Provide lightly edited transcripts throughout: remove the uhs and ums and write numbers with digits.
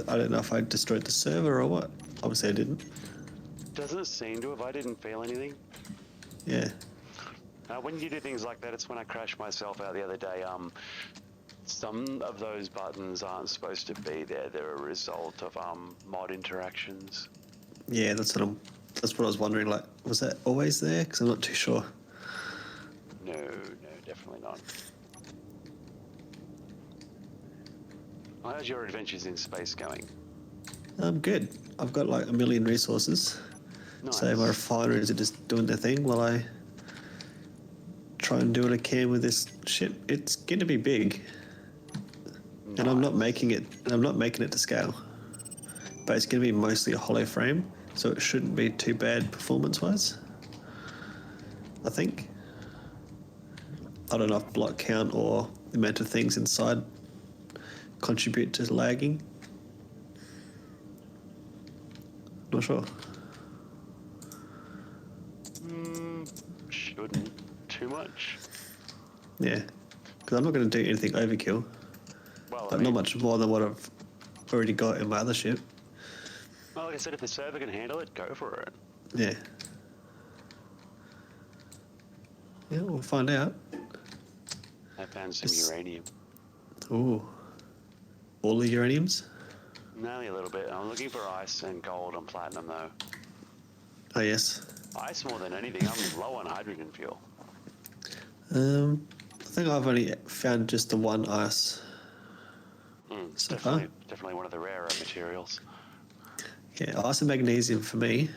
I don't know if I destroyed the server or what. Obviously I didn't. Doesn't seem to. If I didn't feel anything. Yeah. When you do things like that, it's when I crashed myself out the other day. Some of those buttons aren't supposed to be there. They're a result of mod interactions. Yeah, that's what I was wondering. Like, was that always there? Because I'm not too sure. No, definitely not. How's your adventures in space going? I'm good. I've got like 1 million resources. Nice. So my refineries are just doing their thing while I try and do what I can with this ship. It's going to be big. Nice. And I'm not making it to scale. But it's going to be mostly a hollow frame, so it shouldn't be too bad performance-wise. I think. I don't know if block count or the amount of things inside contribute to lagging. Not sure. Shouldn't too much. Yeah, because I'm not going to do anything overkill. Well, But not much more than what I've already got in my other ship. Well, like I said, if the server can handle it, go for it. Yeah. Yeah, we'll find out. I found some uranium. Ooh. All the uraniums? Only a little bit. I'm looking for ice and gold and platinum, though. Oh, yes. Ice more than anything. I'm low on hydrogen fuel. I think I've only found just the one ice. So Definitely one of the rarer materials. Yeah, ice and magnesium for me.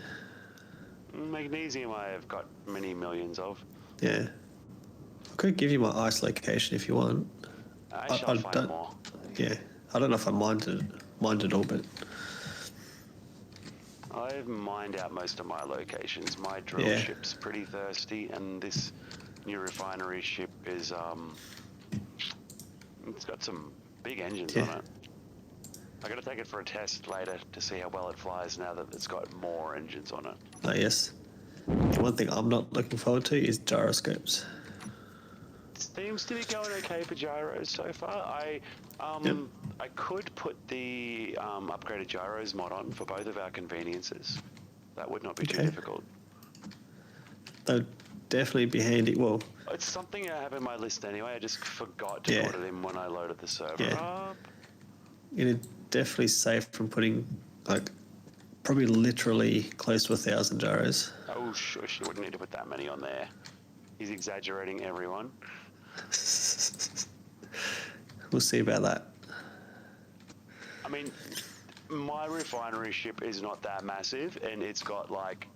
Magnesium I have got many millions of. Yeah. I could give you my ice location if you want. I shall find more. Yeah. I don't know if I mined it all, but... I've mined out most of my locations. My drill ship's pretty thirsty, and this new refinery ship is, it's got some big engines on it. I gotta take it for a test later to see how well it flies now that it's got more engines on it. Oh, yes. One thing I'm not looking forward to is gyroscopes. Seems to be going okay for gyros so far. I could put the upgraded gyros mod on for both of our conveniences. That would not be too difficult. That would definitely be handy. Well, it's something I have in my list anyway. I just forgot to put it in when I loaded the server up. It'd definitely save from putting like probably literally close to 1,000 gyros. Oh shush, you wouldn't need to put that many on there. He's exaggerating, everyone. We'll see about that. I mean, my refinery ship is not that massive, and it's got like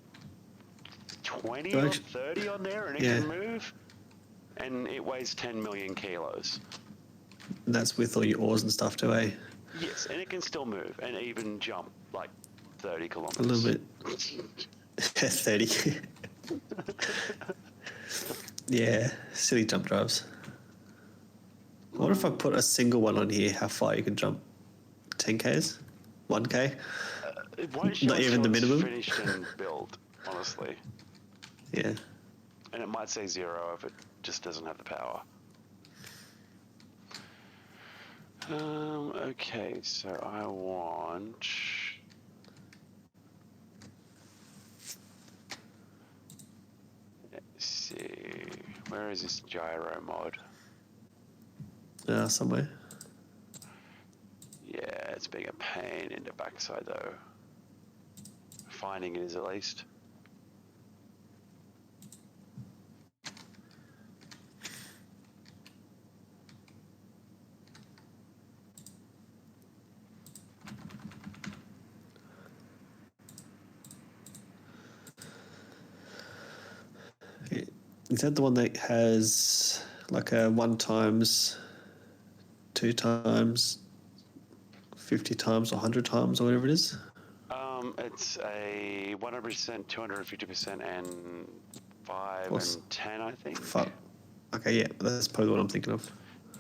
20 or 30 on there, and it can move, and it weighs 10 million kilos. And that's with all your ores and stuff too, eh? Yes, and it can still move, and even jump like 30 kilometers. A little bit. 30. Yeah, silly jump drives. I wonder if I put a single one on here, how far you can jump. 10Ks? 1K? Not even the minimum? Finished and built, honestly. Yeah. And it might say 0 if it just doesn't have the power. Okay, so I want... Let's see... Where is this gyro mod? Somewhere. Yeah, it's being a pain in the backside though. Finding it is at least. Is that the one that has like a 1 times, 2 times, 50 times, or 100 times, or whatever it is? It's a 100%, 250%, and 5 and 10, I think. Okay, yeah, that's probably what I'm thinking of.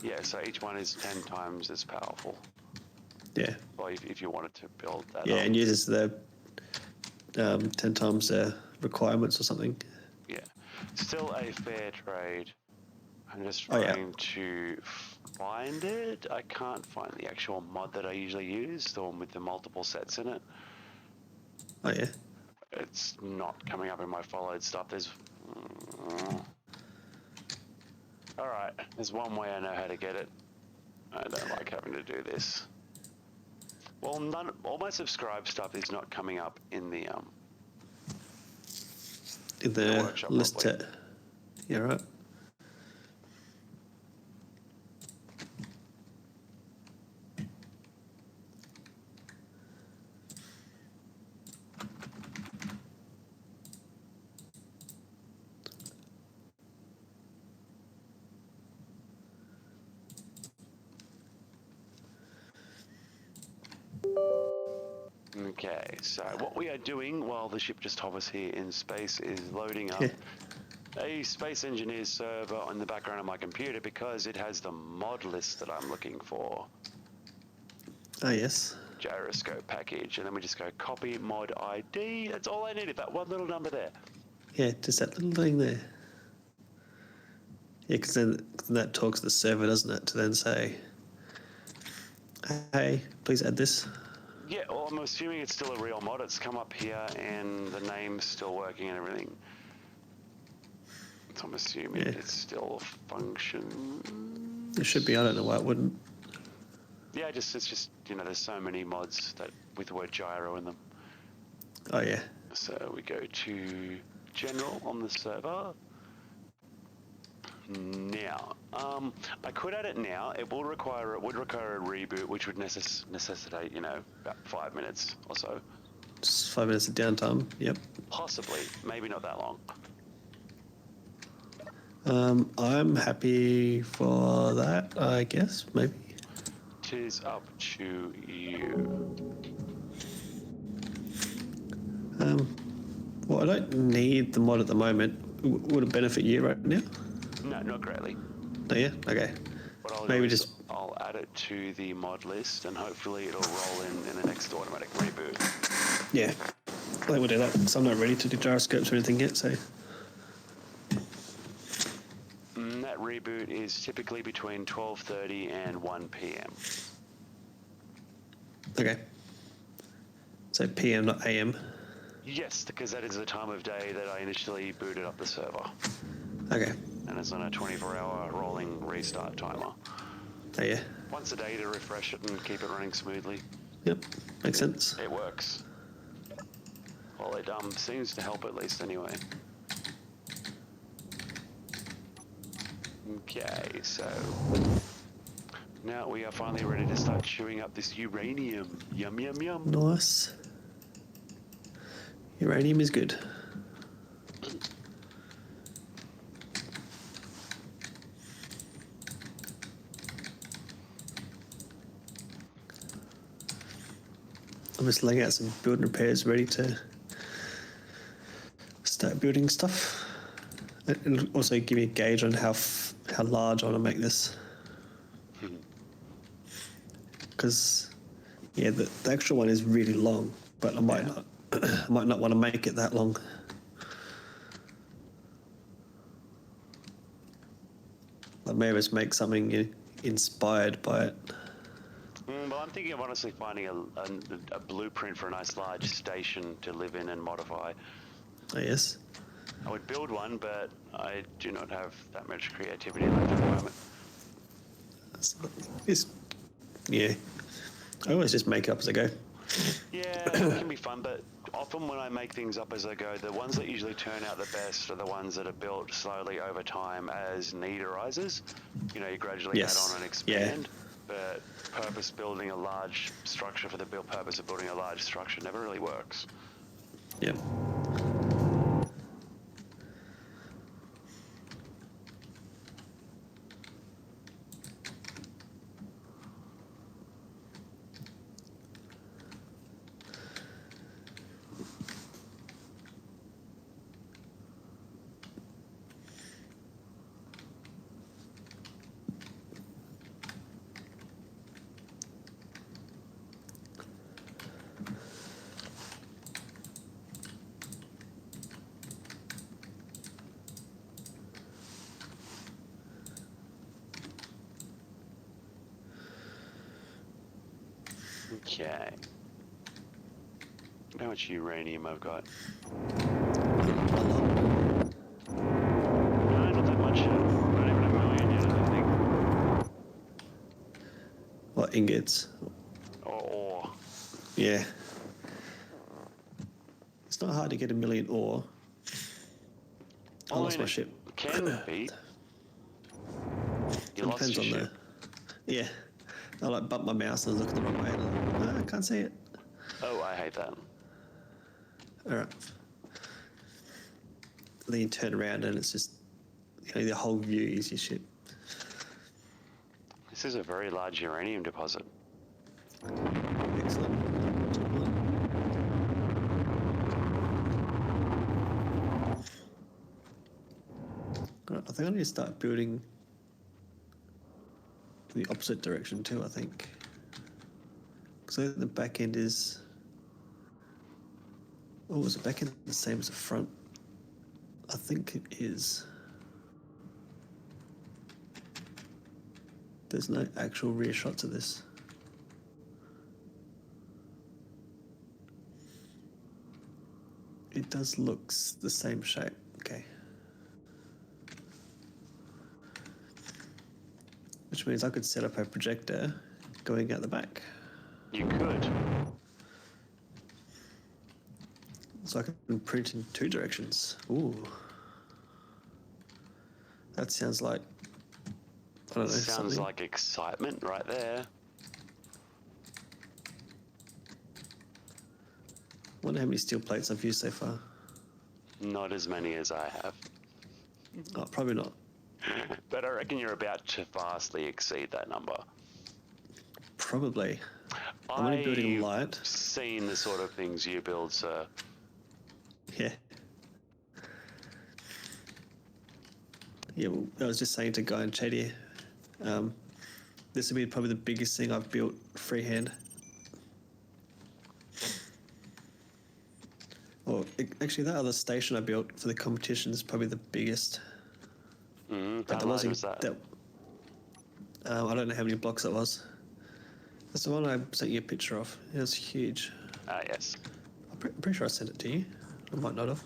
Yeah, so each one is 10 times as powerful. Yeah. Well, if you wanted to build that. Yeah, and uses the 10 times the requirements or something. Yeah. Still a fair trade. I'm just Oh, yeah. trying to find it. I can't find the actual mod that I usually use, the one with the multiple sets in it. Oh, yeah. It's not coming up in my followed stuff. There's... Alright, there's one way I know how to get it. I don't like having to do this. Well, all my subscribe stuff is not coming up in the In the workshop list properly. set. Yeah, right. Okay, so what we are doing while the ship just hovers here in space is loading up Yeah. a Space Engineers server on the background of my computer because it has the mod list that I'm looking for. Ah, yes. Gyroscope package, and then we just go copy mod ID. That's all I needed, that one little number there. Yeah, just that little thing there. Yeah, because then that talks to the server, doesn't it? To then say, hey, please add this. Yeah, well, I'm assuming it's still a real mod. It's come up here and the name's still working and everything. So I'm assuming it's still function. It should be. I don't know why it wouldn't. Yeah, it's just, you know, there's so many mods that with the word gyro in them. Oh, yeah. So we go to general on the server. Now, I could add it now. It would require a reboot, which would necessitate, you know, about 5 minutes or so. Just 5 minutes of downtime. Yep. Possibly, maybe not that long. I'm happy for that, I guess, maybe. Tis up to you. Well, I don't need the mod at the moment. Would it benefit you right now? No, not greatly. Oh, yeah? Okay. What I'll Maybe do is just... I'll add it to the mod list and hopefully it'll roll in the next automatic reboot. Yeah. I think we'll do that. So I'm not ready to do gyroscopes or anything yet, so... That reboot is typically between 12:30 and 1 p.m. Okay. So PM, not AM. Yes, because that is the time of day that I initially booted up the server. Okay. And it's on a 24-hour rolling restart timer. Oh, yeah. Once a day to refresh it and keep it running smoothly. Yep. Makes sense. It works. Well, it seems to help at least anyway. Okay, so now we are finally ready to start chewing up this uranium. Yum, yum, yum. Nice. Uranium is good. I'm just laying out some build and repairs ready to start building stuff. It'll also give me a gauge on how large I want to make this. Because, yeah, the actual one is really long, but I might not. I might not want to make it that long. Like maybe just make something inspired by it. Well, I'm thinking of honestly finding a blueprint for a nice large station to live in and modify. Oh, yes. I would build one, but I do not have that much creativity left at the moment. Yeah. I always just make it up as I go. Yeah, it can be fun, but often when I make things up as I go, the ones that usually turn out the best are the ones that are built slowly over time as need arises. You know, you gradually add on and expand. But purpose building a large structure for the purpose of building a large structure never really works. Yep. Okay. How much uranium I've got? A lot. No, not that much yet. Not even a million yet, I think. What, ingots? Or Yeah. It's not hard to get a million ore. I lost my ship. It can be. You It lost depends your on ship. Yeah. I like bump my mouse and I look at the wrong way and I'm like, I can't see it. Oh, I hate that. Alright. Then you turn around and it's just, the whole view is your ship. This is a very large uranium deposit. Excellent. Alright, I think I need to start building the opposite direction too, I think. Because the back end is... Oh, is the back end the same as the front? I think it is. There's no actual rear shots of this. It does look the same shape. Okay. Which means I could set up a projector going out the back. You could. So I can print in two directions. Ooh. That sounds like, I don't know, Sounds something. like excitement right there. Wonder how many steel plates I've used so far. Not as many as I have. Oh, probably not. But I reckon you're about to vastly exceed that number. Probably. I'm only building light. I've seen the sort of things you build, sir. Yeah. Yeah, well, I was just saying to Guy and Chadia, this would be probably the biggest thing I've built freehand. Or actually, that other station I built for the competition is probably the biggest. How large was that? I don't know how many blocks it was. That's the one I sent you a picture of. It was huge. Ah, yes. I'm pretty sure I sent it to you. I might not have.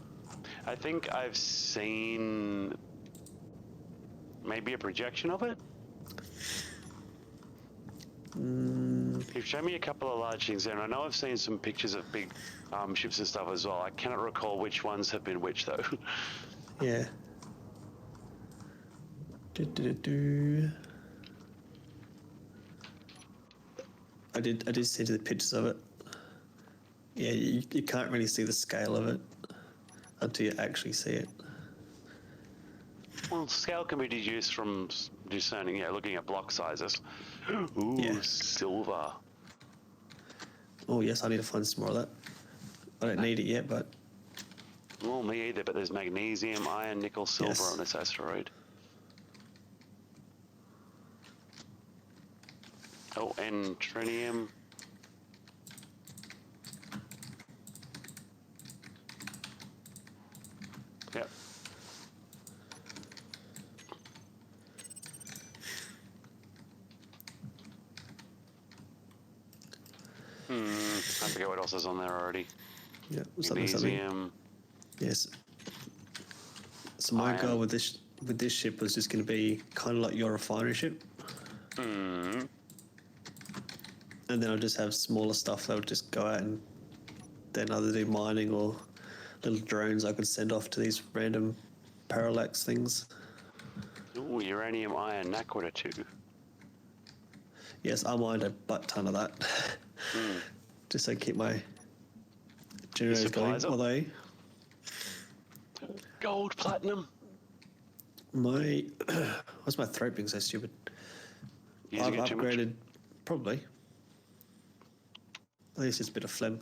I think I've seen maybe a projection of it. You've shown me a couple of large things there, and I know I've seen some pictures of big ships and stuff as well. I cannot recall which ones have been which, though. Yeah. I did send you the pictures of it. Yeah, you can't really see the scale of it until you actually see it. Well, scale can be deduced from discerning, looking at block sizes. Ooh, Yeah. silver. Oh yes, I need to find some more of that. I don't need it yet, but Well, me either, but there's magnesium, iron, nickel, silver Yes. on this asteroid. Oh, and trinium. Yep. I forget what else is on there already. yeah, something. Magnesium. Yes. So my Iron. goal with this ship was just going to be kind of like your refinery ship, and then I'll just have smaller stuff that would just go out and then either do mining or little drones I could send off to these random parallax things. Ooh, uranium, iron, naquita 2. Yes, I mined a butt ton of that, just so I keep my generators going. supplies up? Although Gold, platinum. why's my throat being so stupid? Using I've it too much? upgraded, probably. At least it's a bit of phlegm.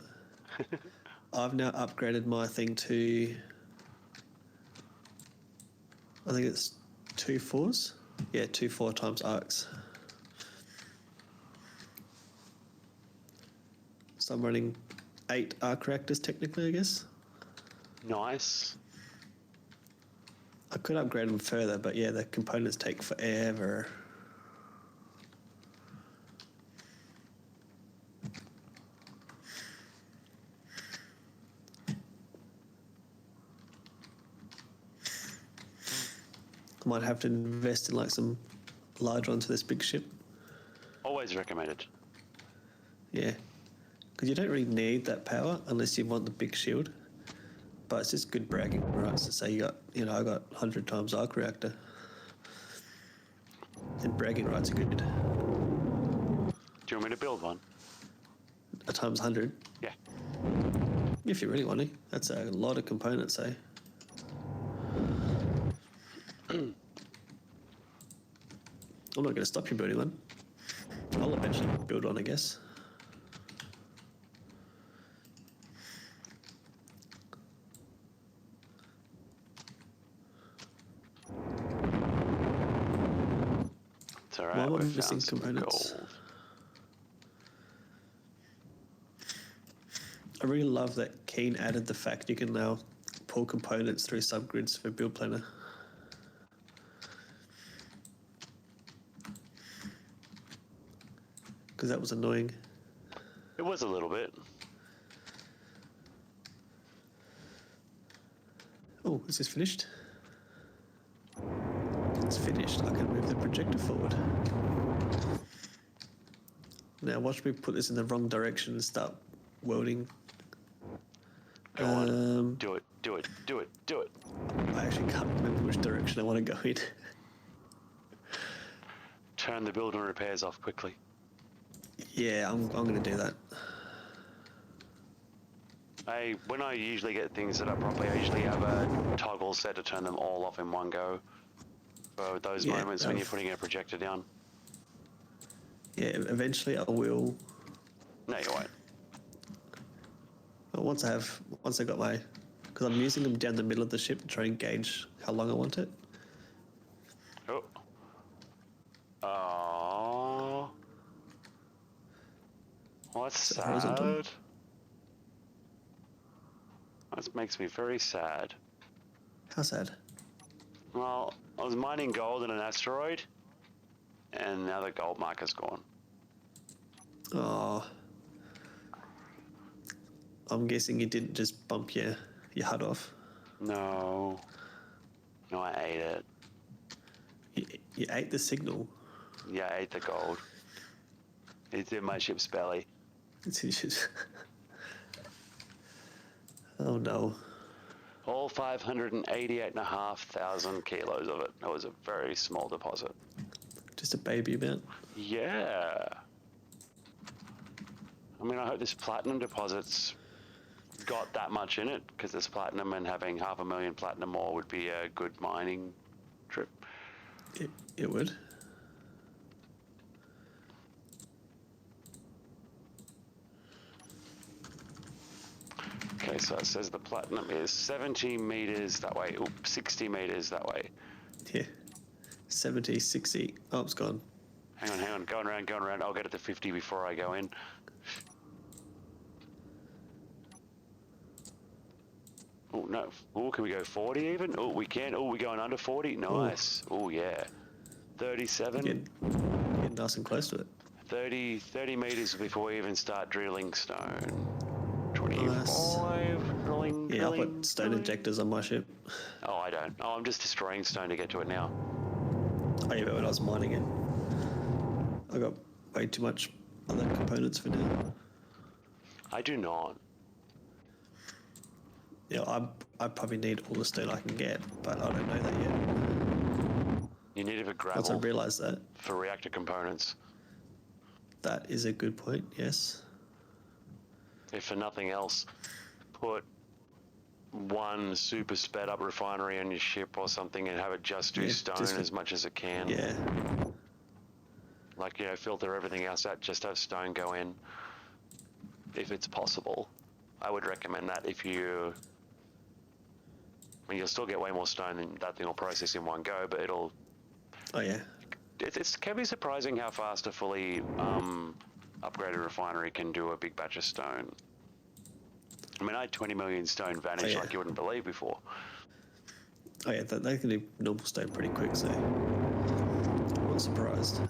I've now upgraded my thing to, I think it's 2 4s. Yeah, 2 4 times arcs. So I'm running 8 arc reactors technically, I guess. Nice. I could upgrade them further, but yeah, the components take forever. might have to invest in like some large ones for this big ship. Always recommended. Yeah, because you don't really need that power unless you want the big shield. But it's just good bragging rights to say I got 100 times arc reactor. And bragging rights are good. Do you want me to build one? A times 100. Yeah. If you really want to. That's a lot of components, eh? I'm not going to stop you building one. I'll eventually build one, I guess. It's alright. Why am I We've missing found some components? gold. I really love that Keen added the fact you can now pull components through subgrids for Build Planner. Because that was annoying. It was a little bit. Oh, is this finished? It's finished. I can move the projector forward. Now watch me put this in the wrong direction and start welding. Go on. Do it. Do it. Do it. Do it. I actually can't remember which direction I want to go in. Turn the build and repairs off quickly. Yeah, I'm going to do that. When I usually get things set up properly, I usually have a toggle set to turn them all off in one go. For those moments when you're putting a projector down. Yeah, eventually I will. No, you won't. But once I got my, because I'm using them down the middle of the ship to try and gauge how long I want it. Oh. Oh. Well, that's sad. Horizontal? That makes me very sad. How sad? Well, I was mining gold in an asteroid, and now the gold marker's gone. Oh. I'm guessing you didn't just bump your HUD off. No. No, I ate it. You ate the signal. Yeah, I ate the gold. It's in my ship's belly. It's just... Oh no. All 588,500 kilos of it. That was a very small deposit. Just a baby amount. Yeah. I mean, I hope this platinum deposit's got that much in it, because this platinum and having 500,000 platinum ore would be a good mining trip. It would. Okay, so it says the platinum is 70 meters that way. Oop, 60 meters that way. Yeah. 70, 60. Oh, it's gone. Hang on. Going around. I'll get it to 50 before I go in. Oh, no. Oh, can we go 40 even? Oh, we can. Oh, we're going under 40? Nice. Oh, yeah. 37. Getting nice and close to it. 30 meters before we even start drilling stone. 25 Nice. drilling. Yeah, I'll put stone injectors on my ship. Oh, I don't. Oh, I'm just destroying stone to get to it now. Oh yeah, but when I was mining it, I got way too much other components for now. I do not. Yeah, I probably need all the stone I can get, but I don't know that yet. You need a Once I gravel realise that, for reactor components. that is a good point, yes. If for nothing else, put one super sped up refinery on your ship or something and have it just do stone as much as it can. Yeah. Like, filter everything else out, just have stone go in. If it's possible. I would recommend that if you... I mean, you'll still get way more stone and that thing will process in one go, but it'll... Oh yeah. It can be surprising how fast a fully upgraded refinery can do a big batch of stone. I mean, I had 20 million stone vanish like you wouldn't believe before. Oh yeah, they can do normal stone pretty quick, so I'm not surprised.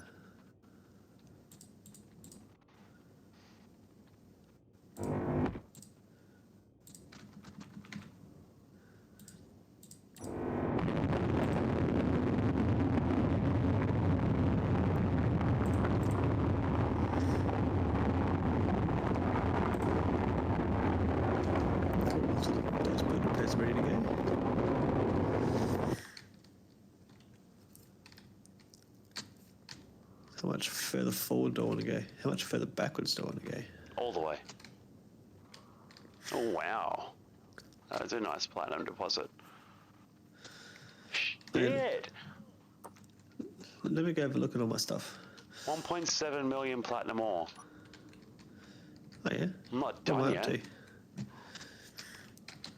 much further forward do I want to go? How much further backwards do I want to go? All the way. Oh, wow. That's a nice platinum deposit. Shit! Let me go have a look at all my stuff. 1.7 million platinum ore. Oh, yeah? I'm not What am done I yet. up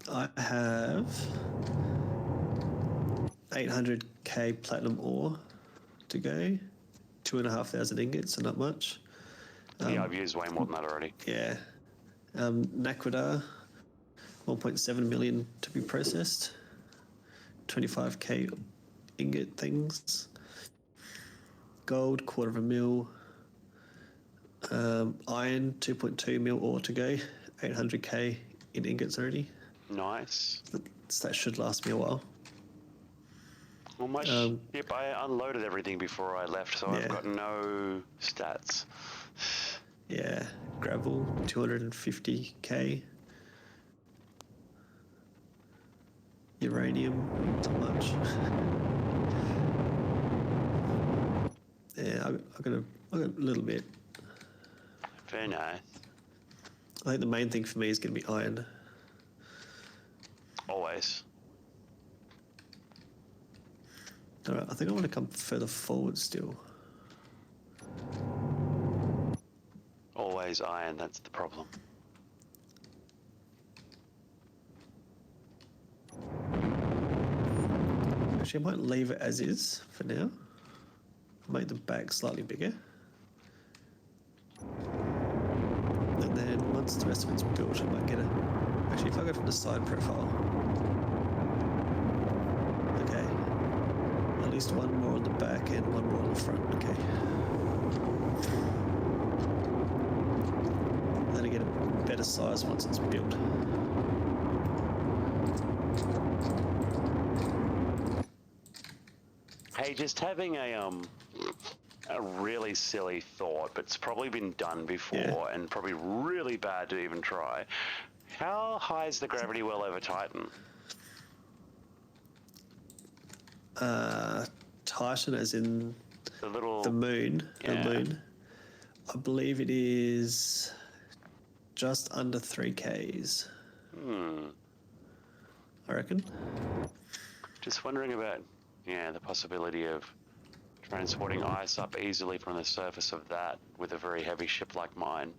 to? I have 800k platinum ore to go. 2,500 ingots, so not much. Yeah, I've used way more than that already. Yeah. Naquadar, 1.7 million to be processed. 25k ingot things. Gold, 1/4 mil. Iron, 2.2 mil ore to go. 800k in ingots already. Nice. So that should last me a while. Well, my ship, I unloaded everything before I left, so I've Yeah. got no stats. Yeah. Gravel, 250k. Uranium, not much. Yeah, I got a little bit. Very nice. I think the main thing for me is going to be iron. Always. All right, I think I want to come further forward still. Always iron, that's the problem. Actually, I might leave it as is for now. Make the back slightly bigger. And then once the rest of it's built, I might get a... Actually, if I go from the side profile... Okay. At least one more on the back and one more on the front. Okay. Then I get a better size once it's built. Hey, just having a really silly thought, but it's probably been done before Yeah. and probably really bad to even try. How high is the gravity well over Titan? Titan, as in The little... the moon. Yeah. The moon. I believe it is just under 3Ks. I reckon. Just wondering about, yeah, the possibility of transporting ice up easily from the surface of that with a very heavy ship like mine.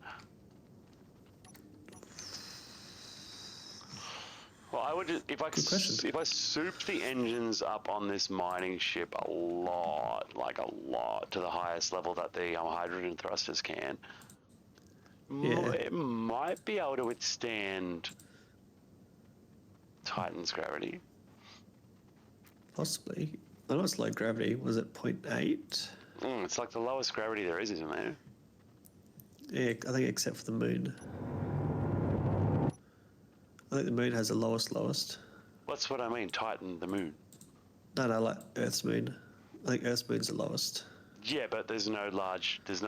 Well, I would just, if I souped the engines up on this mining ship a lot, like a lot, to the highest level that the hydrogen thrusters can, Yeah. it might be able to withstand Titan's gravity. Possibly. I know it's low gravity. Was it 0.8? It's like the lowest gravity there is, isn't there? Yeah, I think except for the moon. I think the moon has the lowest. That's what I mean, Titan, the moon. No, like Earth's moon. I think Earth's moon's the lowest. Yeah, but there's no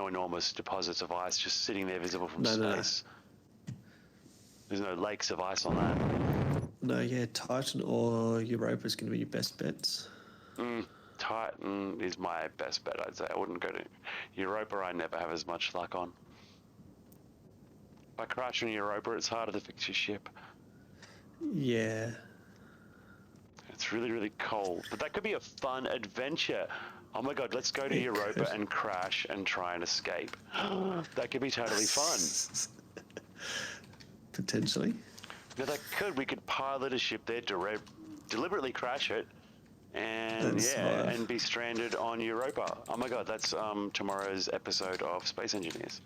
enormous deposits of ice just sitting there visible from No. space. There's no lakes of ice on that. No, yeah, Titan or Europa is going to be your best bets. Titan is my best bet, I'd say. I wouldn't go to Europa. I never have as much luck on. If I crash on Europa, it's harder to fix your ship. Yeah. It's really, really cold. But that could be a fun adventure. Oh my god, let's go to It Europa could. and crash and try and escape. That could be totally fun. Potentially. Yeah, that could. We could pilot a ship there, deliberately crash it, and And survive. and be stranded on Europa. Oh my god, that's tomorrow's episode of Space Engineers.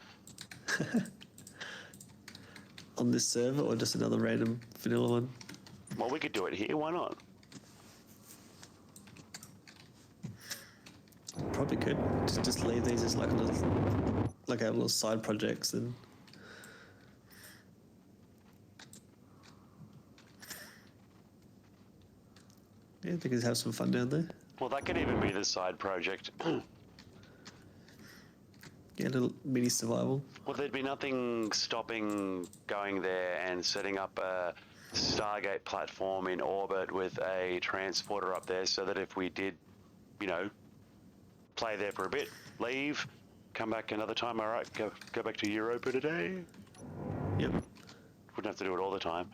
On this server or just another random vanilla one? Well, we could do it here. Why not? Probably could. Just leave these as like our little side projects and... Yeah, they can have some fun down there. Well, that could even be the side project. Yeah, a little mini survival. Well, there'd be nothing stopping going there and setting up a Stargate platform in orbit with a transporter up there so that if we did, play there for a bit, leave, come back another time. All right, go back to Europa today. Yep. Wouldn't have to do it all the time.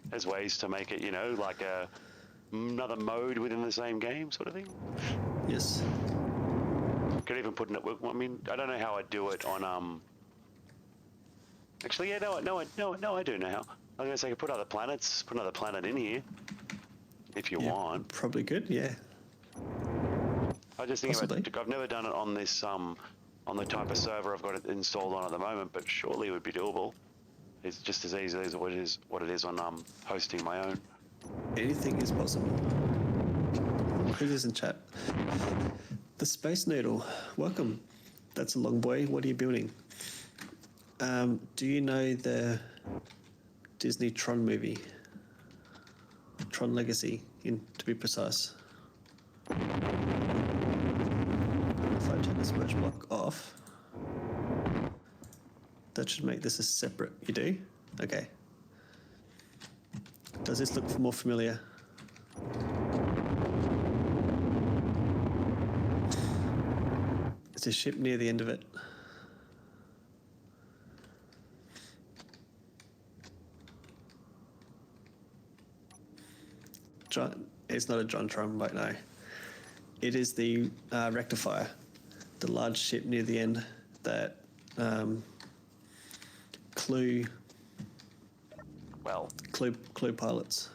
There's ways to make it, like another mode within the same game, sort of thing. Yes. Could even put in it. I mean, I don't know how I do it on. Actually, yeah, no, I do know how. I was gonna say, I could put other planets, put another planet in here, if you want. Probably good. Yeah. I just think Possibly. I've never done it on this on the type of server I've got it installed on at the moment, but surely it would be doable. It's just as easy as what it is on hosting my own. Anything is possible. Who's this in chat? The Space Noodle. Welcome. That's a long boy. What are you building? Do you know the Disney Tron movie? Tron Legacy, to be precise. If I turn this merge block off, that should make this a separate. You do? Okay. Does this look more familiar? It's a ship near the end of it. It's not a Jontron, but no. It is the Rectifier, the large ship near the end that Clue pilots.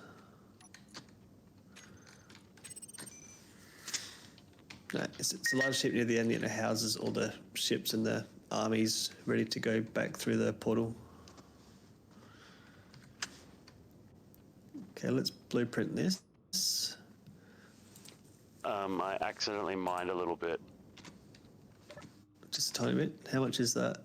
No, it's a large ship near the end, and it houses all the ships and the armies ready to go back through the portal. Okay, let's blueprint this. I accidentally mined a little bit. Just a tiny bit. How much is that?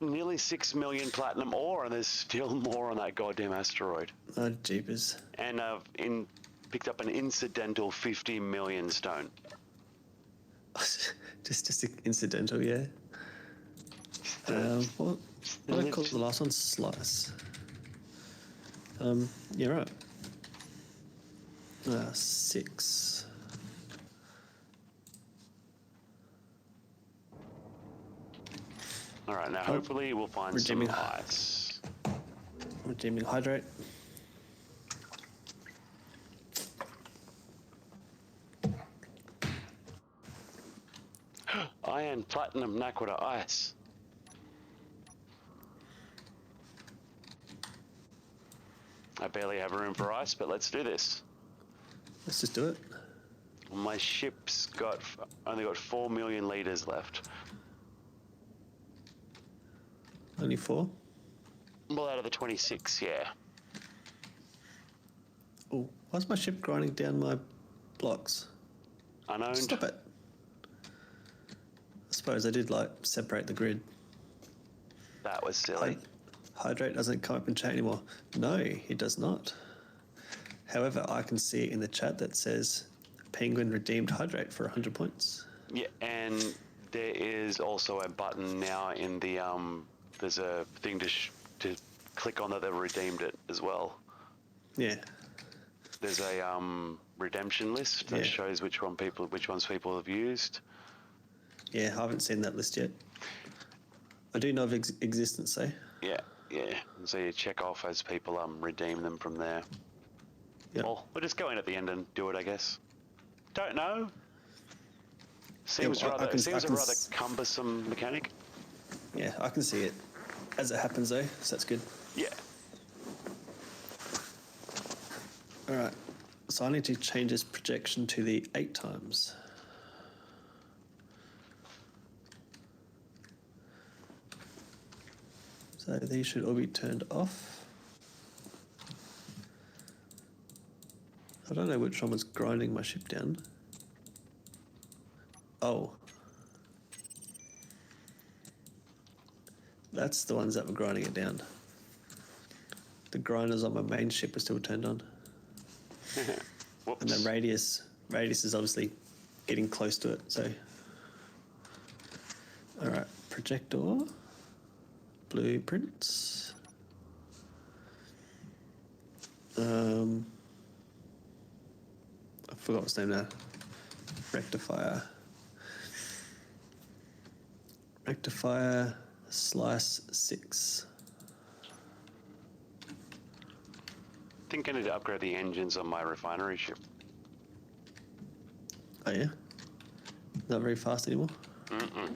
Nearly 6 million platinum ore, and there's still more on that goddamn asteroid. Oh, jeepers. And I've picked up an incidental 50 million stone. just incidental, yeah. What did I call the last one? Slice. Yeah, right. 6. All right, now hopefully we'll find some ice. Redeeming hydrate. Iron, platinum, Naquita, ice. I barely have room for ice, but let's do this. Let's just do it. My ship's only got 4 million liters left. Only 4? Well, out of the 26, yeah. Oh, why's my ship grinding down my blocks? Unowned. Stop it. I suppose I did separate the grid. That was silly. Hydrate doesn't come up in chat anymore. No, it does not. However, I can see in the chat that says Penguin redeemed hydrate for 100 points. Yeah, and there is also a button now in the there's a thing to click on that they've redeemed it as well. Yeah. There's a redemption list that shows which ones people have used. Yeah, I haven't seen that list yet. I do know of existence though. Yeah. So you check off as people redeem them from there. Yep. Well, we'll just go in at the end and do it, I guess. Don't know. Seems a rather cumbersome mechanic. Yeah, I can see it as it happens though, so that's good. Yeah. All right, so I need to change this projection to the 8 times. So these should all be turned off. I don't know which one was grinding my ship down. Oh. That's the ones that were grinding it down. The grinders on my main ship are still turned on. Whoops. And then radius is obviously getting close to it, so. All right, projector, blueprints. I forgot what's name now. Rectifier. Rectifier slice 6. I think I need to upgrade the engines on my refinery ship. Oh yeah? Not very fast anymore? Mm-mm.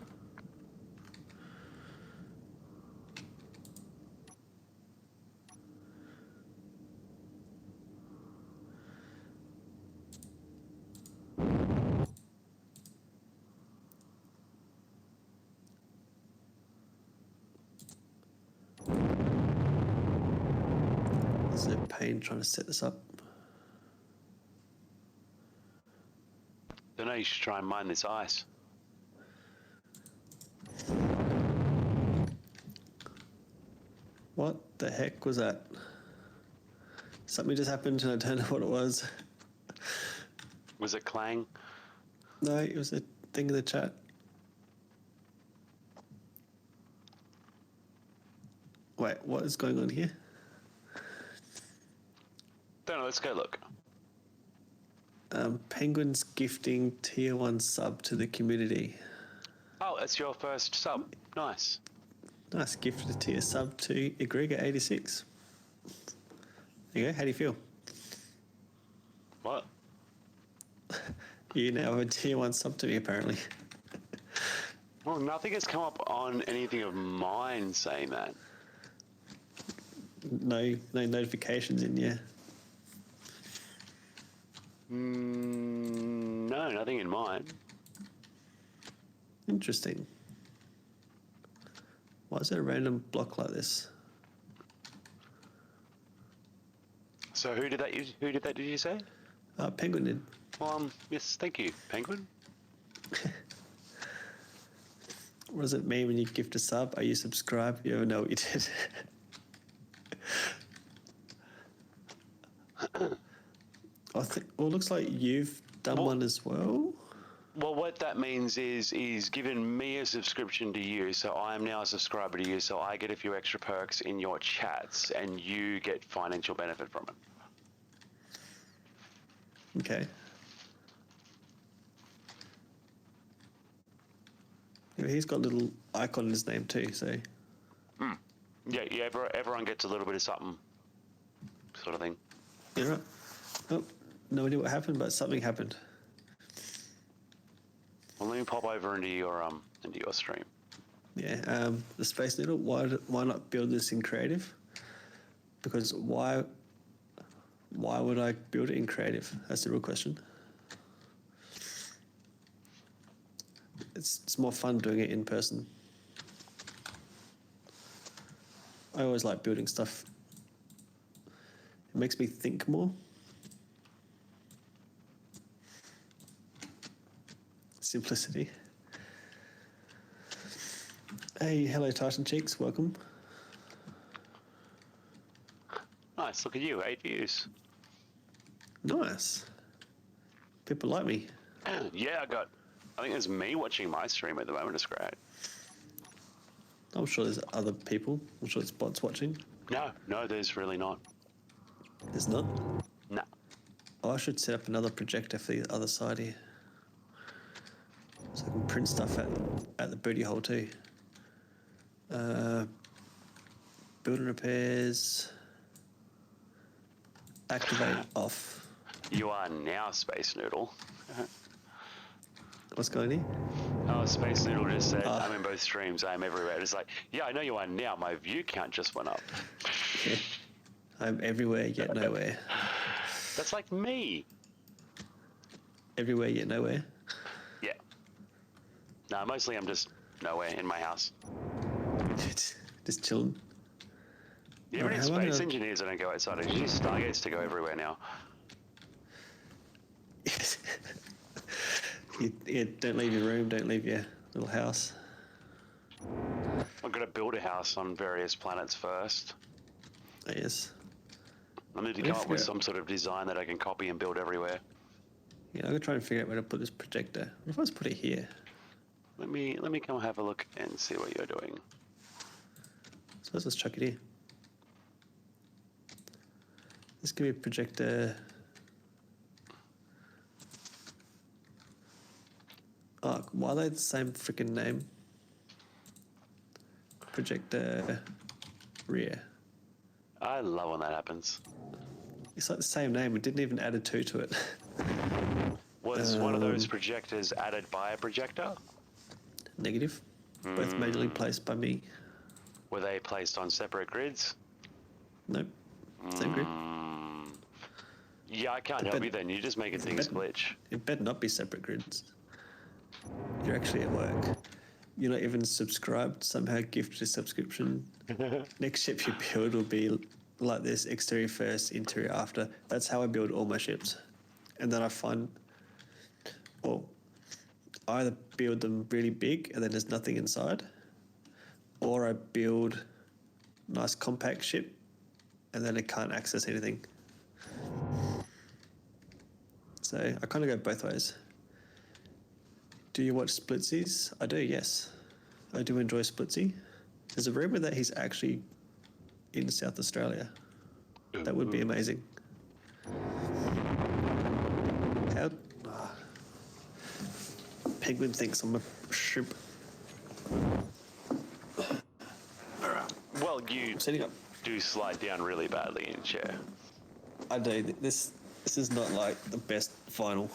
This is a pain trying to set this up. Don't know, you should try and mine this ice. What the heck was that? Something just happened and I don't know what it was. Was it Clang? No, it was a thing in the chat. Wait, what is going on here? Don't know, let's go look. Penguin's gifting tier 1 sub to the community. Oh, it's your first sub. Nice. Nice, gifted a tier sub to Egregor86. There you go, how do you feel? What? You now have a tier 1 sub to me apparently. Well, nothing has come up on anything of mine saying that. No notifications in yet. No, nothing in mine. Interesting. Why is there a random block like this? So who did that? Who did that? Did you say? Penguin did. Yes, thank you, Penguin. What does it mean when you gift a sub? Are you subscribed? You ever know what you did? Well, it looks like you've done one as well. Well, what that means is he's given me a subscription to you, so I am now a subscriber to you, so I get a few extra perks in your chats, and you get financial benefit from it. Okay. Yeah, he's got a little icon in his name too, so. Yeah, everyone gets a little bit of something, sort of thing. Yeah, right. Oh, no idea what happened, but something happened. Well, let me pop over into your stream. Yeah, the Space Needle, why not build this in creative? Because why would I build it in creative? That's the real question. It's more fun doing it in person. I always like building stuff. It makes me think more. Simplicity. Hey, hello Titan Cheeks, welcome. Nice, look at you, 8 views. Nice. People like me. Yeah, I think there's me watching my stream at the moment. It's great. I'm sure there's other people. I'm sure there's bots watching. No, there's really not. There's not? No. Oh, I should set up another projector for the other side here. So I can print stuff at the booty hole too. Building repairs. Activate off. You are now Space Noodle. What's going on here? Oh, Space Noodle just said, I'm in both streams, I'm everywhere. It's like, yeah, I know you are now. My view count just went up. Yeah. I'm everywhere yet nowhere. That's like me. Everywhere yet nowhere. Yeah. No, mostly I'm just nowhere in my house. Just chilling. You Right, need how am I space gonna- engineers that don't go outside. You use Stargates to go everywhere now. You don't leave your room, don't leave your little house. I've got to build a house on various planets first. Yes. I need to Let me come up with figure some sort of design that I can copy and build everywhere. Yeah, I'm gonna try and figure out where to put this projector. What if I just put it here? Let me come have a look and see what you're doing. So let's just chuck it here. This could be a projector. Oh, why are they the same freaking name? projector rear. I love when that happens. It's like the same name. We didn't even add a 2 to it. Was one of those projectors added by a projector? Negative. Both majorly placed by me. Were they placed on separate grids? Nope. Same grid. Yeah, I can't help you then. You just making things glitch. It better not be separate grids. You're actually at work. You're not even subscribed. Somehow gifted a subscription. Next ship you build will be like this: exterior first, interior after. That's how I build all my ships. And then I find, well, I either build them really big and then there's nothing inside, or I build a nice compact ship and then it can't access anything. So I kind of go both ways. Do you watch Splitsies? I do, yes. I do enjoy Splitsy. There's a rumour that he's actually in South Australia. That would be amazing. How? Penguin thinks I'm a shrimp. Well, you Setting up. do slide down really badly in chair. I do. This is not like the best vinyl.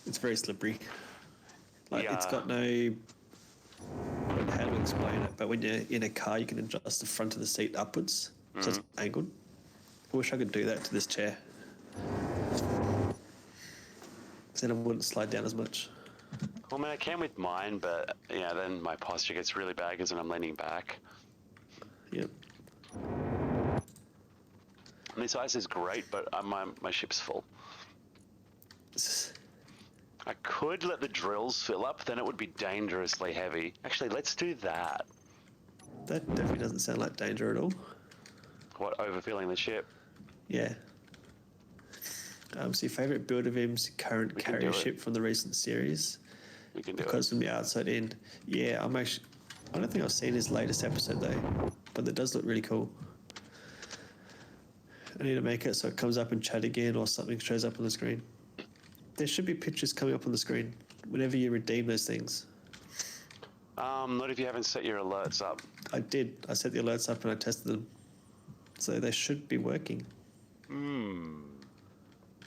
It's very slippery. Like it's got no. I don't know how to explain it, but when you're in a car, you can adjust the front of the seat upwards, so it's angled. I wish I could do that to this chair. Then it wouldn't slide down as much. Well, I mean, I can with mine, but yeah, then my posture gets really bad because then I'm leaning back. Yep. And this ice is great, but my ship's full. I could let the drills fill up, then it would be dangerously heavy. Actually, let's do that. That definitely doesn't sound like danger at all. What, overfilling the ship? Yeah. So your favourite build of him's current carrier ship from the recent series? We can do because it. from the outside in. Yeah, I don't think I've seen his latest episode though, but it does look really cool. I need to make it so it comes up in chat again or something shows up on the screen. There should be pictures coming up on the screen whenever you redeem those things. Not if you haven't set your alerts up. I did. I set the alerts up and I tested them. So they should be working.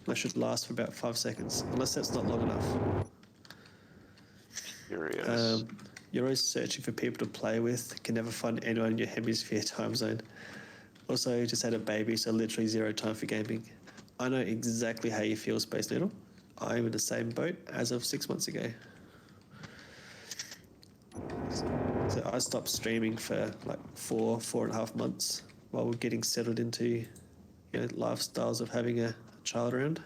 They should last for about 5 seconds, unless that's not long enough. Curious. You're always searching for people to play with, can never find anyone in your hemisphere time zone. Also, just had a baby, so literally zero time for gaming. I know exactly how you feel, Space Needle. I'm in the same boat as of 6 months ago. So I stopped streaming for like 4.5 months while we're getting settled into, lifestyles of having a child around.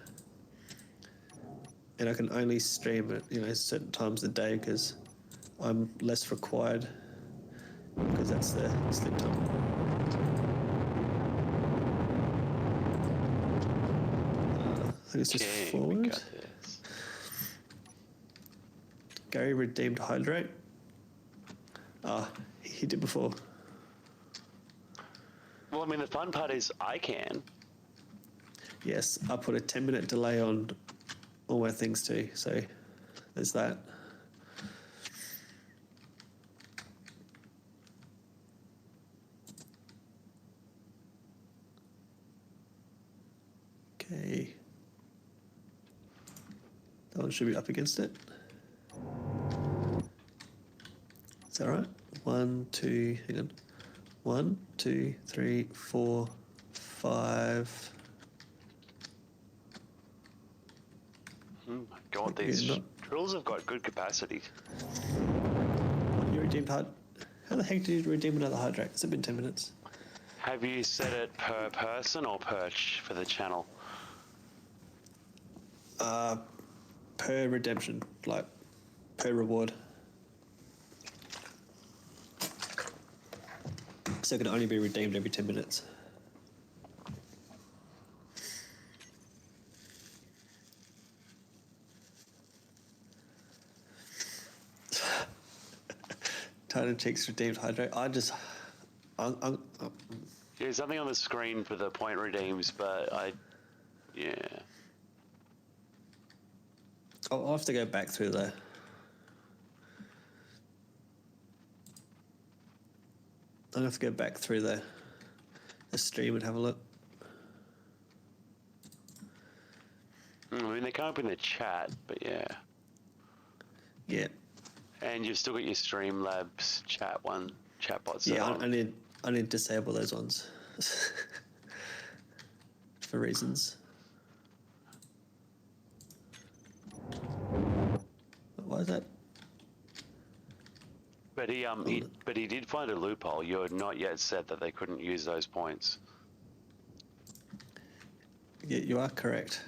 And I can only stream at, certain times of the day because I'm less required because that's the sleep time. I think it's just forward. We got this. Gary redeemed Hydrate. He did before. Well, I mean, the fun part is I can. Yes, I put a 10-minute delay on all my things too, so there's that. Okay. That one should be up against it. Is that right? 1, 2, hang on. 1, 2, 3, 4, 5. Oh my god, these drills have got good capacity. You redeemed How the heck did you redeem another Hydrate? It's been 10 minutes. Have you set it per person or for the channel? Per redemption, like per reward. So it can only be redeemed every 10 minutes. Titan Cheeks redeemed Hydrate. There's something on the screen for the point redeems, but yeah. I'll have to go back through there. gonna have to go back through the stream and have a look. I mean, they come up in the chat, but yeah. Yeah. And you've still got your Streamlabs chatbot set Yeah, on. I need to disable those ones for reasons. Why is that? But he did find a loophole. You had not yet said that they couldn't use those points. Yeah, you are correct.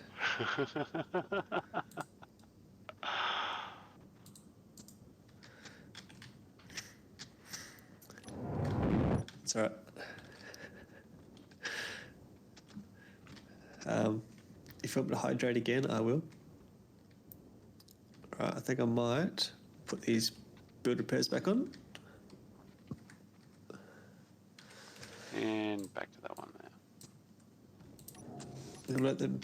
It's alright. If you want me to hydrate again, I will. Alright, I think I might put these build repairs back on. And back to that one there. And let them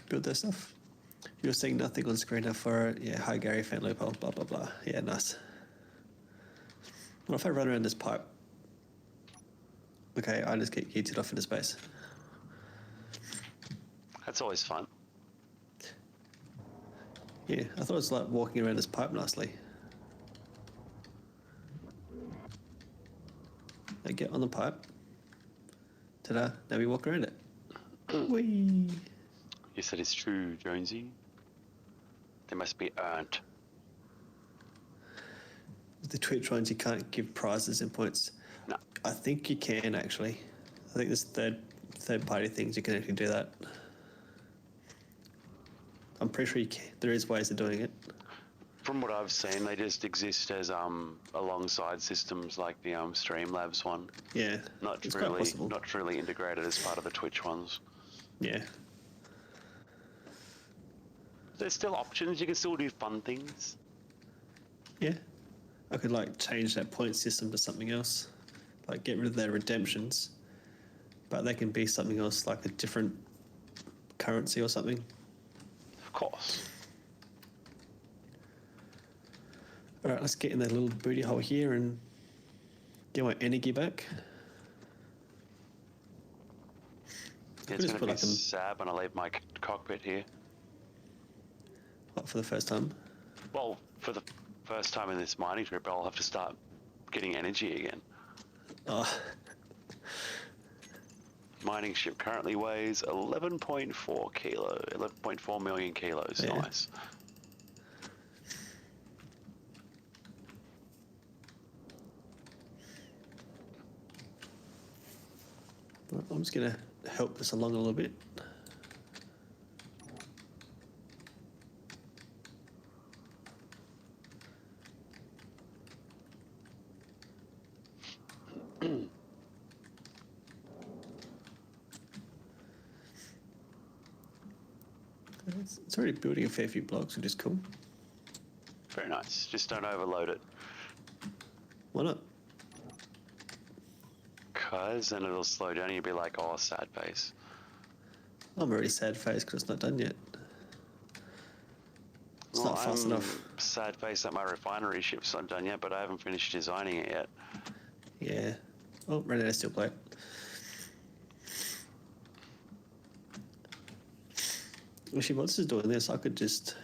build their stuff. You're seeing nothing on screen now for, yeah, hi Gary, fan loophole, blah, blah, blah. Yeah, nice. What if I run around this pipe? Okay, I just get yeeted off into space. That's always fun. Yeah, I thought it was like walking around this pipe nicely. I get on the pipe. Ta-da, now we walk around it. Whee! Yes, that is true, Jonesy. They must be earned. With the Twitch ones, you can't give prizes and points. No. I think you can, actually. I think there's third-party things you can actually do that. I'm pretty sure you can. There is ways of doing it. From what I've seen, they just exist as alongside systems like the Streamlabs one. Yeah, Not it's quite really, possible. not truly integrated as part of the Twitch ones. Yeah. There's still options. You can still do fun things. Yeah. I could like change that point system to something else. Like get rid of their redemptions. But they can be something else, like a different currency or something. Of course. Alright, let's get in that little booty hole here and get my energy back. Yeah, it's going to be sad when I leave my cockpit here. What, for the first time? Well, for the first time in this mining trip, I'll have to start getting energy again. Oh. Mining ship currently weighs 11.4 kilo, 11.4 million kilos. Yeah. Nice. Well, I'm just going to help this along a little bit. It's already building a fair few blocks, which is cool. Very nice. Just don't overload it. Why not? Because then it'll slow down and you'll be like, oh, sad face. I'm already sad face because it's not done yet. It's Well, not fast I'm enough. sad face that my refinery ship's not done yet, but I haven't finished designing it yet. Yeah. Oh, ran out of steel plate. Actually, while this is doing this, I could just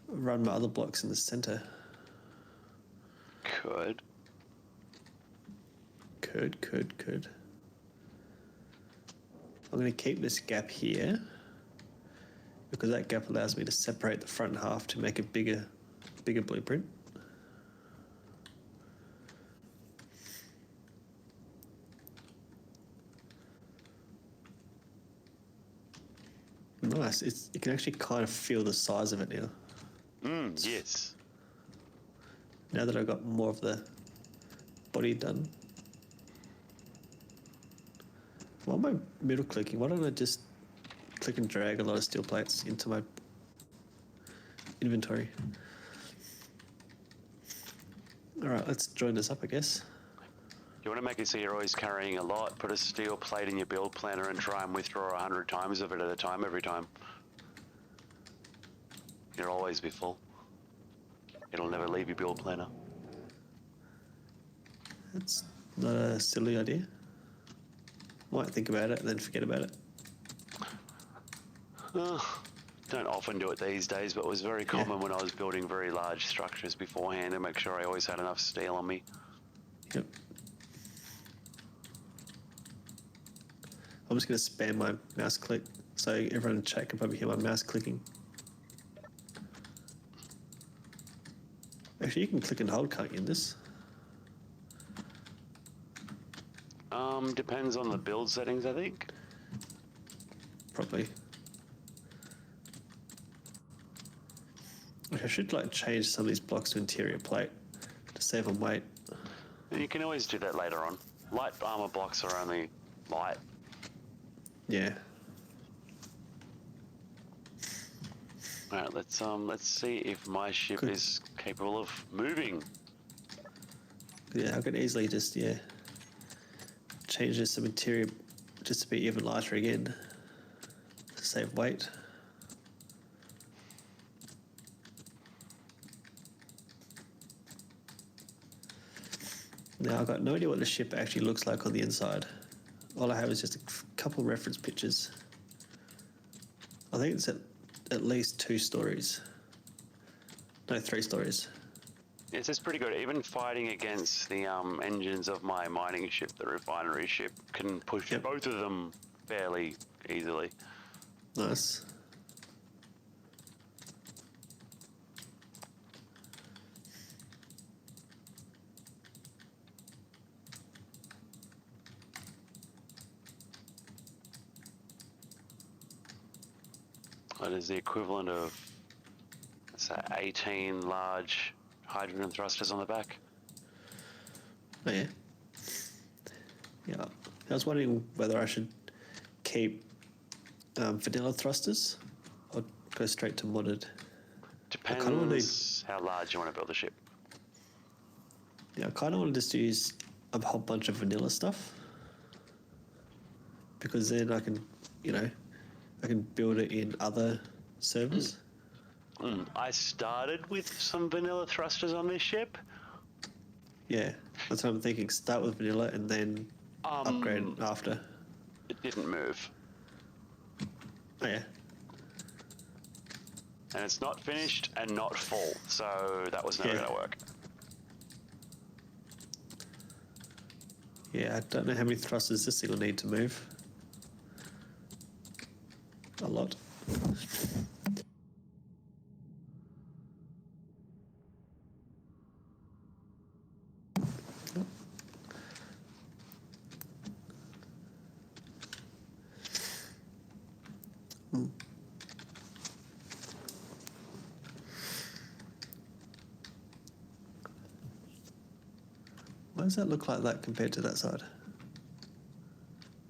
run my other blocks in the center. Could. Could. I'm going to keep this gap here because that gap allows me to separate the front half to make a bigger blueprint. Nice. You can actually kind of feel the size of it now. Yes. Now that I've got more of the body done. Why am I middle clicking? Why don't I just click and drag a lot of steel plates into my inventory? Alright, let's join this up, I guess. You want to make it so you're always carrying a lot, put a steel plate in your build planner and try and withdraw 100 times of it at a time every time. You'll always be full. It'll never leave your build planner. That's not a silly idea. Might think about it and then forget about it. Don't often do it these days, but it was very common when I was building very large structures beforehand to make sure I always had enough steel on me. Yep. I'm just going to spam my mouse click so everyone in chat can probably hear my mouse clicking. Actually, you can click and hold, can't you, in this? Depends on the build settings, I think. Probably. I should like change some of these blocks to interior plate to save on weight. And you can always do that later on. Light armor blocks are only light. Yeah. All right, let's see if my ship is capable of moving. Yeah, I could easily just change this some interior just to be even lighter again to save weight. Now I've got no idea what the ship actually looks like on the inside. All I have is just a couple reference pictures. I think it's at least 2 stories. No, 3 stories. Yes, it's pretty good. Even fighting against the engines of my mining ship, the refinery ship, can push both of them fairly easily. Nice. That is the equivalent of, let's say, 18 large hydrogen thrusters on the back. Oh yeah. Yeah. I was wondering whether I should keep vanilla thrusters or go straight to modded. Depends how large you want to build the ship. Yeah, I kind of want to just use a whole bunch of vanilla stuff because then I can, I can build it in other servers. I started with some vanilla thrusters on this ship. Yeah, that's what I'm thinking. Start with vanilla and then upgrade after. It didn't move. Oh yeah. And it's not finished and not full, so that was never going to work. Yeah, I don't know how many thrusters this thing will need to move. A lot. Why does that look like that compared to that side?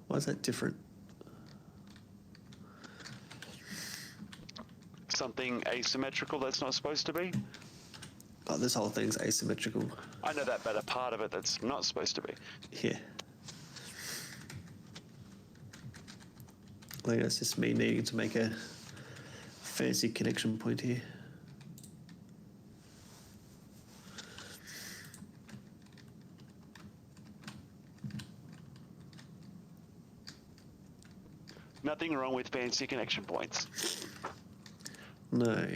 Why is that different? Something asymmetrical that's not supposed to be? Oh, this whole thing's asymmetrical. I know that, but a part of it that's not supposed to be. Yeah. I think that's just me needing to make a fancy connection point here. Nothing wrong with fancy connection points. No.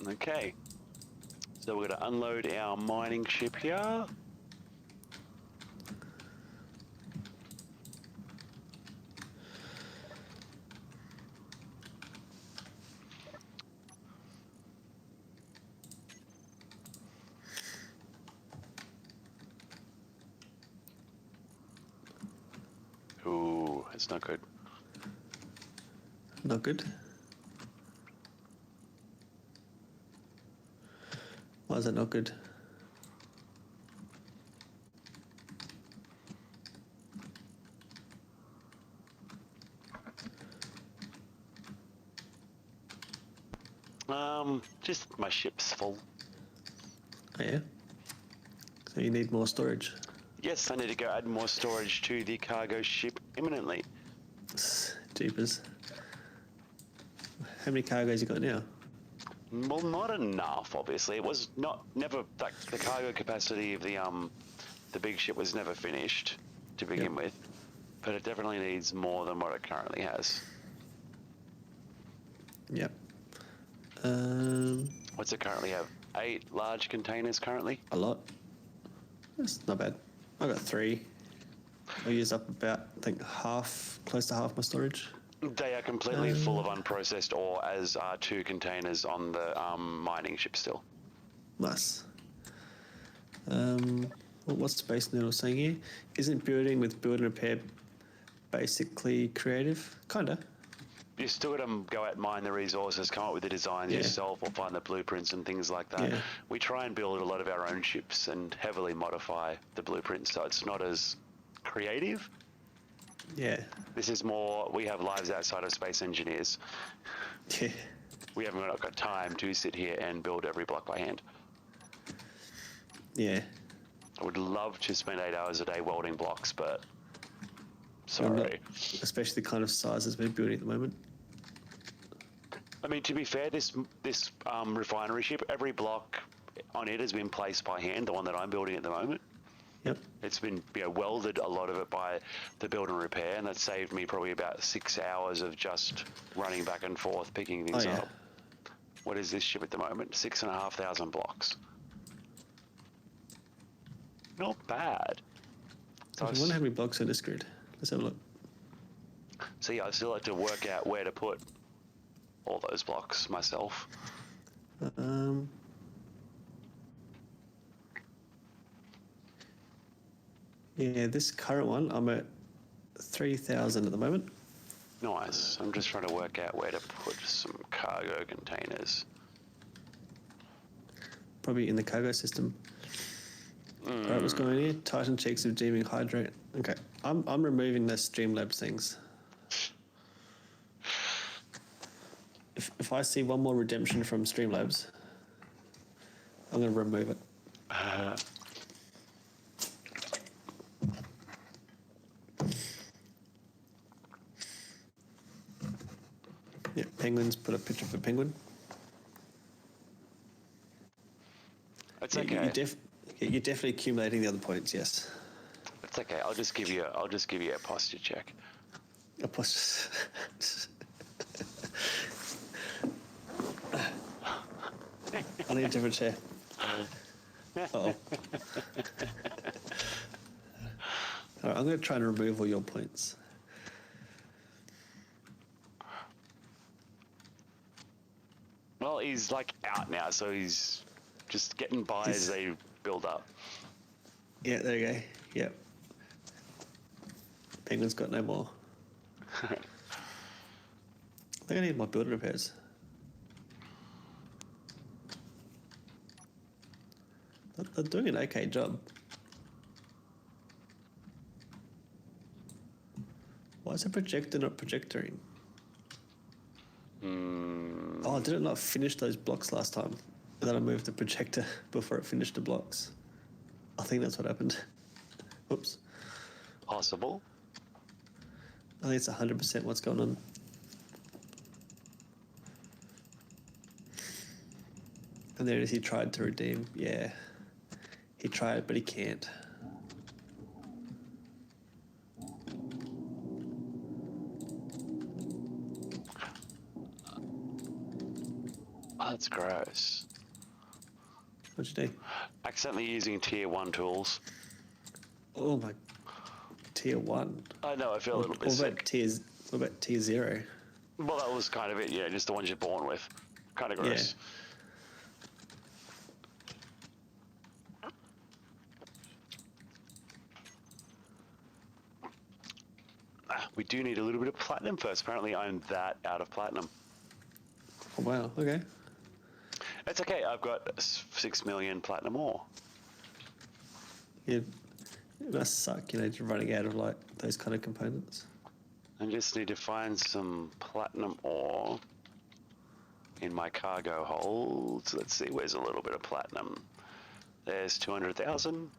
Okay. So we're going to unload our mining ship here. Ooh, it's not good. Not good. Why is that not good? Just my ship's full. Oh yeah? So you need more storage. Yes, I need to go add more storage to the cargo ship imminently. Jeepers. How many cargoes you got now? Well, not enough. Obviously, it was never like the cargo capacity of the big ship was never finished to begin with, but it definitely needs more than what it currently has. Yep. What's it currently have? 8 large containers currently. A lot. That's not bad. I got 3. I used up about, I think, close to half my storage. They are completely full of unprocessed ore, as are 2 containers on the mining ship still. Nice. What's Space Noodle saying here? Isn't building with build and repair basically creative? Kinda. You still got to go out and mine the resources, come up with the designs yourself, or find the blueprints and things like that. Yeah. We try and build a lot of our own ships and heavily modify the blueprints, so it's not as creative. Yeah. This is more, we have lives outside of space engineers. Yeah. We haven't got time to sit here and build every block by hand. Yeah. I would love to spend 8 hours a day welding blocks, but sorry. Especially the kind of sizes we're building at the moment. I mean, to be fair, this refinery ship, every block on it has been placed by hand, the one that I'm building at the moment. Yep. It's been welded, a lot of it, by the build and repair, and that saved me probably about 6 hours of just running back and forth, picking things up. What is this ship at the moment? 6,500 blocks. Not bad. So I wonder how many blocks are in this grid. Let's have a look. So yeah, I still have to work out where to put all those blocks myself. Yeah, this current one, I'm at 3,000 at the moment. Nice. I'm just trying to work out where to put some cargo containers. Probably in the cargo system. Alright, what's going on here? Titan cheeks of deeming hydrate. Okay, I'm removing the Streamlabs things. If I see one more redemption from Streamlabs, I'm going to remove it. Yeah, penguins. Put a picture of a penguin. It's okay. You're definitely accumulating the other points. Yes. It's okay. I'll just give you a posture check. A posture. I need a different chair. Uh-oh. All right, I'm going to try and remove all your points. Well, he's like out now, so he's just getting by as they build up. Yeah, there you go. Yep. Penguin's got no more. I think I need my build repairs. They're doing an okay job. Why is the projector not projectoring? Oh, did it not finish those blocks last time? And then I moved the projector before it finished the blocks. I think that's what happened. Oops. Possible. I think it's 100% what's going on. And there it is, he tried to redeem. Yeah. He tried, but he can't. Oh, that's gross. What'd you do? Accidentally using tier 1 tools. Oh my. Tier 1. I know, I feel a little bit sick. What about tier 0? Well, that was kind of it, yeah, just the ones you're born with. Kind of gross. We do need a little bit of platinum first. Apparently, I'm that out of platinum. Oh, wow. Okay. It's okay. I've got 6 million platinum ore. Yeah. It must suck, just running out of like those kind of components. I just need to find some platinum ore in my cargo holds. Let's see, where's a little bit of platinum? There's 200,000.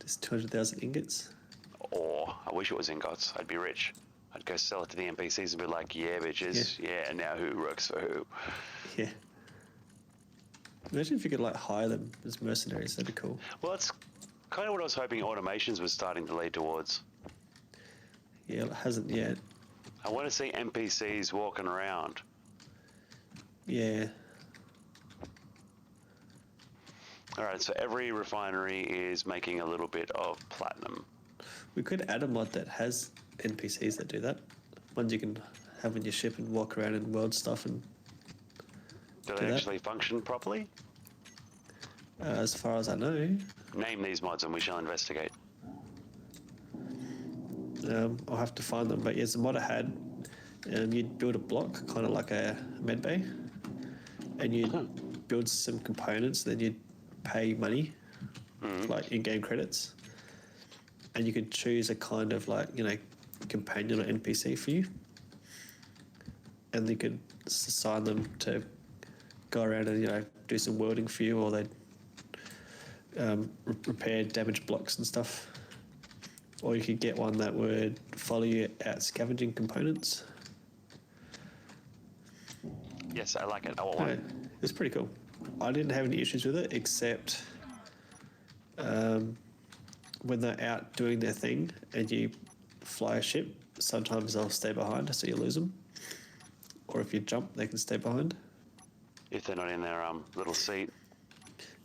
Just 200,000 ingots. Or I wish it was ingots. I'd be rich. I'd go sell it to the NPCs and be like, yeah, bitches, yeah, now who works for who? Yeah. Imagine if you could like hire them as mercenaries. That'd be cool. Well, that's kind of what I was hoping automations was starting to lead towards. Yeah, it hasn't yet. I want to see NPCs walking around. Yeah. All right, so every refinery is making a little bit of platinum. We could add a mod that has NPCs that do that. Ones you can have in your ship and walk around and world stuff and Do they actually function properly? as far as I know. Name these mods and we shall investigate. I'll have to find them, but yes, the mod I had, you'd build a block, kind of like a med bay, and you'd build some components, then you'd pay money, like in-game credits, and you could choose a kind of like, companion or NPC for you, and you could assign them to go around and, do some welding for you, or they'd repair damaged blocks and stuff. Or you could get one that would follow you out scavenging components. Yes, I like it. I want one. It's pretty cool. I didn't have any issues with it, except when they're out doing their thing and you fly a ship, sometimes they'll stay behind, so you lose them. Or if you jump, they can stay behind. If they're not in their little seat.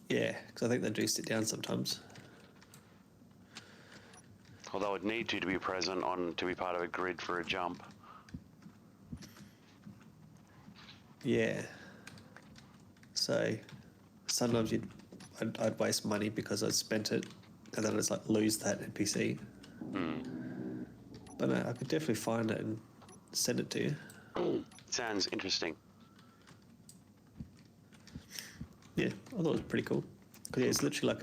Yeah, because I think they do sit down sometimes. Although I would need you to be present to be part of a grid for a jump. Yeah. So sometimes I'd waste money because I'd spent it and then I'd like lose that NPC. But no, I could definitely find it and send it to you. Sounds interesting. Yeah, I thought it was pretty cool. Because it's literally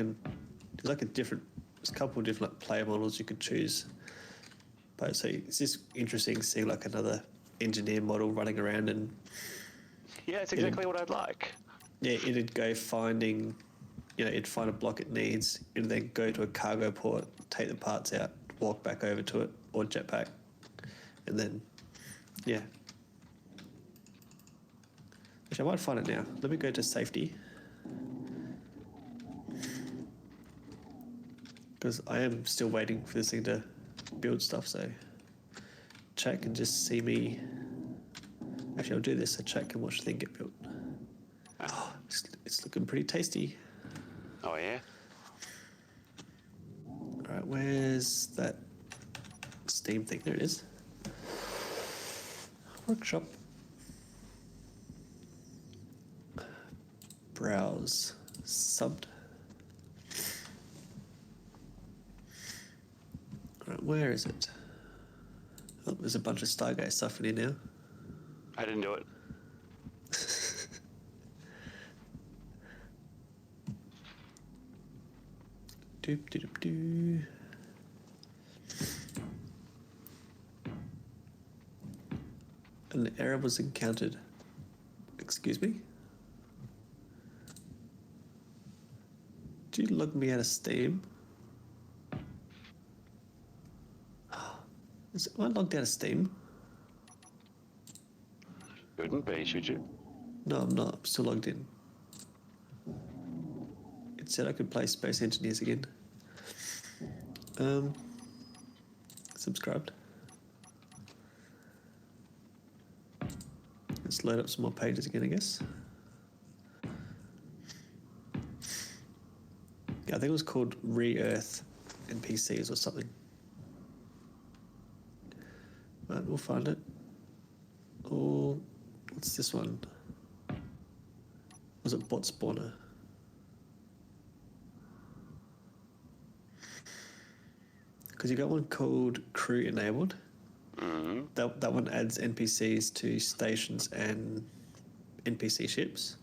there's a couple of different player models you could choose. But so it's just interesting seeing like another engineer model running around and Yeah, it's exactly what I'd like. yeah, it'd go finding, it'd find a block it needs, and then go to a cargo port, take the parts out, walk back over to it, or jetpack, and then, yeah. Actually, I might find it now. Let me go to safety. Because I am still waiting for this thing to build stuff, so chat can just see me. Actually, I'll do this so chat can watch the thing get built. Oh, it's looking pretty tasty. Oh, yeah? All right, where's that Steam thing? There it is. Workshop. Browse. Subbed. All right, where is it? Oh, there's a bunch of Stargate stuff in here now. I didn't do it. Doop, doop, doop, doo. An error was encountered. Excuse me? Did you log me out of Steam? Am I logged out of Steam? Shouldn't be, should you? No, I'm not. I'm still logged in. It said I could play Space Engineers again. Subscribed. Let's load up some more pages again, I guess. Yeah, I think it was called Re-Earth NPCs or something. Right, we'll find it. Or what's this one? Was it Bot Spawner? Because you got one called Crew Enabled. Mm-hmm. That one adds NPCs to stations and NPC ships,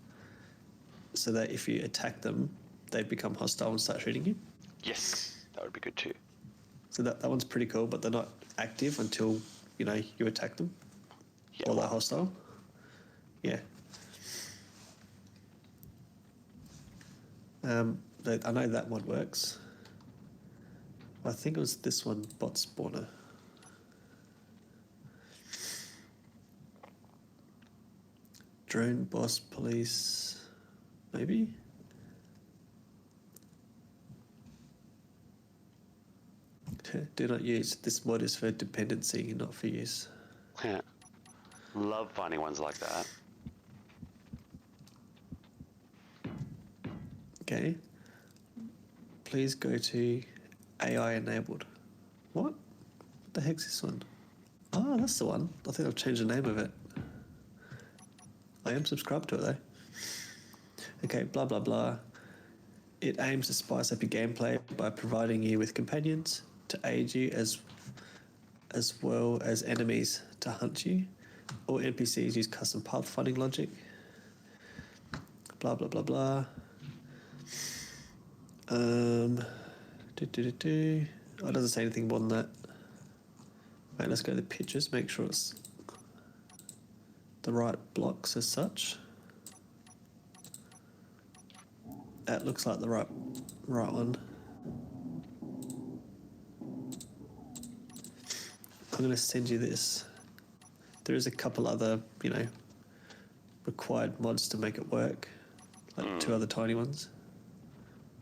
so that if you attack them, they become hostile and start shooting you. Yes, that would be good too. So that one's pretty cool, but they're not active until you attack them Yeah, or they're hostile. Yeah. I know that one works. I think it was this one, Bot Spawner. Drone boss police, maybe? Do not use. This mod is for dependency, not for use. Yeah. Love finding ones like that. Okay. Please go to AI enabled. What? What the heck's this one? Oh, that's the one. I think I've changed the name of it. I am subscribed to it though. Okay, blah blah blah. It aims to spice up your gameplay by providing you with companions to aid you as well as enemies to hunt you. All NPCs use custom pathfinding logic. Blah blah blah blah. Oh, it doesn't say anything more than that. Right, let's go to the pictures, make sure it's the right blocks as such. That looks like the right one. I'm going to send you this. There is a couple other, required mods to make it work, like 2 other tiny ones.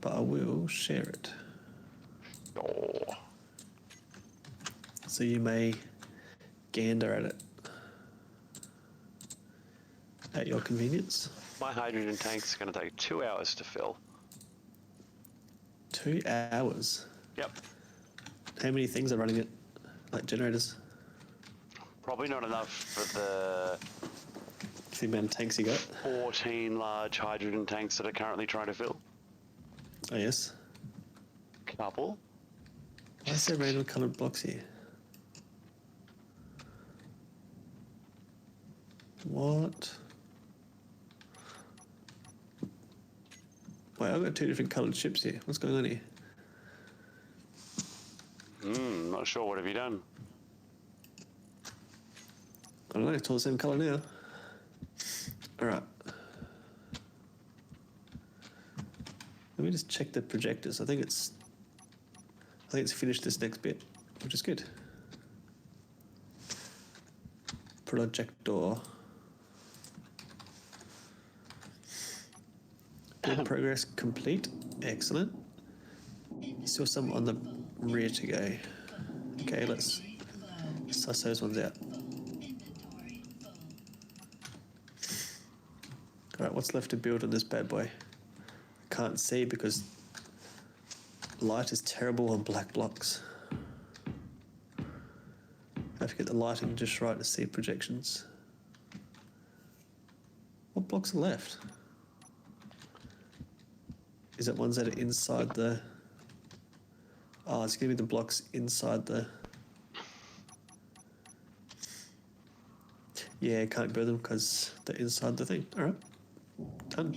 But I will share it. Oh. So you may gander at it at your convenience. My hydrogen tank's going to take 2 hours to fill. 2 hours? Yep. How many things are running it? Like generators? Probably not enough for The amount of tanks you got? 14 large hydrogen tanks that are currently trying to fill. Oh, yes. Couple. Why is there random coloured blocks here? What? Wait, I've got 2 different coloured ships here. What's going on here? Not sure. What have you done? I don't know, it's all the same colour now. Alright. Let me just check the projectors. I think it's finished this next bit, which is good. Projector. Build progress complete. Excellent. Still some on the rear to go. Okay, let's suss those ones out. Alright, what's left to build on this bad boy? Can't see because light is terrible on black blocks. I have to get the lighting just right to see projections. What blocks are left? Is it ones that are inside the... Oh, it's going to be the blocks inside the... Yeah, I can't build them because they're inside the thing. Alright. Done.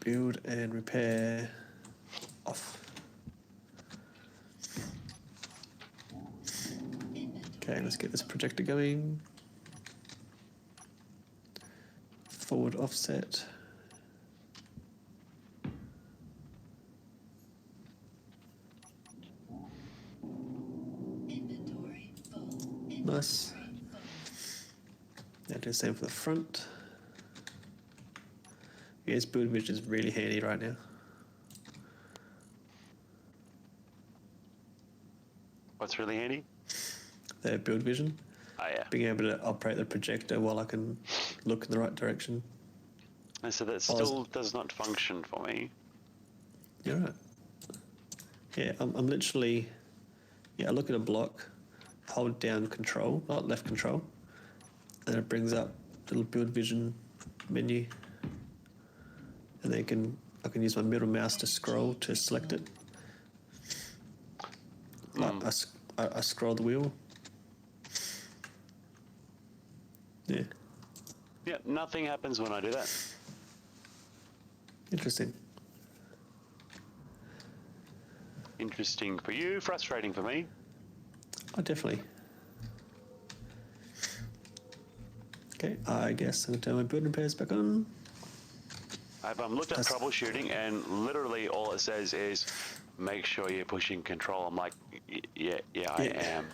Build and repair off. Okay, let's get this projector going. Forward offset. Nice. Now do the same for the front. Yes, build vision is really handy right now. What's really handy? The build vision. Oh, yeah. Being able to operate the projector while I can look in the right direction. And so that still does not function for me. You're right. Yeah, I'm literally... Yeah, I look at a block, hold down control, not left control, and it brings up the little build vision menu. And then I can use my middle mouse to scroll to select it. Like I scroll the wheel. Yeah. Yeah, nothing happens when I do that. Interesting. Interesting for you, frustrating for me. Oh, definitely. Okay, I guess I'm going to turn my build repairs back on. I've looked at troubleshooting, and literally all it says is make sure you're pushing control. I'm like, yeah, I am.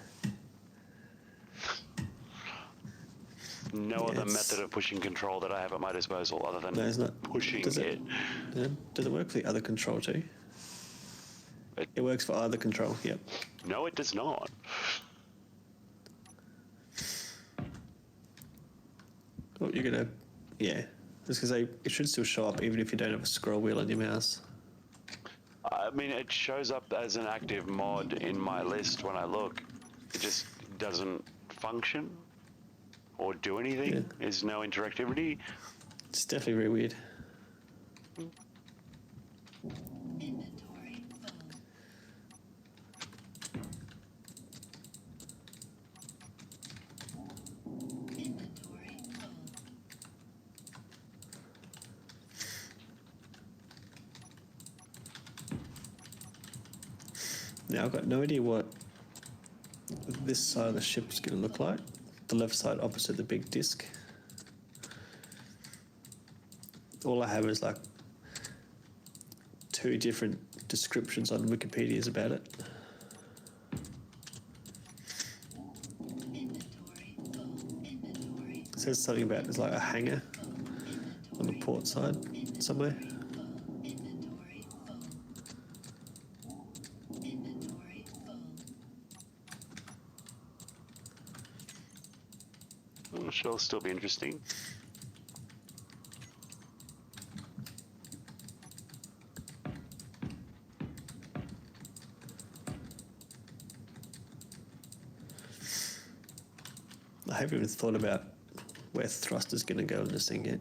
No other method of pushing control that I have at my disposal other than it's not. pushing Does it? Does it work for the other control too? It works for either control. Yep. No, it does not. Oh, you're gonna. Yeah. Just because it should still show up even if you don't have a scroll wheel on your mouse. I mean, it shows up as an active mod in my list when I look. It just doesn't function or do anything. Yeah. There's no interactivity. It's definitely very weird. Inventory full. Inventory full. Now I've got no idea what this side of the ship is going to look like. The left side opposite the big disc. All I have is like 2 different descriptions on Wikipedia's about it. Inventory full. Inventory It says something about there's like a hangar on the port side somewhere. full. Inventory full. Inventory full. I'm sure it'll still be interesting. I haven't even thought about where thrust is going to go in this thing yet.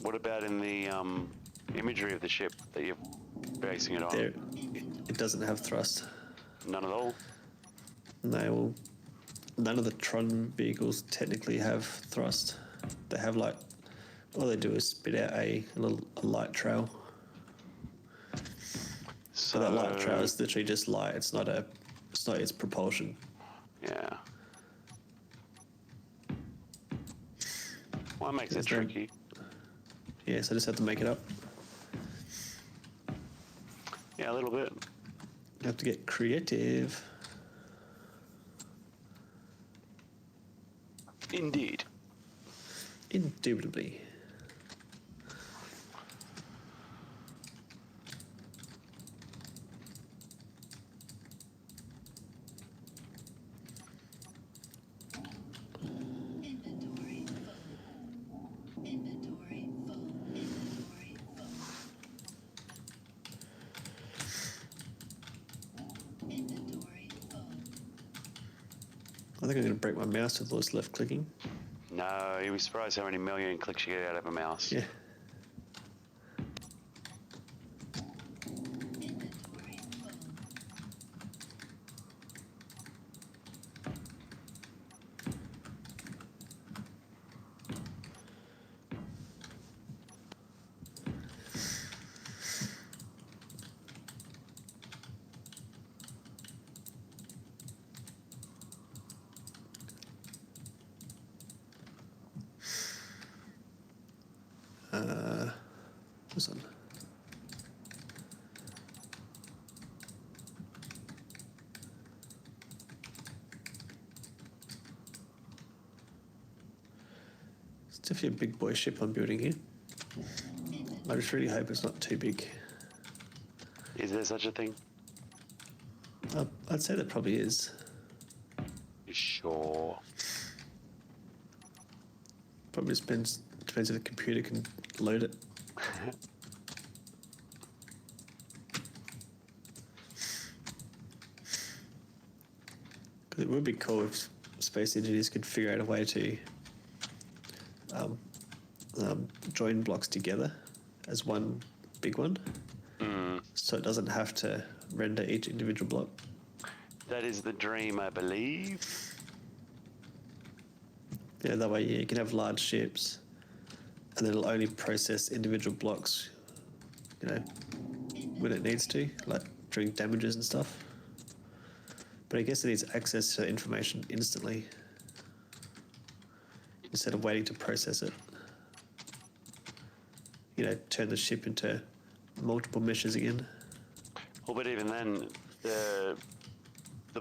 What about in the imagery of the ship that you're basing it on? There, it doesn't have thrust. None at all? No, well, none of the Tron vehicles technically have thrust. They have like, all they do is spit out a light trail. So But that light trail is literally just light. It's not its propulsion. yeah. Well, that makes it There's no- tricky. Yeah, so I just have to make it up. Yeah, a little bit. You have to get creative. Indeed. Indubitably. Inventory full. Inventory full. Inventory full. Inventory full. I think I'm going to break my mouse with all this left clicking. No, you'd be surprised how many million clicks you get out of a mouse. Yeah. Inventory full. This one. It's definitely a big boy ship I'm building here. I just really hope it's not too big. Is there such a thing? I'd say there probably is. You sure? Probably just depends if the computer can load it. Because it would be cool if space engineers could figure out a way to join blocks together as one big one, so it doesn't have to render each individual block. That is the dream, I believe. Yeah, that way you can have large ships, and then it'll only process individual blocks, when it needs to, like during damages and stuff. But I guess it needs access to information instantly instead of waiting to process it. Turn the ship into multiple meshes again. Well, but even then, the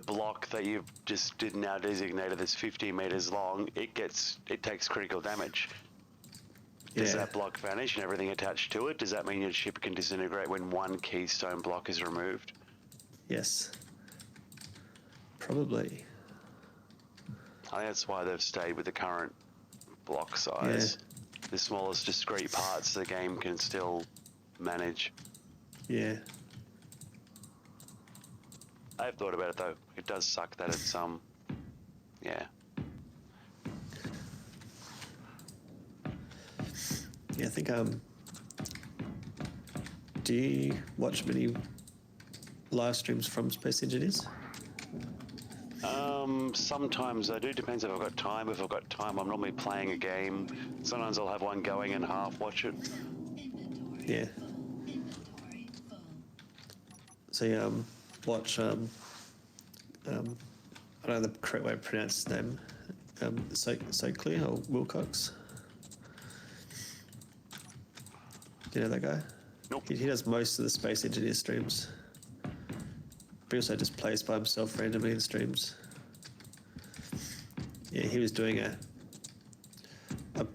block that you just did now designated as 50 meters long, it takes critical damage. Does Yeah. that block vanish and everything attached to it? Does that mean your ship can disintegrate when one keystone block is removed? Yes. Probably. I think that's why they've stayed with the current block size. The smallest discrete parts the game can still manage. Yeah. I've thought about it though. It does suck that it's yeah. Yeah, I think do you watch many live streams from Space Engineers? Sometimes I do. Depends if I've got time. If I've got time, I'm normally playing a game. Sometimes I'll have one going and half watch it. Inventory Yeah. full. Inventory full. So you watch I don't know the correct way to pronounce his name. Soakley or Wilcox. Do you know that guy? Nope. He does most of the Space Engineer streams. But he also just plays by himself randomly in streams. Yeah, he was doing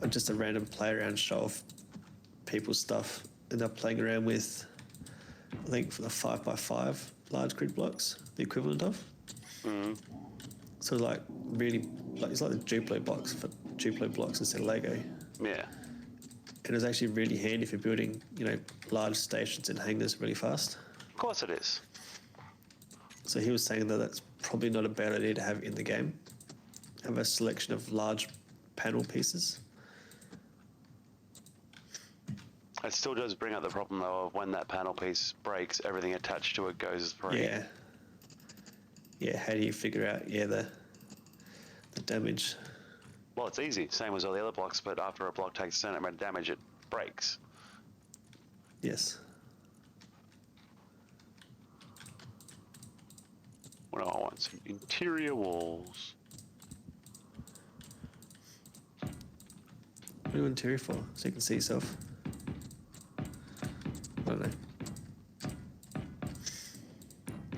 just a random play around show of people's stuff, and they're playing around with, I think, for the 5x5 large grid blocks, the equivalent of. So like really, like it's like the Duplo box for Duplo blocks instead of Lego. Yeah. And it was actually really handy for building, large stations and hangars really fast. Of course it is. So he was saying that that's probably not a bad idea to have in the game. Have a selection of large panel pieces. It still does bring up the problem though of when that panel piece breaks, everything attached to it goes free. Yeah. Yeah, how do you figure out, the damage? Well, it's easy, same as all the other blocks, but after a block takes a certain amount of damage, it breaks. Yes. What do I want? Some interior walls. What do you want interior for? So you can see yourself? I don't know.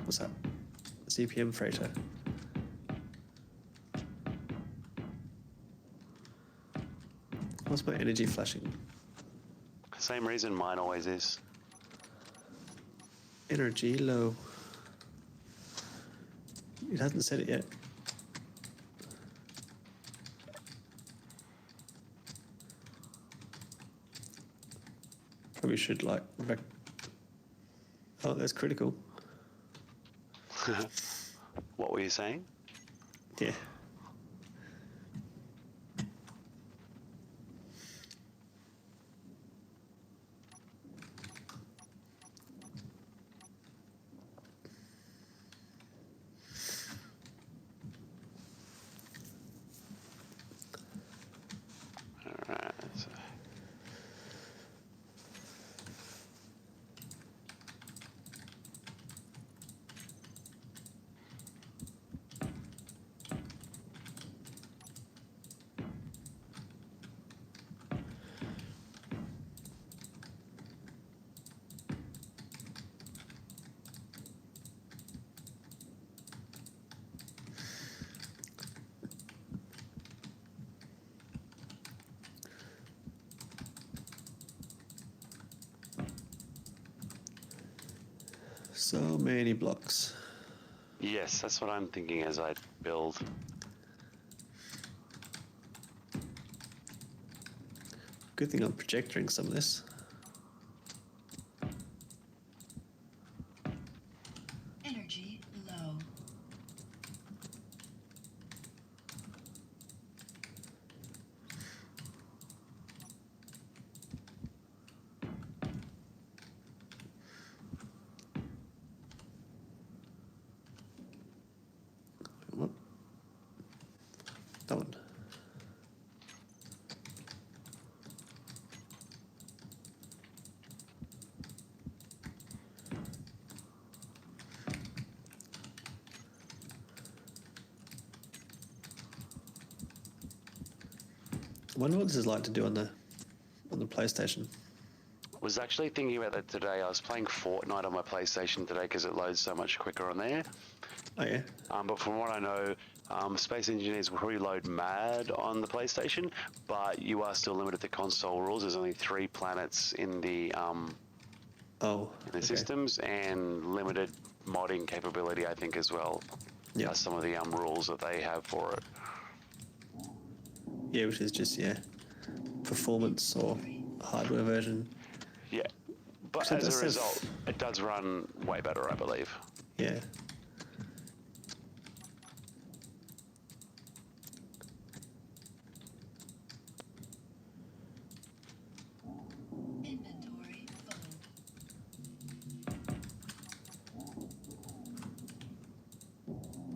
What's that? CPM freighter. What's my energy flashing? Same reason mine always is. Energy low. It hasn't said it yet. Probably should oh, that's critical. What were you saying? Yeah. Alright. So many blocks. Yes, that's what I'm thinking as I build. Good thing I'm projecting some of this. Energy low. What? That one. I wonder what this is like to do on the PlayStation. Was actually thinking about that today. I was playing Fortnite on my PlayStation today because it loads so much quicker on there. Oh yeah. But from what I know, Space Engineers will probably load mad on the PlayStation, but you are still limited to console rules. There's only 3 planets in the Oh. Okay. systems, and limited modding capability, I think, as well. Yeah. That's some of the rules that they have for it. Yeah, which is just performance or hardware version. Yeah, but So as that's a a result, it does run way better, I believe. Yeah. Inventory full.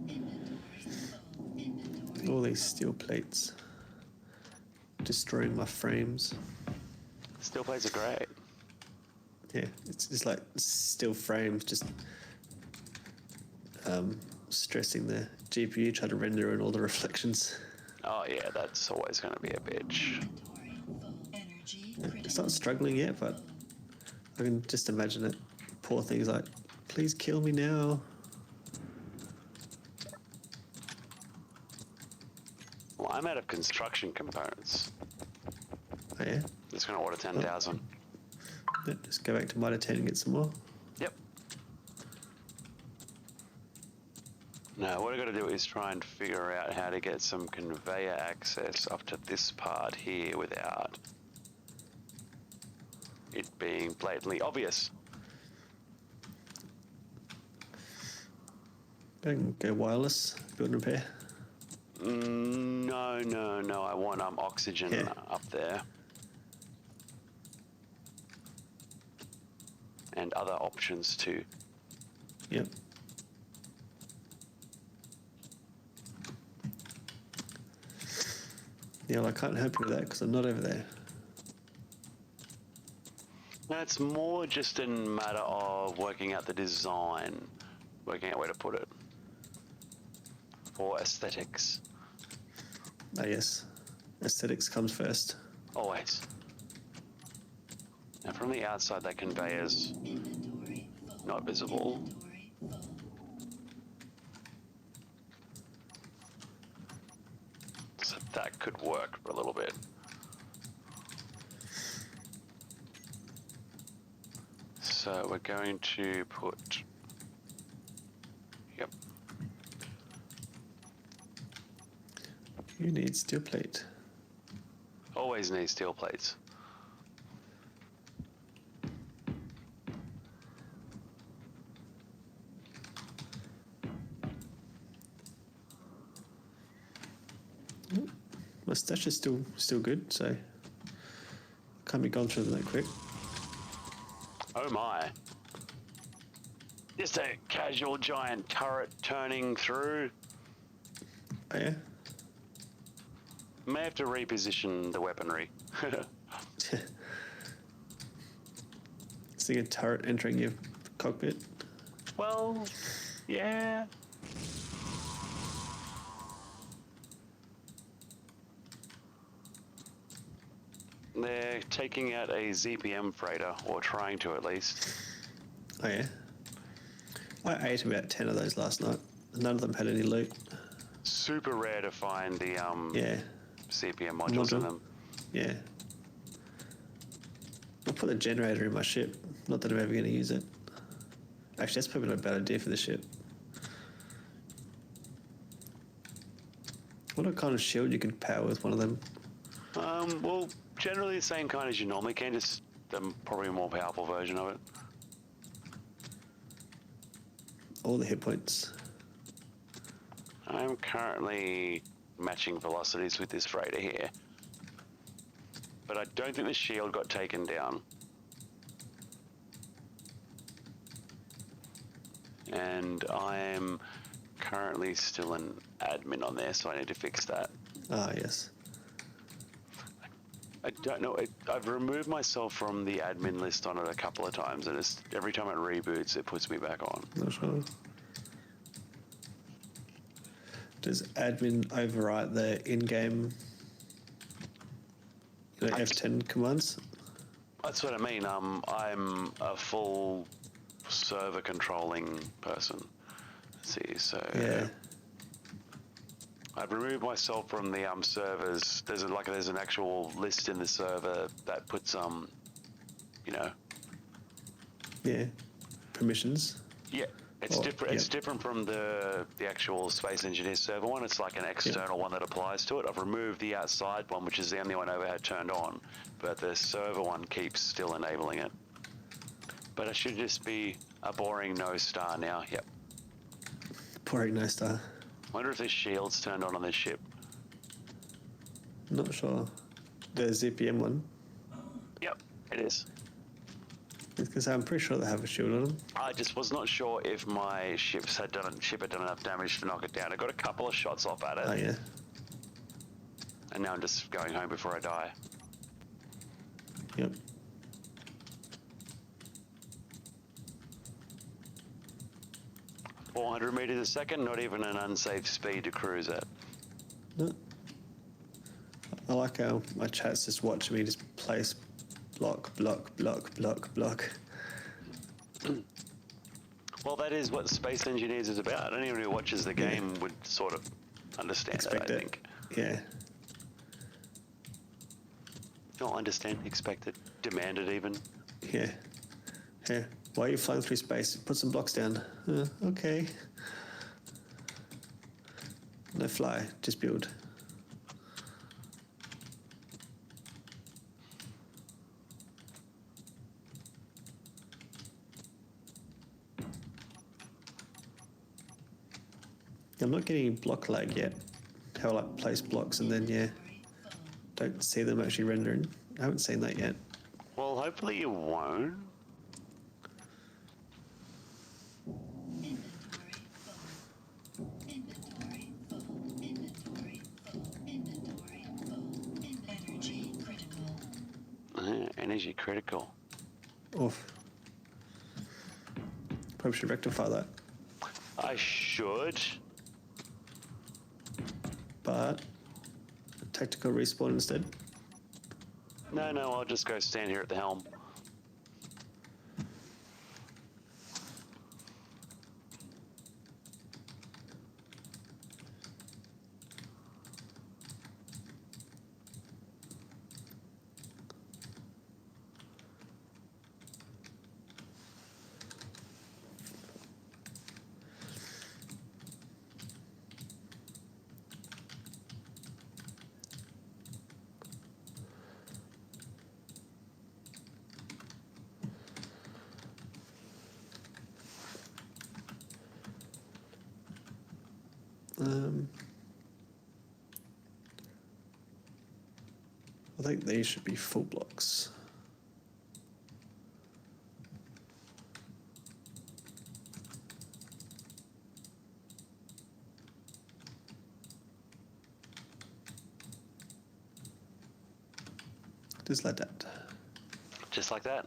Inventory full. Inventory. All these steel plates destroying my frames. Steel plates are great. Yeah, it's just like steel frames just stressing the GPU trying to render in all the reflections. Oh yeah, that's always going to be a bitch. Inventory full. Energy It's not struggling yet, but I can just imagine it. Poor thing's like, please kill me now. Well, I'm out of construction components. Oh yeah? It's going to order 10,000. Yeah, just go back to Mitre 10 and get some more. Yep. Now, what I got to do is try and figure out how to get some conveyor access up to this part here without it being blatantly obvious. I can go wireless, build and repair. No. I want oxygen Yeah. up there. And other options too. Yep. Yeah, well, I can't help you with that because I'm not over there. No, it's more just a matter of working out the design, working out where to put it for aesthetics. Ah, yes. Aesthetics comes first. Always. Now, from the outside, that conveyor's Inventory full. not visible. Inventory full. So that could work for a little bit. So we're going to put... Yep. You need steel plate. Always need steel plates. My stash is still good, so can't be gone through them that quick. Oh my. Just a casual giant turret turning through. Oh yeah? May have to reposition the weaponry. Seeing a turret entering your cockpit. Well, yeah. They're taking out a ZPM freighter, or trying to at least. Oh yeah? I ate about 10 of those last night. None of them had any loot. Super rare to find the Yeah, CPM modules in Module. them. yeah. I'll put a generator in my ship. Not that I'm ever going to use it. Actually, that's probably not a bad idea for the ship. What kind of shield you can power with one of them? Well, generally the same kind as you normally can, just probably a more powerful version of it. All the hit points. I'm currently matching velocities with this freighter here. But I don't think the shield got taken down. And I'm currently still an admin on there, so I need to fix that. Ah, yes. I don't know. I've removed myself from the admin list on it a couple of times, and every time it reboots, it puts me back on. Not sure. Does admin overwrite the in-game F10 commands? That's what I mean. I'm a full server controlling person. Let's see, so Yeah. I've removed myself from the servers. There's an actual list in the server that puts you know, Yeah. Permissions. yeah, it's Oh, different. yeah. It's different from the actual Space Engineers server one. It's like an external one that applies to it. I've removed the outside one, which is the only one I ever had turned on, but the server one keeps still enabling it. But it should just be a boring no star now. Yep. Boring no star. Wonder if this shield's turned on this ship. Not sure. The ZPM one. Yep, it is. Because I'm pretty sure they have a shield on them. I just was not sure if my ship had done enough damage to knock it down. I got a couple of shots off at it, Oh, yeah. and now I'm just going home before I die. Yep. Four 400 meters a second, not even an unsafe speed to cruise at. No. I like how my chat's just watching me just place block, block, block, block, block. Well, that is what Space Engineers is about. Anyone who watches the game would sort of understand Expect that, I it. think. Yeah. Not understand, expect it, demand it even. Yeah. Yeah. Why are you flying through space? Put some blocks down. Okay. No fly, just build. I'm not getting block lag yet. How I like place blocks and then don't see them actually rendering. I haven't seen that yet. Well, hopefully you won't. Inventory full. Inventory full. Inventory full. Energy critical. Energy critical. Off. Probably should rectify that. I should. But tactical respawn instead. No, I'll just go stand here at the helm. I think these should be full blocks. Just like that. Just like that.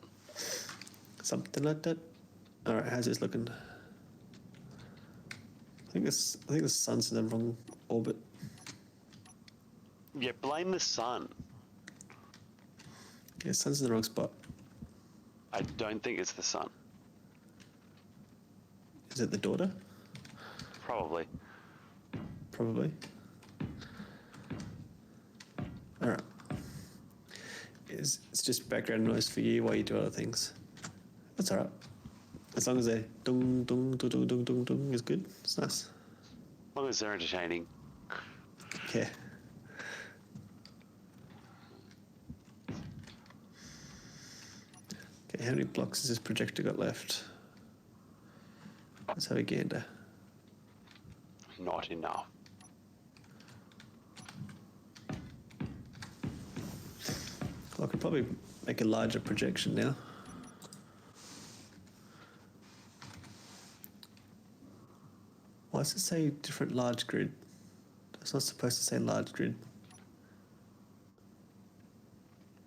Something like that. All right, how's this looking? I think the sun's in the wrong orbit. Yeah, blame the sun. Yeah, sun's in the wrong spot. I don't think it's the sun. Is it the daughter? Probably. Probably. All right. It's just background noise for you while you do other things. That's all right. As long as they dung dung dung dung dung dung dung is good. It's nice. As long as they're entertaining. Yeah. Okay, how many blocks has this projector got left? Let's have a gander. Not enough. Well, I could probably make a larger projection now. Why does it say different large grid? It's not supposed to say large grid.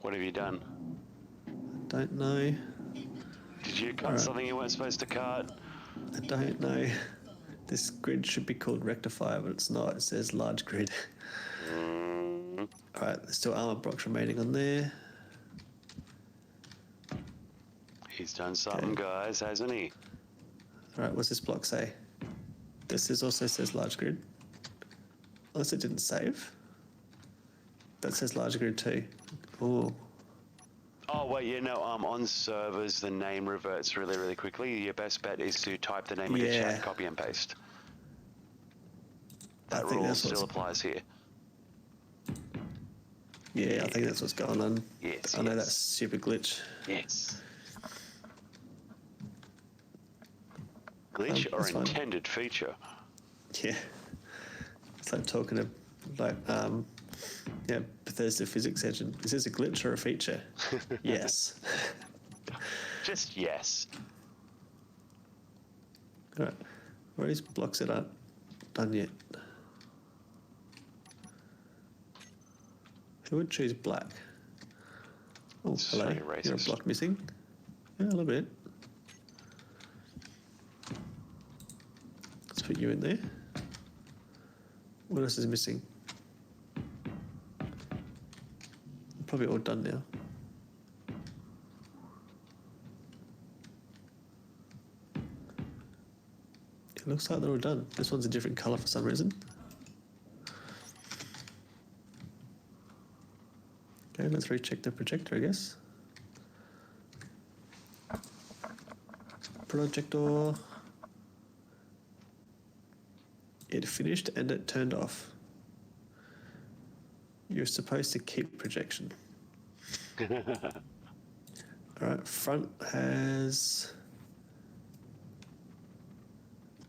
What have you done? Don't know. Did you cut Alright. something you weren't supposed to cut? I don't know. This grid should be called rectifier, but it's not. It says large grid. Alright, there's still armor blocks remaining on there. He's done something, guys, hasn't he? All right, what's this block say? This is also says large grid. Unless it didn't save. That says large grid too. Oh, Oh wait, yeah, no. On servers, the name reverts really, really quickly. Your best bet is to type the name into Yeah. chat, copy and paste. I That think rule that's what's- still applies here. yeah, I think that's what's going on. Yes, I know yes. that's super glitch. Yes. Glitch or That's fine. intended feature? Yeah. It's like talking to, like, yeah, Bethesda Physics Engine. Is this a glitch or a feature? Yes. Just yes. All right. Where are these blocks that aren't done yet? Who would choose black? Oh, So hello. You're a racist. block missing. Yeah, a little bit. Let's put you in there. What else is missing? Probably all done now. It looks like they're all done. This one's a different colour for some reason. Okay, let's recheck the projector, I guess. Projector. It finished and it turned off. You're supposed to keep projection. Alright, front has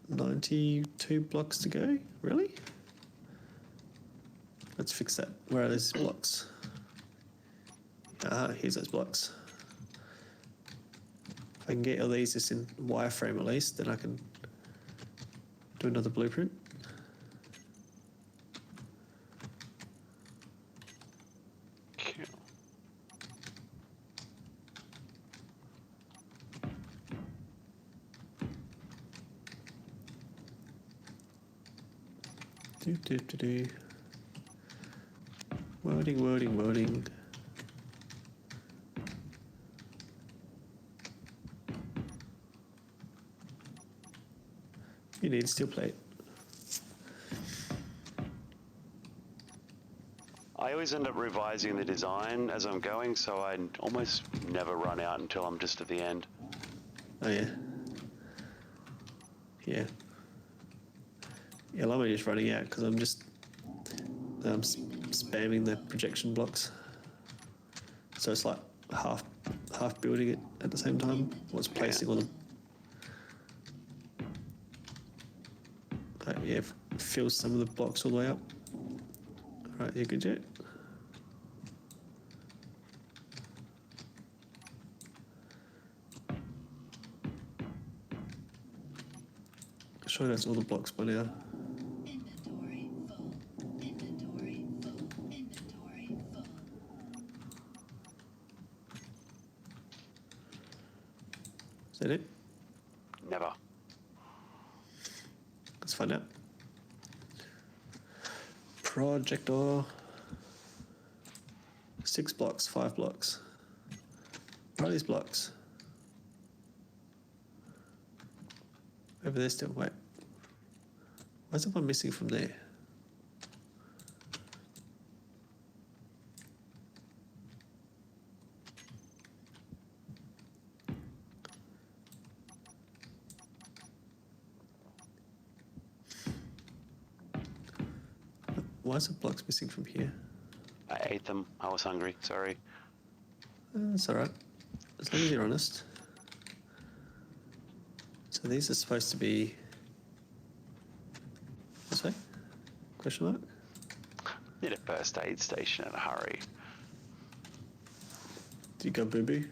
92 blocks to go. Really? Let's fix that. Where are those blocks? Ah, here's those blocks. If I can get all these just in wireframe at least, then I can do another blueprint. Cool. Do. Wording. You need steel plate. I always end up revising the design as I'm going, so I almost never run out until I'm just at the end. Oh yeah. Yeah. Yeah, I'm just running out because I'm just spamming the projection blocks. So it's like half building it at the same time. What's placing on them? Yeah, fills some of the blocks all the way up. All right, you good yet? Sure, that's all the blocks by now. Inventory full. Inventory full. Inventory full. Is that it? Never. Let's find out. Projector. 6 blocks, 5 blocks. What are these blocks? Over there still. Wait. Why is that one missing from there? Why is the blocks missing from here? I ate them. I was hungry. Sorry. That's alright. As long as you're honest. So these are supposed to be this way? Question mark? Need a first aid station in a hurry. Do you go boo-boo?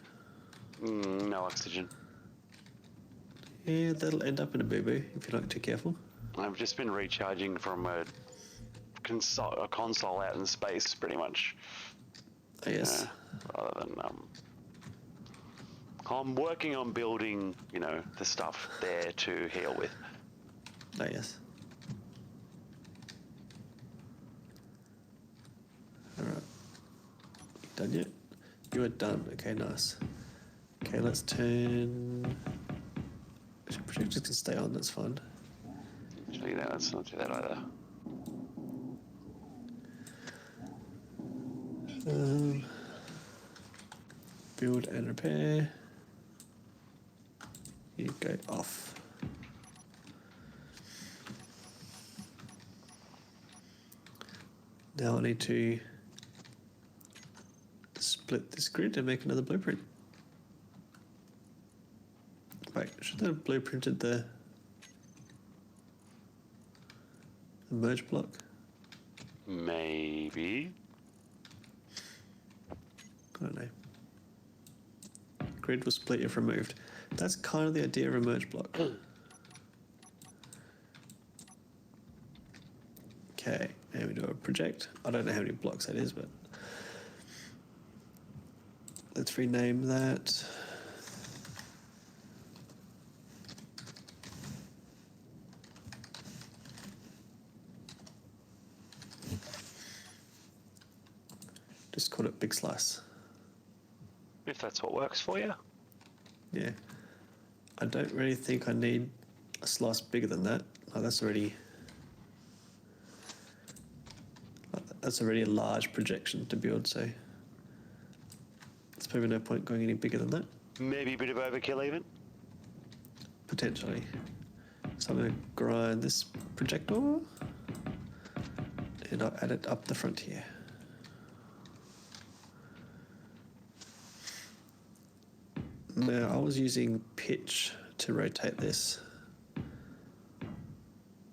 No oxygen. Yeah, that'll end up in a boo-boo if you're not too careful. I've just been recharging from a console out in space, pretty much. Oh, yes. Rather than I'm working on building, the stuff there to heal with. Oh, yes. Alright. You done yet? You are done. Okay, nice. Okay, let's turn. Actually, projectors can stay on. That's fine. Actually, no, let's not do that either. Build and repair. You go off. Now I need to split this grid and make another blueprint. Wait, should I have blueprinted the merge block? Maybe. I don't know. Grid will split if removed. That's kind of the idea of a merge block. Okay, and we do a project. I don't know how many blocks that is, but let's rename that. Just call it Big Slice. If that's what works for you. Yeah. I don't really think I need a slice bigger than that. Oh, that's already a large projection to build, so there's probably no point going any bigger than that. Maybe a bit of overkill even. Potentially. So I'm going to grind this projector and I'll add it up the front here. Now I was using pitch to rotate this.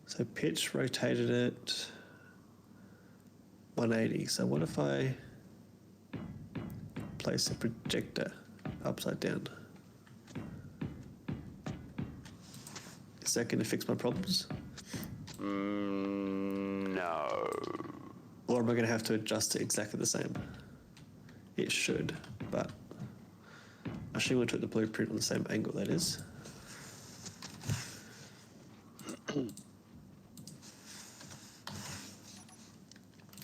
So pitch rotated it 180. So what if I place the projector upside down? Is that going to fix my problems? No. Or am I going to have to adjust it exactly the same? It should, but I should want to put the blueprint on the same angle, that is.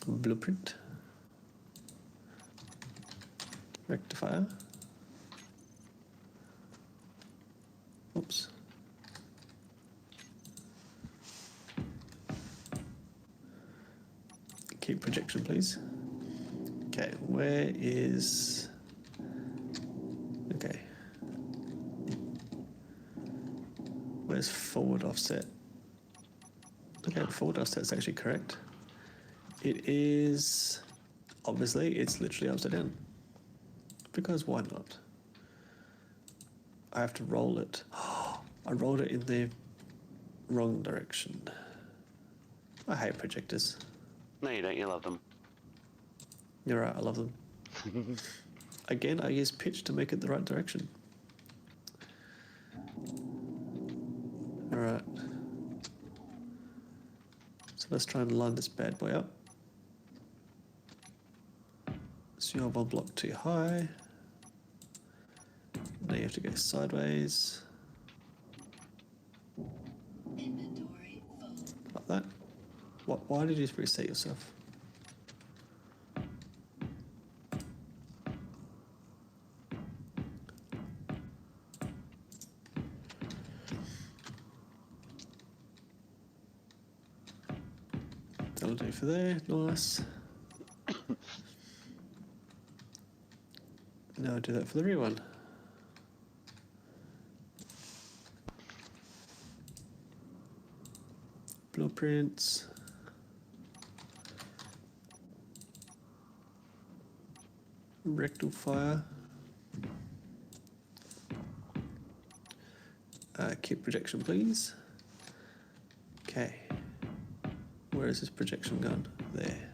Blueprint. Rectifier. Oops. Keep projection, please. Okay, where is... Okay. Where's forward offset? Okay, forward offset's actually correct. It is... Obviously, it's literally upside down. Because why not? I have to roll it. I rolled it in the wrong direction. I hate projectors. No, you don't. You love them. You're right, I love them. Again, I use pitch to make it the right direction. Alright. So let's try and line this bad boy up. So you're one block too high. Now you have to go sideways. Inventory full. Like that. Why did you reset yourself? That'll do for there, nice. Now I'll do that for the rear one. Blueprints. Rectifier. Keep projection, please. Okay. Where is this projection gone? There.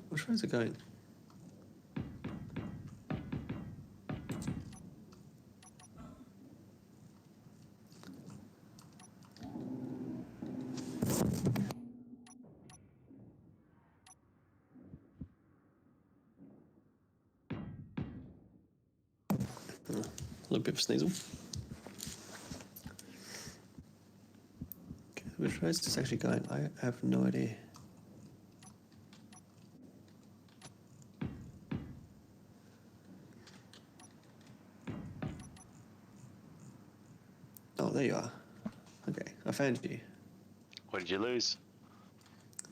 Which way is it going? A little bit of sneasel. Okay, which way is this actually going? I have no idea. there you are. Okay, I found you. What did you lose?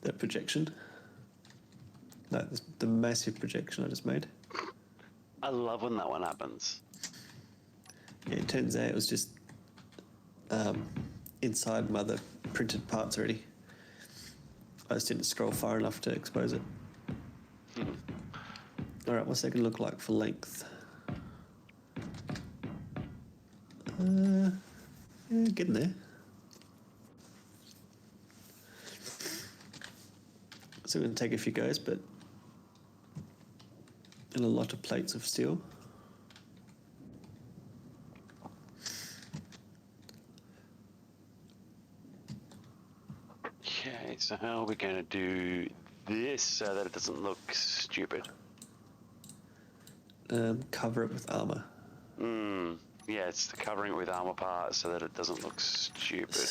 That projection. No, the massive projection I just made. I love when that one happens. Yeah, it turns out it was just inside my other printed parts already. I just didn't scroll far enough to expose it. All right, what's that going to look like for length? Yeah, getting there. So we're going to take a few goes, but and a lot of plates of steel. Okay, so how are we going to do this so that it doesn't look stupid? Cover it with armor. Yeah, it's the covering it with armor parts so that it doesn't look stupid.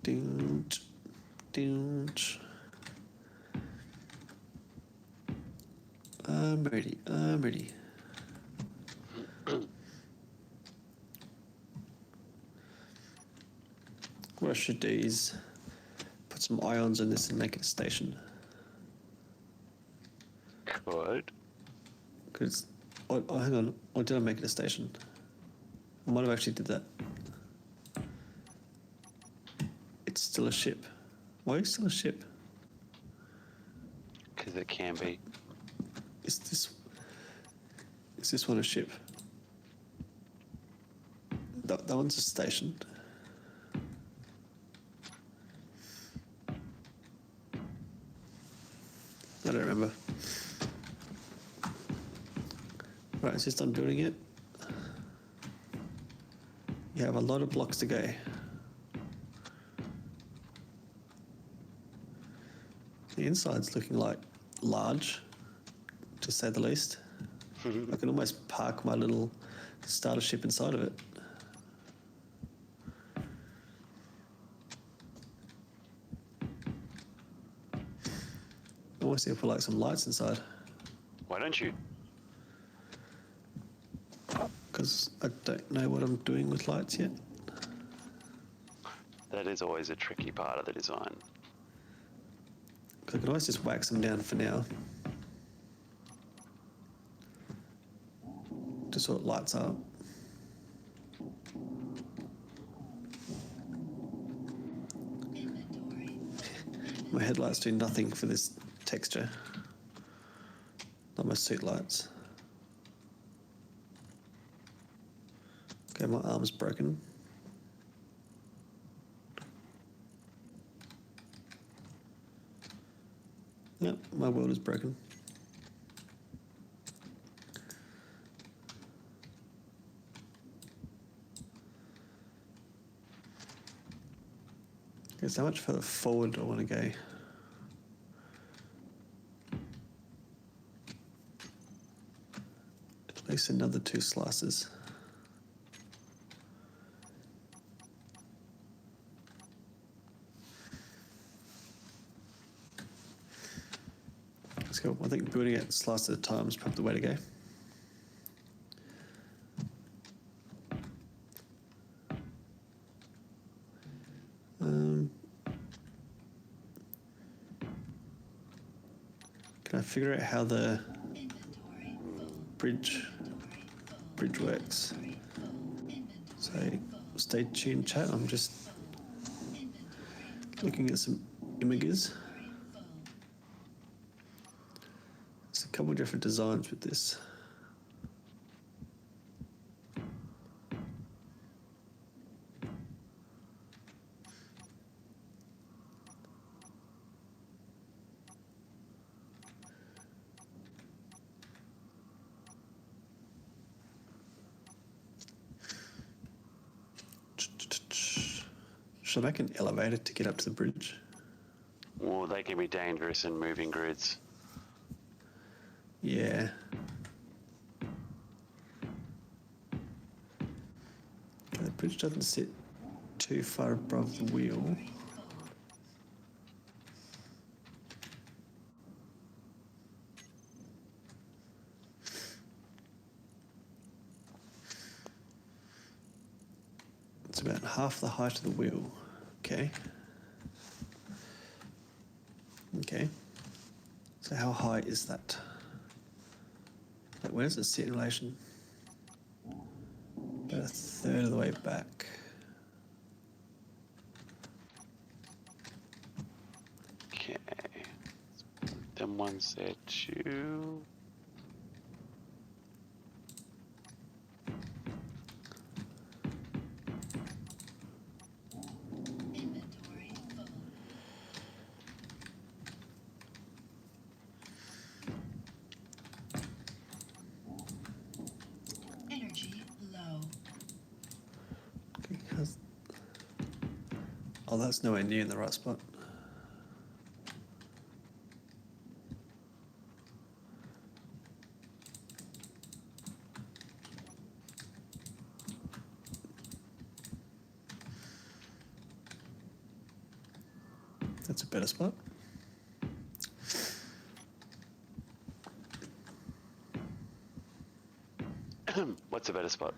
Doonch, doonch. I'm ready. I'm ready. What I should do is put some ions in this and make it a station. Good. Because, oh, hang on. Or did I make it a station? I might have actually did that. It's still a ship. Why is it still a ship? Because it can be. Is this one a ship? That one's a station. I don't remember. Right, it's just done building it. You have a lot of blocks to go. The inside's looking like large, to say the least. I can almost park my little starter ship inside of it. I want to see if I put like some lights inside, Why don't you? because I don't know what I'm doing with lights yet. That is always a tricky part of the design. 'Cause I can always just wax them down for now. Just so it lights up. Inventory. My headlights do nothing for this texture. Not my suit lights. Okay, my arm's broken. Yep, my world is broken. Okay, so how much further forward do I want to go? At least another 2 slices. Let's go. I think building it slice at a time is probably the way to go. Can I figure out how the Inventory full. bridge works? So stay tuned, chat. I'm just looking at some images. There's a couple of different designs with this. Should I make an elevator to get up to the bridge? Well, they can be dangerous in moving grids. Yeah. The bridge doesn't sit too far above the wheel. half the height of the wheel. Okay. Okay. So how high is that? Like, where does it sit in relation? About a third of the way back. Okay. Them ones there too. Inventory full. Energy low. Okay, oh, that's nowhere near in the right spot. That's a better spot. What's a better spot?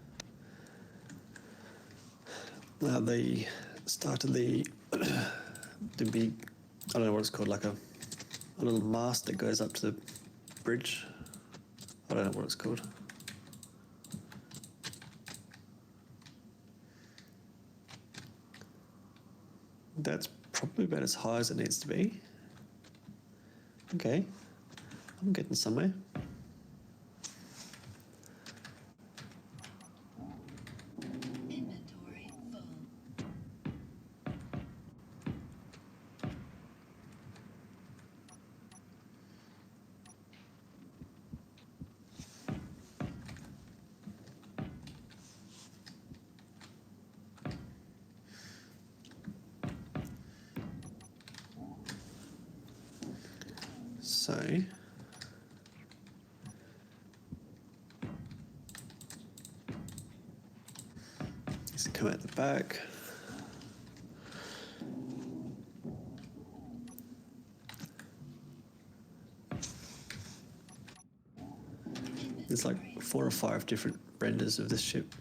The start of the big, I don't know what it's called, like a little mast that goes up to the bridge. I don't know what it's called. That's probably about as high as it needs to be. Okay, I'm getting somewhere. Inventory full. So, just come out the back. There's like 4 or 5 different renders of this ship.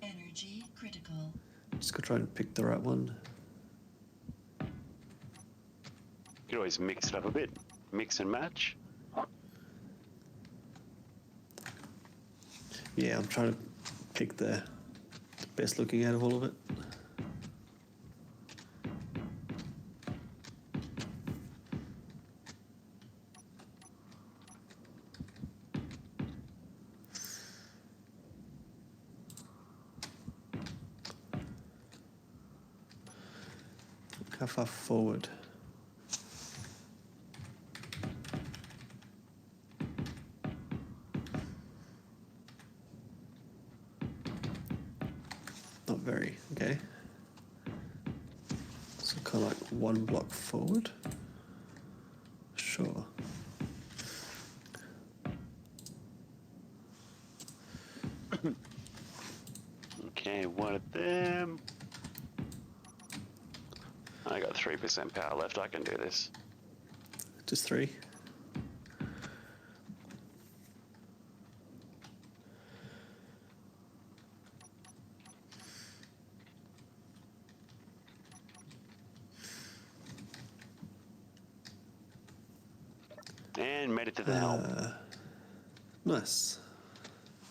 Energy critical. Just gotta try and pick the right one. You could always mix it up a bit. Mix and match. Yeah, I'm trying to pick the best looking out of all of it. How far forward? Not very, okay. So kind of like 1 block forward. Sure. Okay, one of them. I got 3% power left. I can do this. Just 3. And made it to the helm. Nice.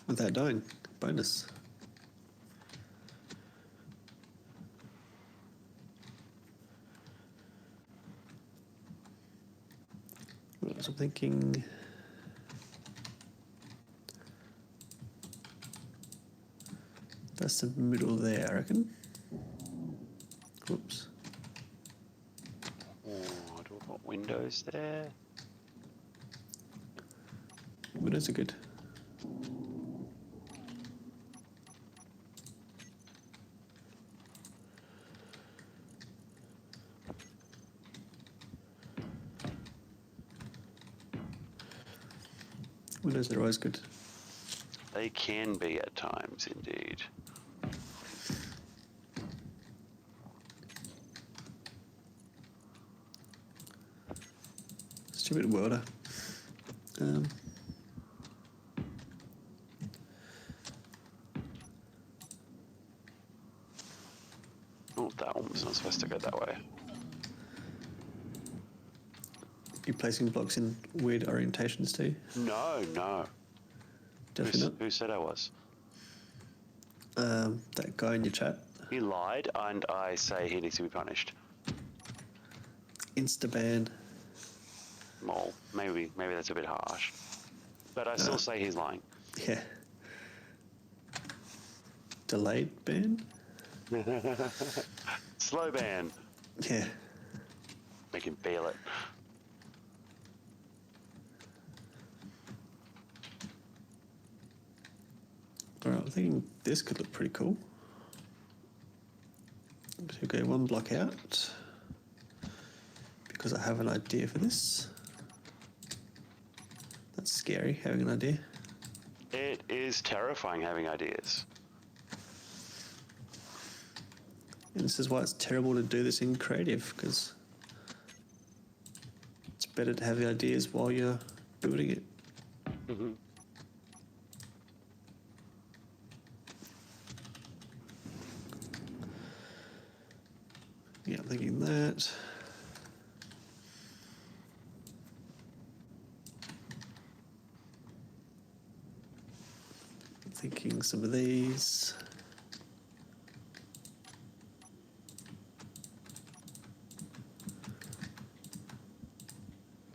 Without dying. Bonus. What was I thinking? That's the middle there, I reckon. Whoops. Oh, do I got windows there? Windows are good. Windows are always good. They can be at times, indeed. Stupid welder. Oh, that one was not supposed to go that way. You placing blocks in weird orientations too? No, no. Definitely Who said I was? not. That guy in your chat. He lied, and I say he needs to be punished. Insta-ban. Well, maybe that's a bit harsh. But I still say he's lying. Yeah. Delayed ban? Slow ban. Yeah. Make him feel it. Alright, I'm thinking this could look pretty cool. So go one block out because I have an idea for this. That's scary, having an idea. It is terrifying having ideas. And this is why it's terrible to do this in creative, because it's better to have the ideas while you're building it. Mm-hmm. Yeah, I'm thinking that. I'm thinking some of these.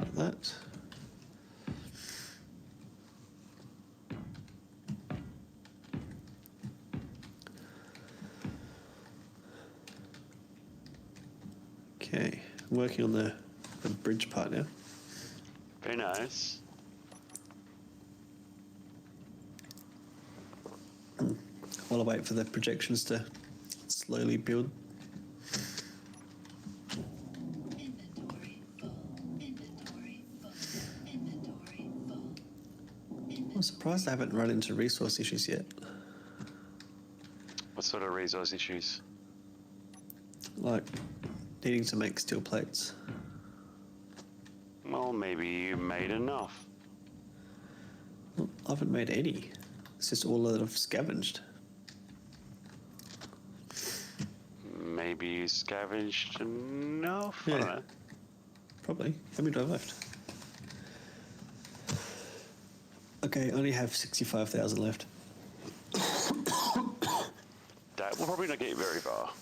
Like that. Okay, I'm working on the bridge part now. Very nice. While I wait for the projections to slowly build. Inventory full. Inventory full. Inventory full. I'm surprised I haven't run into resource issues yet. What sort of resource issues? Like needing to make steel plates. Well, maybe you made enough. Well, I haven't made any. It's just all that I've scavenged. Maybe you scavenged enough? I Yeah. don't know. Probably. How many do I have left? Okay, I only have 65,000 left. That will probably not get you very far.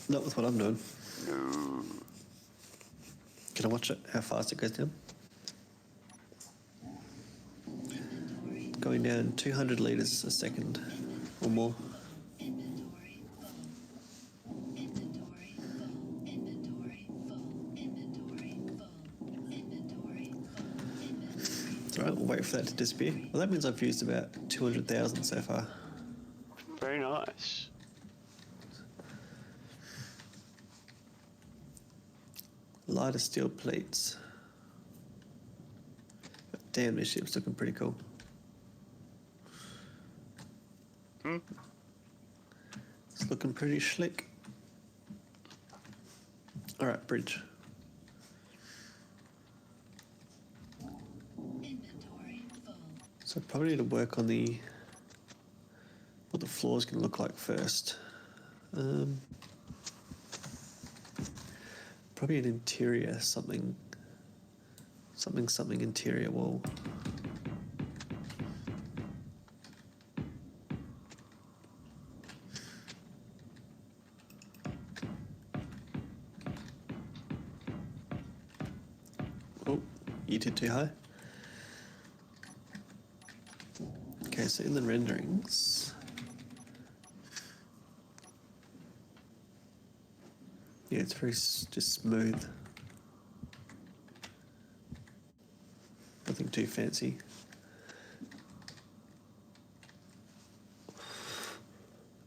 Not with what I'm doing. No. Can I watch it? How fast it goes down? Going down 200 litres a second or more. Inventory full. Inventory full. Inventory full. Inventory full. Inventory full. Inventory. It's alright, we'll wait for that to disappear. Well, that means I've used about 200,000 so far. Very nice. Lighter steel plates. But damn, this ship's looking pretty cool. It's looking pretty slick. Alright, bridge. Inventory full. So I probably need to work on what the floor's going to look like first. Probably an interior, something interior wall. Oh, you did too high. Okay, so in the renderings, yeah, it's very just smooth. Nothing too fancy.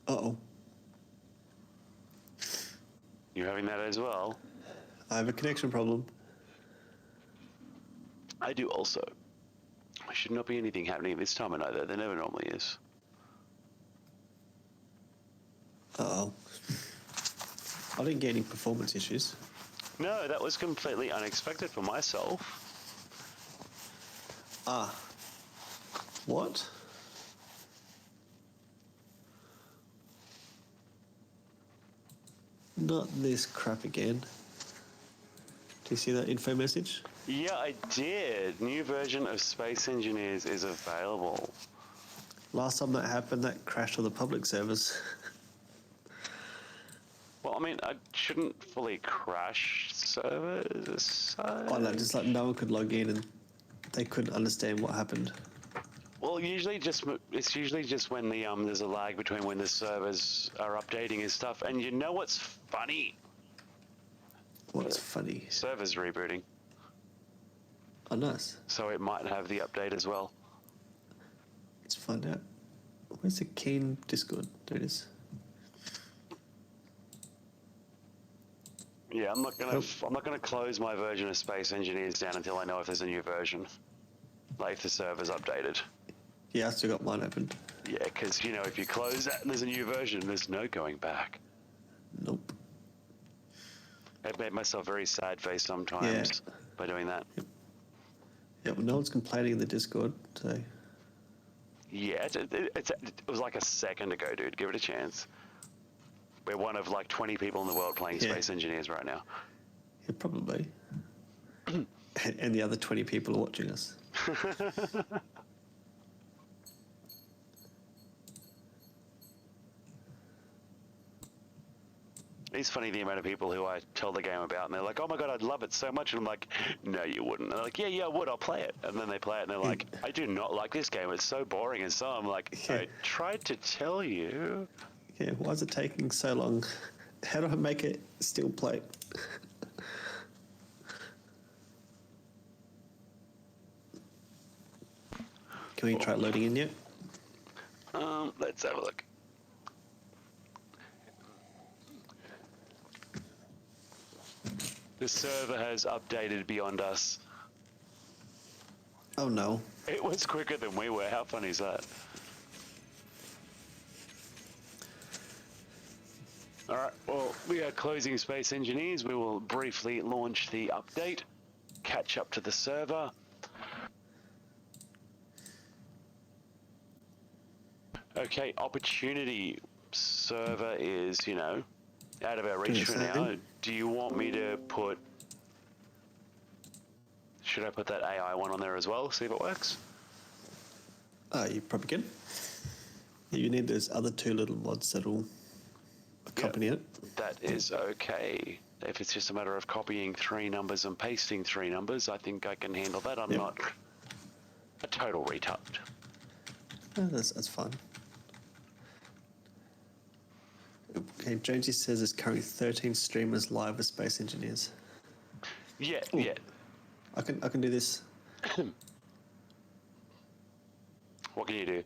Uh-oh, You're having that as well? I have a connection problem. I do also. There should not be anything happening this time of night, though. There never normally is. Uh-oh. I didn't get any performance issues. No, that was completely unexpected for myself. Ah. What? Not this crap again. Do you see that info message? Yeah, I did. New version of Space Engineers is available. Last time that happened, that crashed all the public servers. Well, I mean, I shouldn't fully crash servers. Oh no, just like no one could log in and they couldn't understand what happened. Well, it's usually just when there's a lag between when the servers are updating and stuff. And you know what's funny? What's funny? Servers rebooting, Oh, nice. so it might have the update as well. Let's find out. Where's the Keen Discord? There it is. Yeah, I'm not gonna close my version of Space Engineers down until I know if there's a new version, like if the server's updated. Yeah, I still got mine opened. Yeah, because if you close that and there's a new version, there's no going back. Nope. I made myself very sad face sometimes by doing that. Yeah, well, no one's complaining in the Discord, so Yeah, it was like a second ago, dude. Give it a chance. We're one of like 20 people in the world playing Yeah. Space Engineers right now. yeah, probably. And the other 20 people are watching us. It's funny the amount of people who I tell the game about, and they're like, "Oh my god, I'd love it so much," and I'm like, "No, you wouldn't." And they're like, "Yeah, I would. I'll play it." And then they play it, and they're like, "I do not like this game. It's so boring." And so I'm like, Yeah. "I tried to tell you." Yeah, why is it taking so long? How do I make it still play? Can we try loading in yet? Let's have a look. The server has updated beyond us. Oh no. It was quicker than we were. How funny is that? Alright, well, we are closing Space Engineers. We will briefly launch the update, catch up to the server. Okay, Opportunity server is, out of our reach for Yes, I now. think. Do you want me to put... Should I put that AI one on there as well, see if it works? Oh, you probably can. You need those other two little mods that'll accompany it. That is okay. If it's just a matter of copying 3 numbers and pasting 3 numbers, I think I can handle that. I'm Yep. not a total retard. Oh, that's fine. Okay, Jonesy says there's currently 13 streamers live with Space Engineers. Yeah, Ooh. yeah. I can do this. What can you do?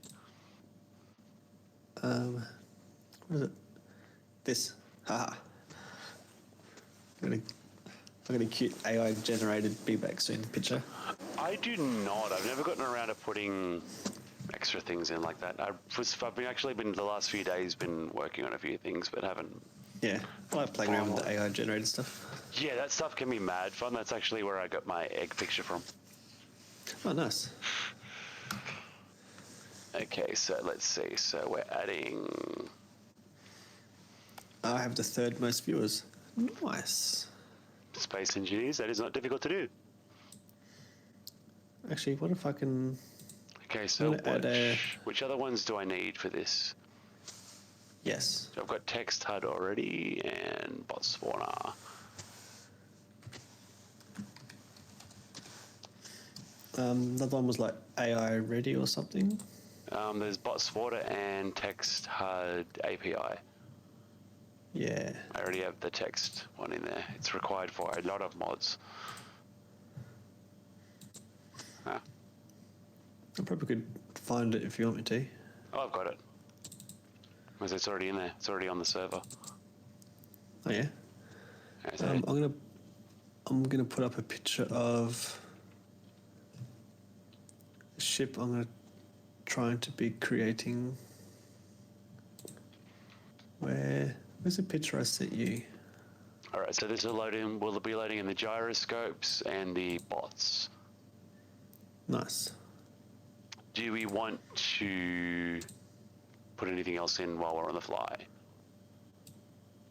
What is it? This. Haha. I'm gonna cute AI generated B-Back in the picture. I do not. I've never gotten around to putting extra things in like that. I've been the last few days been working on a few things, but haven't. Yeah, I like playing around with the AI generated stuff. Yeah, that stuff can be mad fun. That's actually where I got my egg picture from. Oh, nice. Okay, so let's see. So we're adding. I have the 3rd most viewers. Nice. Space Engineers. That is not difficult to do. Actually, what if I can... Okay, so I'm gonna add which other ones do I need for this? Yes. So I've got Text HUD already and Botswana. Another one was like AI ready or something. There's Botswana and Text HUD API. Yeah. I already have the text one in there. It's required for a lot of mods. Ah. I probably could find it if you want me to. Oh, I've got it. Because it's already in there. It's already on the server. Oh yeah. Okay, so I'm gonna put up a picture of a ship I'm gonna trying to be creating. Where's the picture I sent you? all right, so this will be loading in the gyroscopes and the bots. Nice. Do we want to put anything else in while we're on the fly?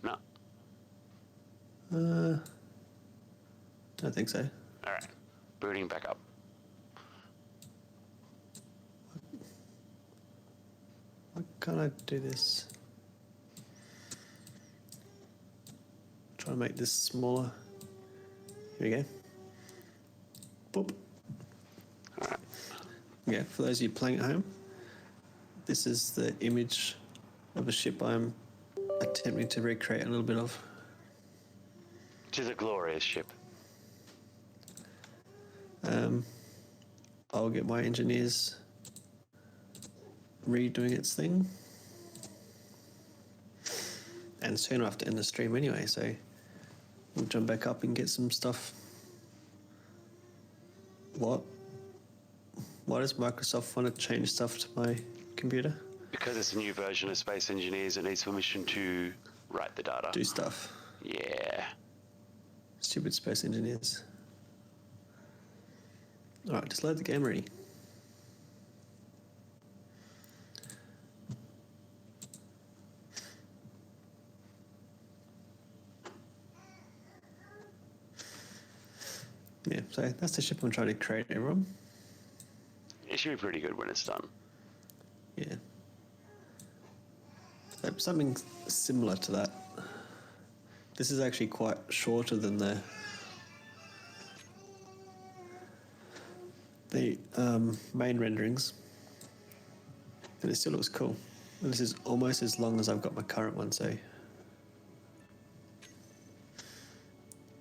No. I don't think so. All right, booting back up. Why can't I do this? Try to make this smaller. Here we go. Boop. All right. Yeah, for those of you playing at home, this is the image of a ship I'm attempting to recreate a little bit of. Which is a glorious ship. I'll get my engineers redoing its thing. And soon I have to end the stream anyway, so we'll jump back up and get some stuff. What? Why does Microsoft want to change stuff to my computer? Because it's a new version of Space Engineers, it needs permission to write the data. Do stuff. Yeah. Stupid space engineers. Alright, just load the game already. Yeah, so that's the ship I'm trying to create, everyone. It should be pretty good when it's done. Yeah. So something similar to that. This is actually quite shorter than the main renderings, and it still looks cool. And this is almost as long as I've got my current one, so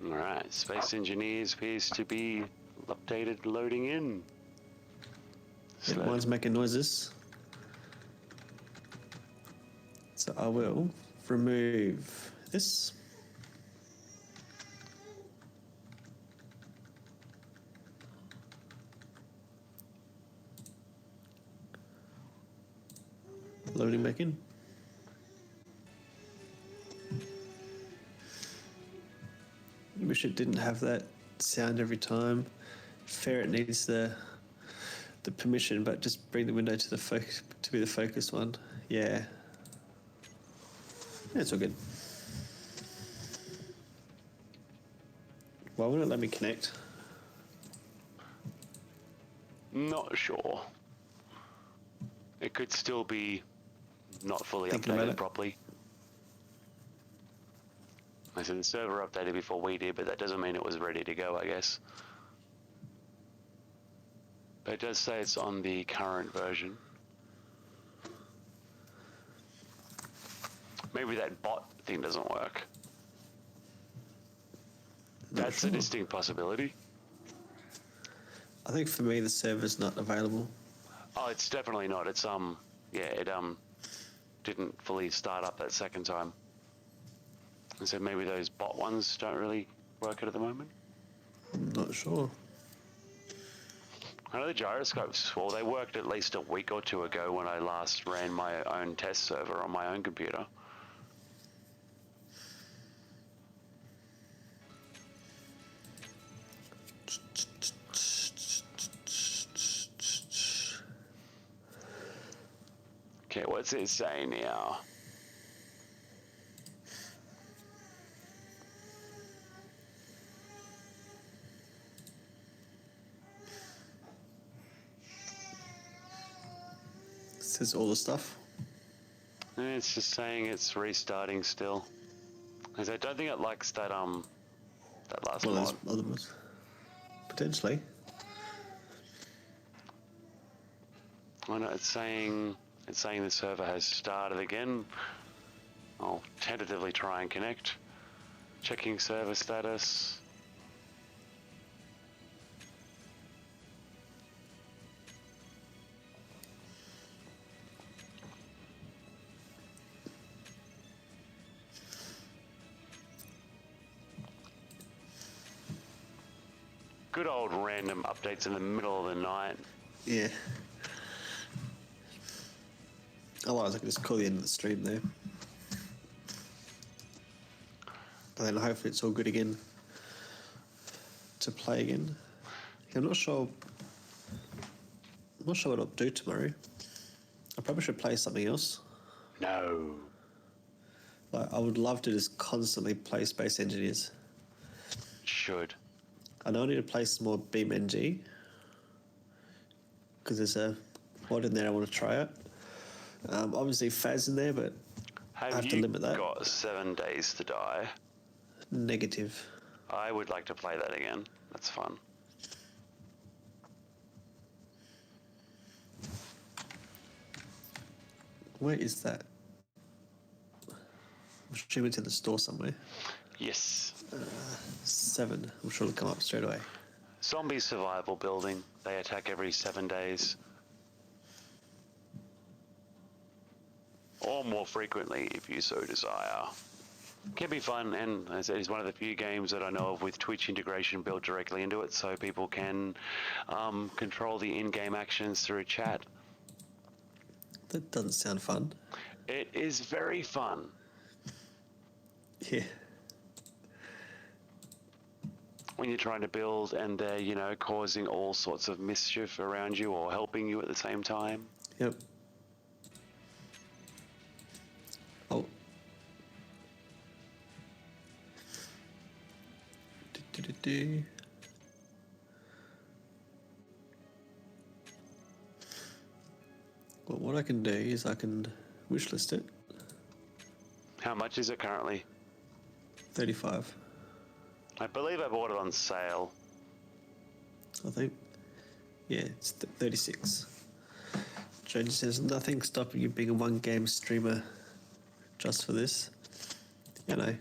Alright, Space Engineers appears to be updated loading in. yeah, Slow. mine's making noises. So I will remove this. Loading back in. Wish it didn't have that sound every time. Fair, it needs the permission, but just bring the window to the to be the focus one. Yeah. Yeah, it's all good. Why wouldn't it let me connect? Not sure. It could still be not fully Thinking about updated it. properly. I said the server updated before we did, but that doesn't mean it was ready to go, I guess. But it does say it's on the current version. Maybe that bot thing doesn't work. Not That's sure. a distinct possibility. I think for me the server's not available. Oh, it's definitely not. It's yeah, it didn't fully start up that second time. And so maybe those bot ones don't really work at the moment. I'm not sure. I know the gyroscopes, well, they worked at least a week or two ago when I last ran my own test server on my own computer. Okay, what's it say now? Says all the stuff. It's just saying it's restarting still. 'Cause I don't think it likes that that last Well, mod. there's other ones. Potentially. I know it's saying the server has started again. I'll tentatively try and connect. Checking server status. Good old random updates in the middle of the night. Yeah. Otherwise, I could just call the end of the stream there. But then hopefully it's all good again to play again. I'm not sure. I'm not sure what I'll do tomorrow. I probably should play something else. No. Like, I would love to just constantly play Space Engineers. Should. I know I need to play some more BeamNG because there's a mod in there I want to try out. Obviously, Faz in there, but I have to limit that. Got 7 days to die? Negative. I would like to play that again. That's fun. Where is that? I'm assuming it's in the store somewhere. Yes. 7. I'm sure it'll come up straight away. Zombie survival building. They attack every 7 days. Or more frequently if you so desire. Can be fun, and as I said, it's one of the few games that I know of with Twitch integration built directly into it, so people can control the in-game actions through chat. That doesn't sound fun. It is very fun. Yeah. When you're trying to build and they're, you know, causing all sorts of mischief around you or helping you at the same time. Yep. Oh. Do. Well, what I can do is I can wishlist it. How much is it currently? 35, I believe I bought it on sale. I think. Yeah, it's 36. Jones says nothing stopping you being a one game streamer just for this. You know,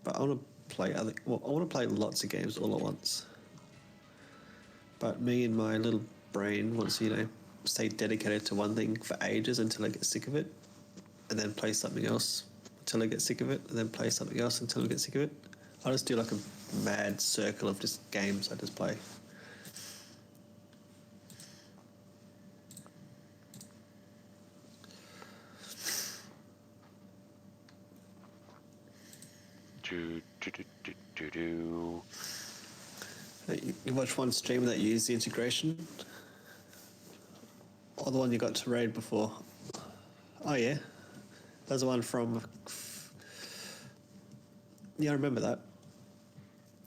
but I want to play I want to play lots of games all at once. But me and my little brain wants to, you know, stay dedicated to one thing for ages until I get sick of it, and then play something else until I get sick of it, and then play something else until I get sick of it. I just do like a mad circle of just games I just play. You watch one stream that used the integration, or the one you got to raid before? Oh yeah, there's the one from. Yeah, I remember that.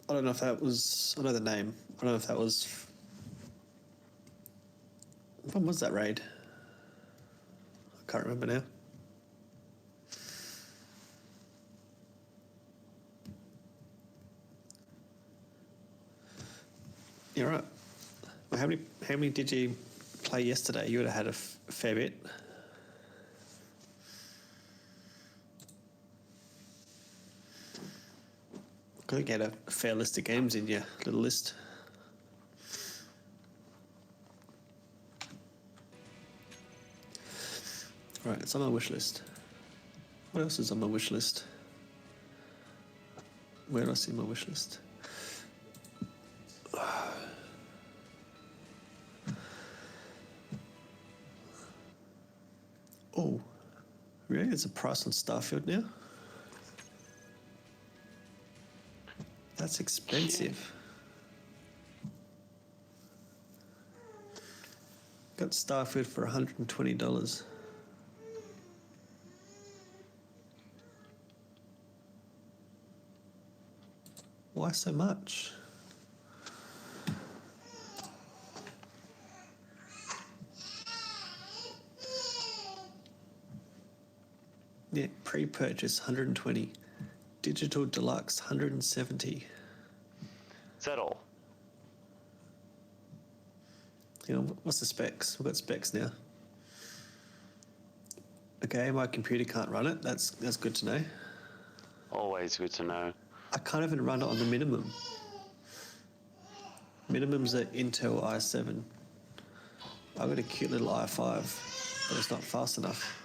I don't know if that was. I know the name. I don't know if that was. When was that raid? I can't remember now. You're right. Well, how many did you play yesterday? You would have had a fair bit. Got to get a fair list of games in your little list. Right, it's on my wish list. What else is on my wish list? Where do I see my wish list? Oh, really? There's a price on Starfield now? That's expensive. Got Starfield for $120. Why so much? Yeah, pre-purchase 120, digital deluxe 170. Is that all? You know, what's the specs? We've got specs now. Okay, my computer can't run it. That's good to know. Always good to know. I can't even run it on the minimum. Minimum's an Intel i7. I've got a cute little i5, but it's not fast enough.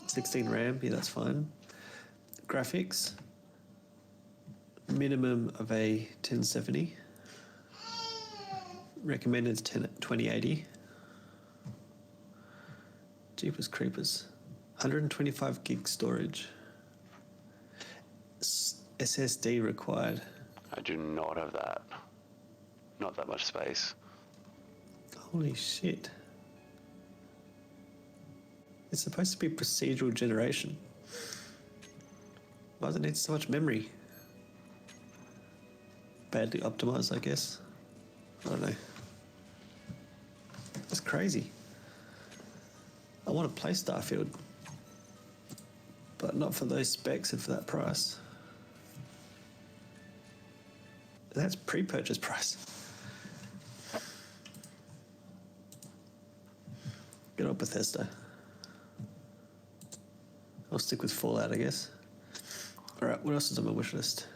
16 RAM, yeah, that's fine. Graphics, minimum of a 1070. Recommended 2080. Jeepers creepers. 125 gig storage. SSD required. I do not have that. Not that much space. Holy shit. It's supposed to be procedural generation. Why does it need so much memory? badly optimized, I guess. I don't know. It's crazy. I want to play Starfield, but not for those specs and for that price. That's pre-purchase price. Good old Bethesda. I'll stick with Fallout, I guess. Alright, what else is on my wish list?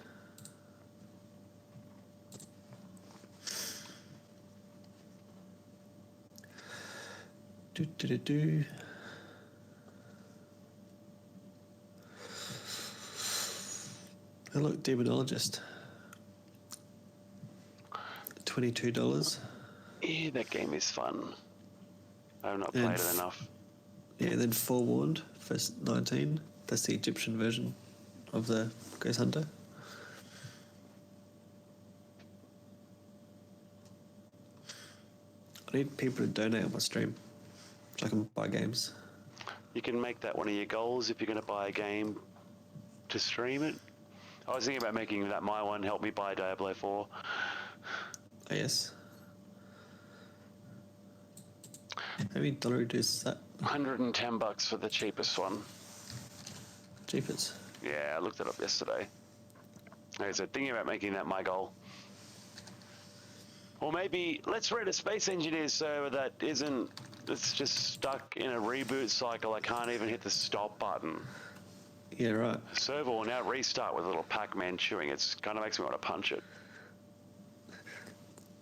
Do. Oh look, Demonologist. $22. Yeah, that game is fun. I have not played it enough. Yeah, then Forewarned for 19. That's the Egyptian version of the Ghost Hunter. I need people to donate on my stream so I can buy games. You can make that one of your goals if you're going to buy a game to stream it. I was thinking about making that my one, help me buy Diablo 4. Oh, yes. How many dollar is that? $110 for the cheapest one. Jeepers. Yeah, I looked it up yesterday. Like I said, thinking about making that my goal. Or maybe let's rent a Space Engineers server that isn't, it's just stuck in a reboot cycle. I can't even hit the stop button. Yeah, right. The server will now restart with a little Pac-Man chewing. It kind of makes me want to punch it.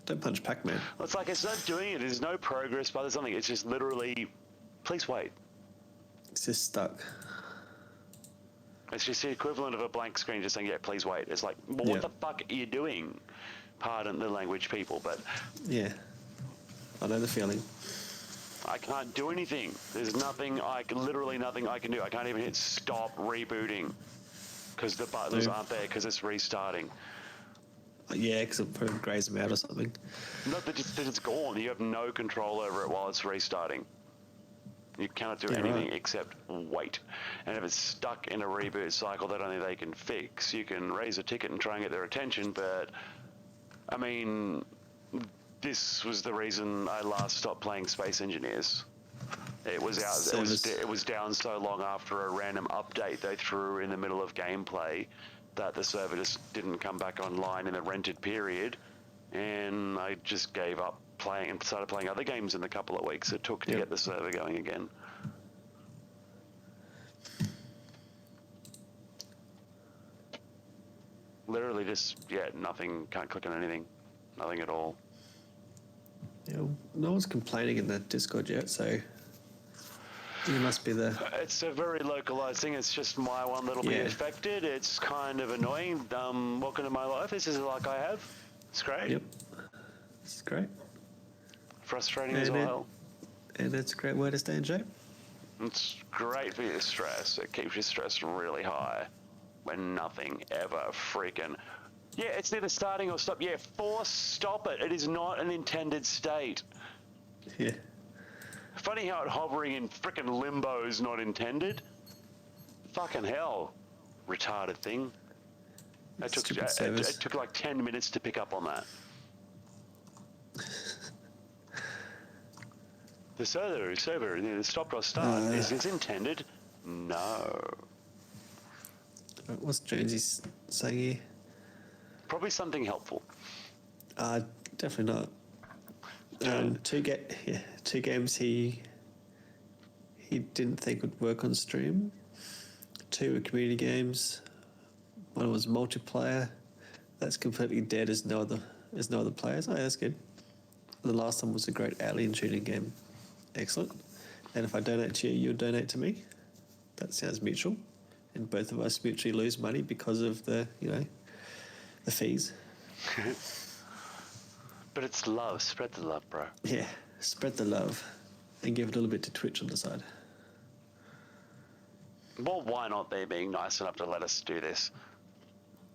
Don't punch Pac-Man. Well, it's like it's not doing it. There's no progress by something. It's just literally, please wait. It's just stuck. It's just the equivalent of a blank screen just saying, yeah, please wait. It's like, well, what the fuck are you doing? Pardon the language, people, but... Yeah. I know the feeling. I can't do anything. There's nothing, literally nothing I can do. I can't even hit stop rebooting because the buttons aren't there because it's restarting. Yeah, because it probably grays them out or something. Not that it's gone. You have no control over it while it's restarting. You cannot do anything except wait. And if it's stuck in a reboot cycle that only they can fix, you can raise a ticket and try and get their attention, but... I mean, this was the reason I last stopped playing Space Engineers. It was out. It was down so long after a random update they threw in the middle of gameplay that the server just didn't come back online in the rented period, and I just gave up playing and started playing other games in the couple of weeks it took to get the server going again. Literally just, nothing, can't click on anything, nothing at all. Yeah, no one's complaining in the Discord yet, so you must be the... It's a very localized thing. It's just my one that'll be affected. It's kind of annoying. Welcome to my life. This is the luck I have. It's great. Yep. This is great. Frustrating as well. And it's a great way to stay in shape. It's great for your stress. It keeps your stress really high when nothing ever freaking... Yeah, it's either starting or stop. Yeah, force stop it. It is not an intended state. Yeah. Funny how it hovering in frickin' limbo is not intended. Fucking hell. Retarded thing. It took like 10 minutes to pick up on that. The server, the stop or start, is this intended? No. What's Jonesy saying here? Probably something helpful. Definitely not. Two games he didn't think would work on stream. 2 were community games. 1 was multiplayer. That's completely dead as no other players. Oh, yeah, that's good. The last one was a great alien shooting game. Excellent. And if I donate to you, you'll donate to me. That sounds mutual. And both of us mutually lose money because of the fees. But it's love. Spread the love, bro. Yeah, spread the love and give a little bit to Twitch on the side. Well, why not they being nice enough to let us do this?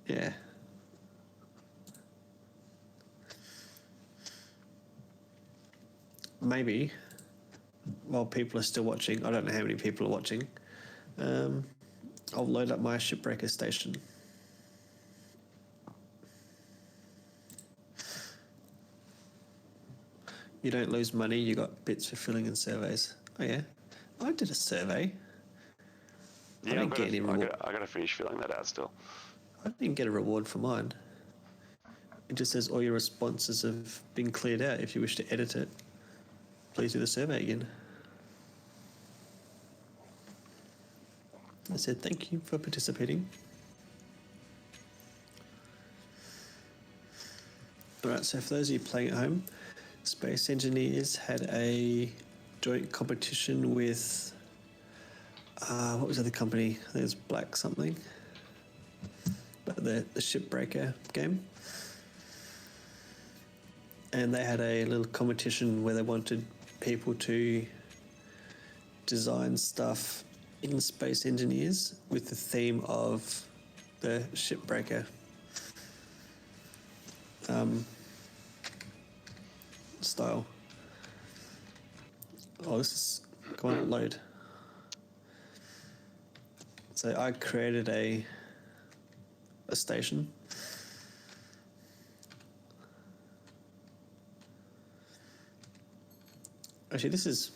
Yeah. Maybe, while people are still watching, I don't know how many people are watching, I'll load up my Shipbreaker station. you don't lose money, you got bits for filling in surveys. Oh yeah, I did a survey. Yeah, didn't get any reward. I gotta finish filling that out still. I didn't get a reward for mine. It just says all your responses have been cleared out. If you wish to edit it, please do the survey again. I said thank you for participating. Alright, so for those of you playing at home, Space Engineers had a joint competition with, what was the other company? I think it was Black something. But the Shipbreaker game. And they had a little competition where they wanted people to design stuff in Space Engineers with the theme of the Shipbreaker style. Oh, this is, come on, load. So I created a station. Actually, this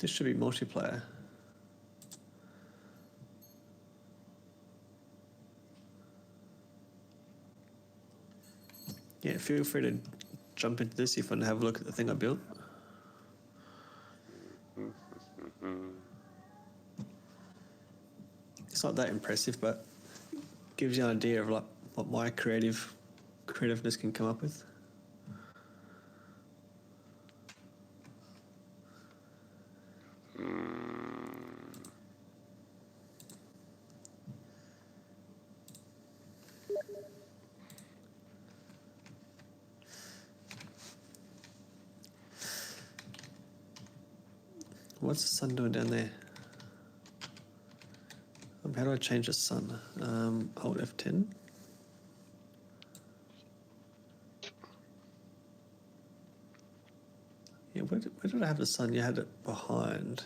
should be multiplayer. Yeah, feel free to jump into this if you want to have a look at the thing I built. It's not that impressive, but gives you an idea of like what my creativeness can come up with. What's the sun doing down there? How do I change the sun? Hold F10. Yeah, where did I have the sun? You had it behind.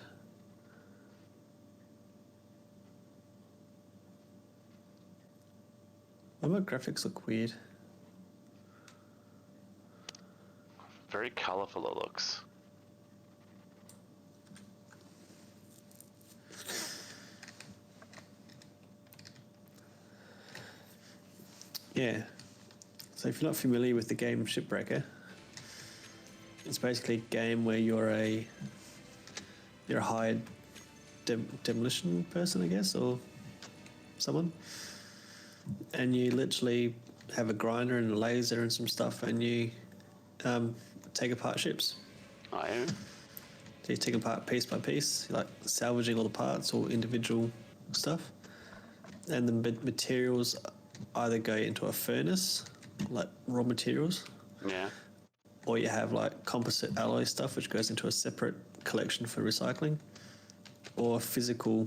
Why my graphics look weird? Very colourful it looks. Yeah. So if you're not familiar with the game Shipbreaker, it's basically a game where you're a hired demolition person, I guess, or someone, and you literally have a grinder and a laser and some stuff, and you take apart ships. I am. So you take them apart piece by piece, like salvaging all the parts or individual stuff, and the materials either go into a furnace, like raw materials, Yeah. or you have like composite alloy stuff which goes into a separate collection for recycling, or physical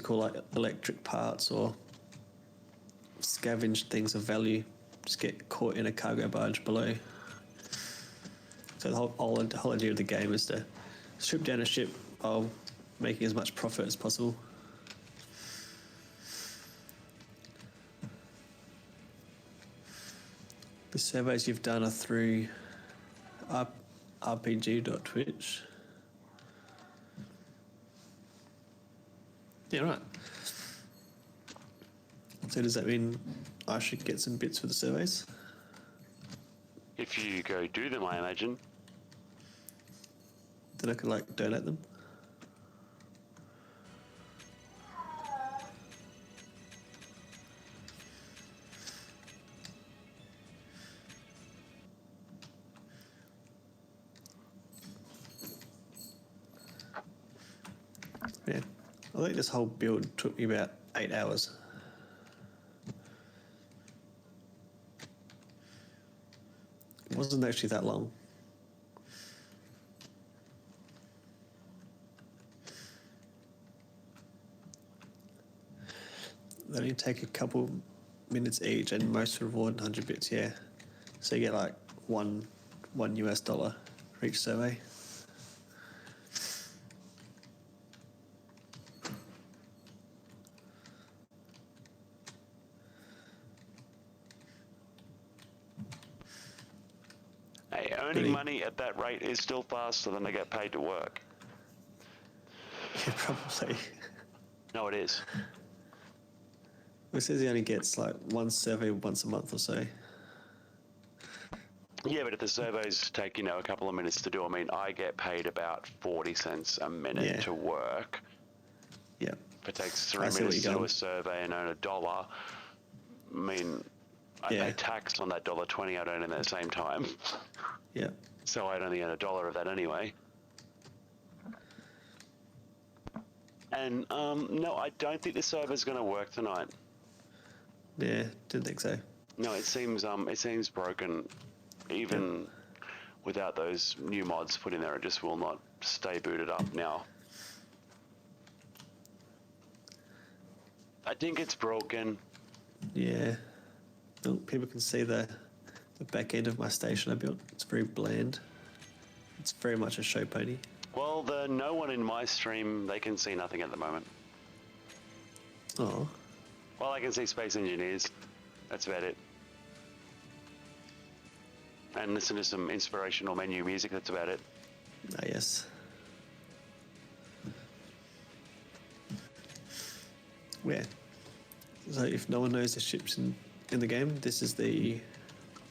like electric parts or scavenged things of value just get caught in a cargo barge below. So the whole idea of the game is to strip down a ship while making as much profit as possible. The surveys you've done are through rpg.twitch. Yeah, right. So does that mean I should get some bits for the surveys? If you go do them, I imagine. Then I can like donate them? Yeah, I think this whole build took me about 8 hours. It wasn't actually that long. They only take a couple minutes each, and most reward 100 bits. Yeah, so you get like one US dollar for each survey. earning Really? money at that rate is still faster than they get paid to work. Yeah, probably. No, it is. It says he only gets like one survey once a month or so. Yeah, but if the surveys take, a couple of minutes to do, I mean, I get paid about 40 cents a minute Yeah. to work. Yeah. If it takes I 3 see what minutes to you're do going. a survey and earn $1, I mean, I Yeah. pay tax on that $1.20 I'd earn in the same time. Yeah. So I'd only earn $1 of that anyway. And no, I don't think the server's going to work tonight. Yeah. Didn't think so. No, it seems broken. Even without those new mods put in there, it just will not stay booted up now. I think it's broken. Yeah. Well, people can see the back end of my station I built. It's very bland. It's very much a show pony. Well, no one in my stream, they can see nothing at the moment. Oh. Well, I can see Space Engineers. That's about it. And listen to some inspirational menu music. That's about it. Ah, yes. Yeah. So if no one knows the ships in the game, this is the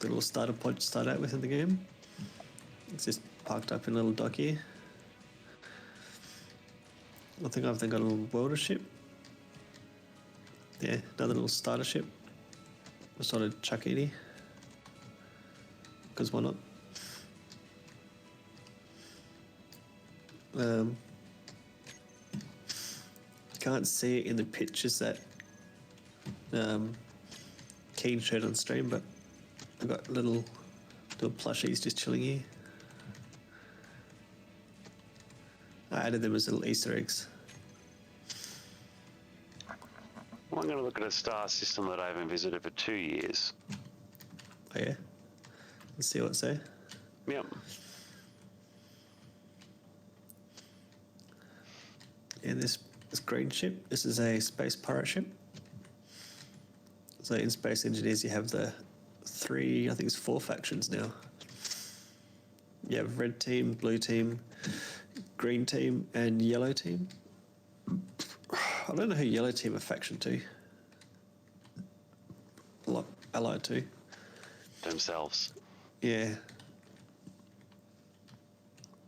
little starter pod you start out with in the game. It's just parked up in a little dock here. I think I've then got a little welder ship. Yeah, another little starter ship. I sort of chuck it here. Because why not? Can't see it in the pictures that Keen showed on stream, but I've got little plushies just chilling here. I added them as little Easter eggs. Well, I'm going to look at a star system that I haven't visited for 2 years. Oh yeah? Let's see what's there. Yep. And this green ship, this is a space pirate ship. So in Space Engineers you have the 4 factions now. You have red team, blue team, green team, and yellow team. I don't know who yellow team are faction to. Allied to. Themselves. Yeah.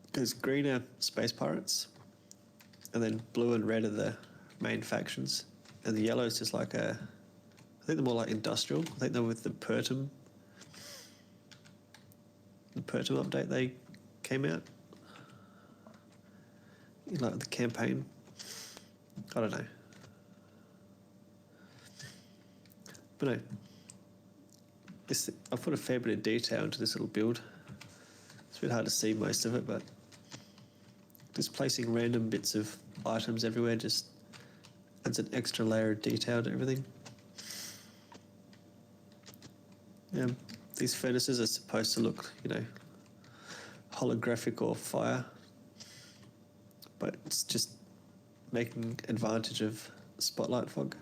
Because green are space pirates, and then blue and red are the main factions, and the yellow is just like I think they're more like industrial. I think they're with the Pertum. The Pertum update they came out. Like the campaign. I don't know. But no. I've put a fair bit of detail into this little build. It's a bit hard to see most of it, but just placing random bits of items everywhere just adds an extra layer of detail to everything. These furnaces are supposed to look, holographic or fire, but it's just making advantage of spotlight fog.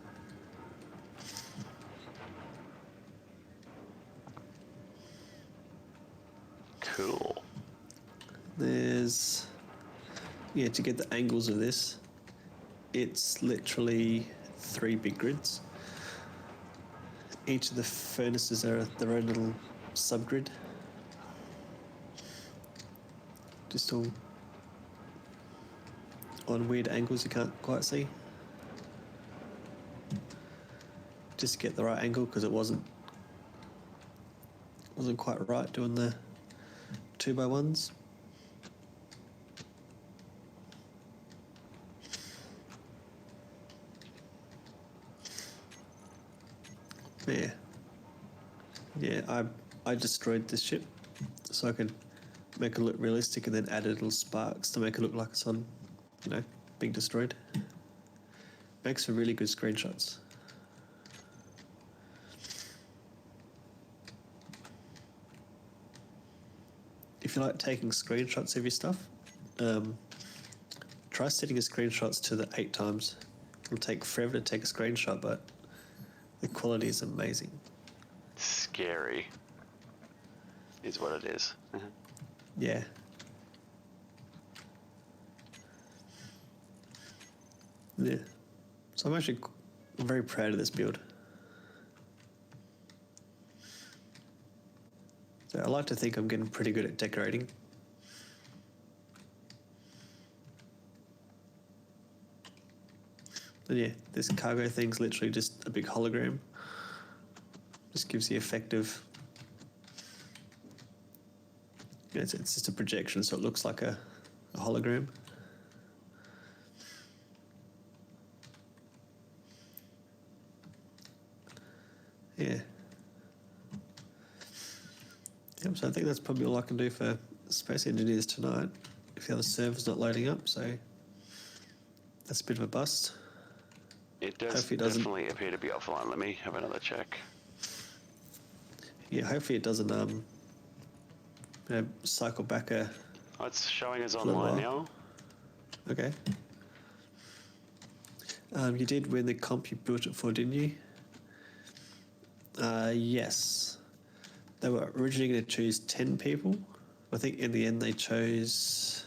Cool. There's, to get the angles of this, it's literally 3 big grids. Each of the furnaces are their own little subgrid. Just all on weird angles you can't quite see. Just to get the right angle, because it wasn't quite right doing the 2x1s. Yeah, I destroyed this ship so I could make it look realistic, and then added little sparks to make it look like it's on, being destroyed. Makes for really good screenshots. If you like taking screenshots of your stuff, try setting your screenshots to the 8 times. It'll take forever to take a screenshot, but the quality is amazing. Scary is what it is. Yeah. Yeah. So I'm actually very proud of this build. So I like to think I'm getting pretty good at decorating. And yeah, this cargo thing's literally just a big hologram. Just gives the effect of, you know, it's just a projection, so it looks like a hologram. Yeah. Yep, so I think that's probably all I can do for Space Engineers tonight, if the other server's not loading up, so that's a bit of a bust. It does Hopefully it doesn't. definitely appear to be offline. Let me have another check. Yeah, hopefully it doesn't cycle back a... Oh, it's showing us little online while. now. Okay. You did win the comp you built it for, didn't you? Yes. They were originally going to choose 10 people. I think in the end they chose...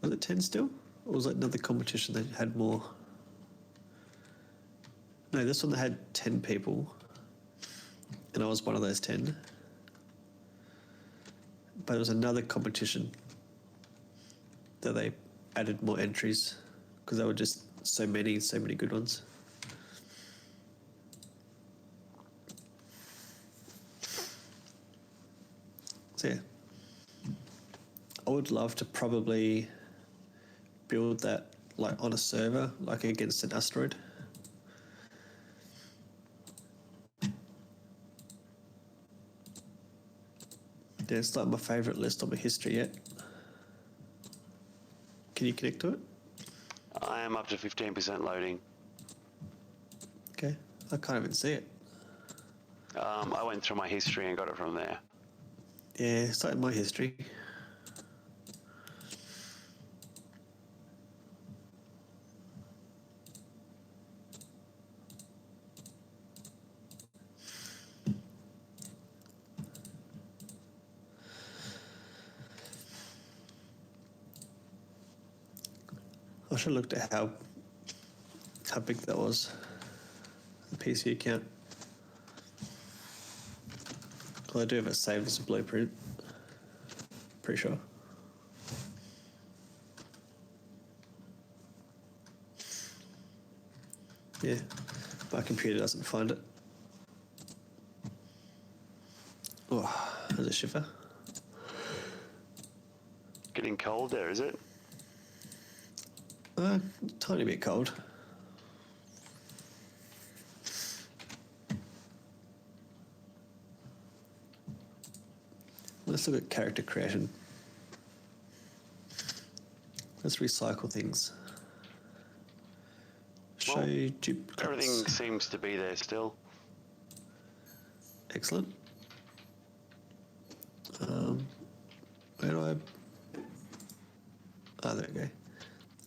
Was it 10 still? Or was it another competition that had more? No, this one they had 10 people. And I was one of those 10. But it was another competition that they added more entries because there were just so many good ones. So yeah, I would love to probably build that like on a server, like against an asteroid. Yeah, it's not my favourite list on my history yet. Can you connect to it? I am up to 15% loading. Okay, I can't even see it. I went through my history and got it from there. Yeah, it's not in my history. I should have looked at how big that was, the PC account. Well, I do have it saved as a blueprint. Pretty sure. Yeah, my computer doesn't find it. Oh, there's a shiver. Getting cold there, is it? Tiny bit cold. Let's look at character creation. Let's recycle things. Show Well, duplicates. Everything seems to be there still. Excellent. Where do I... Oh, there we go.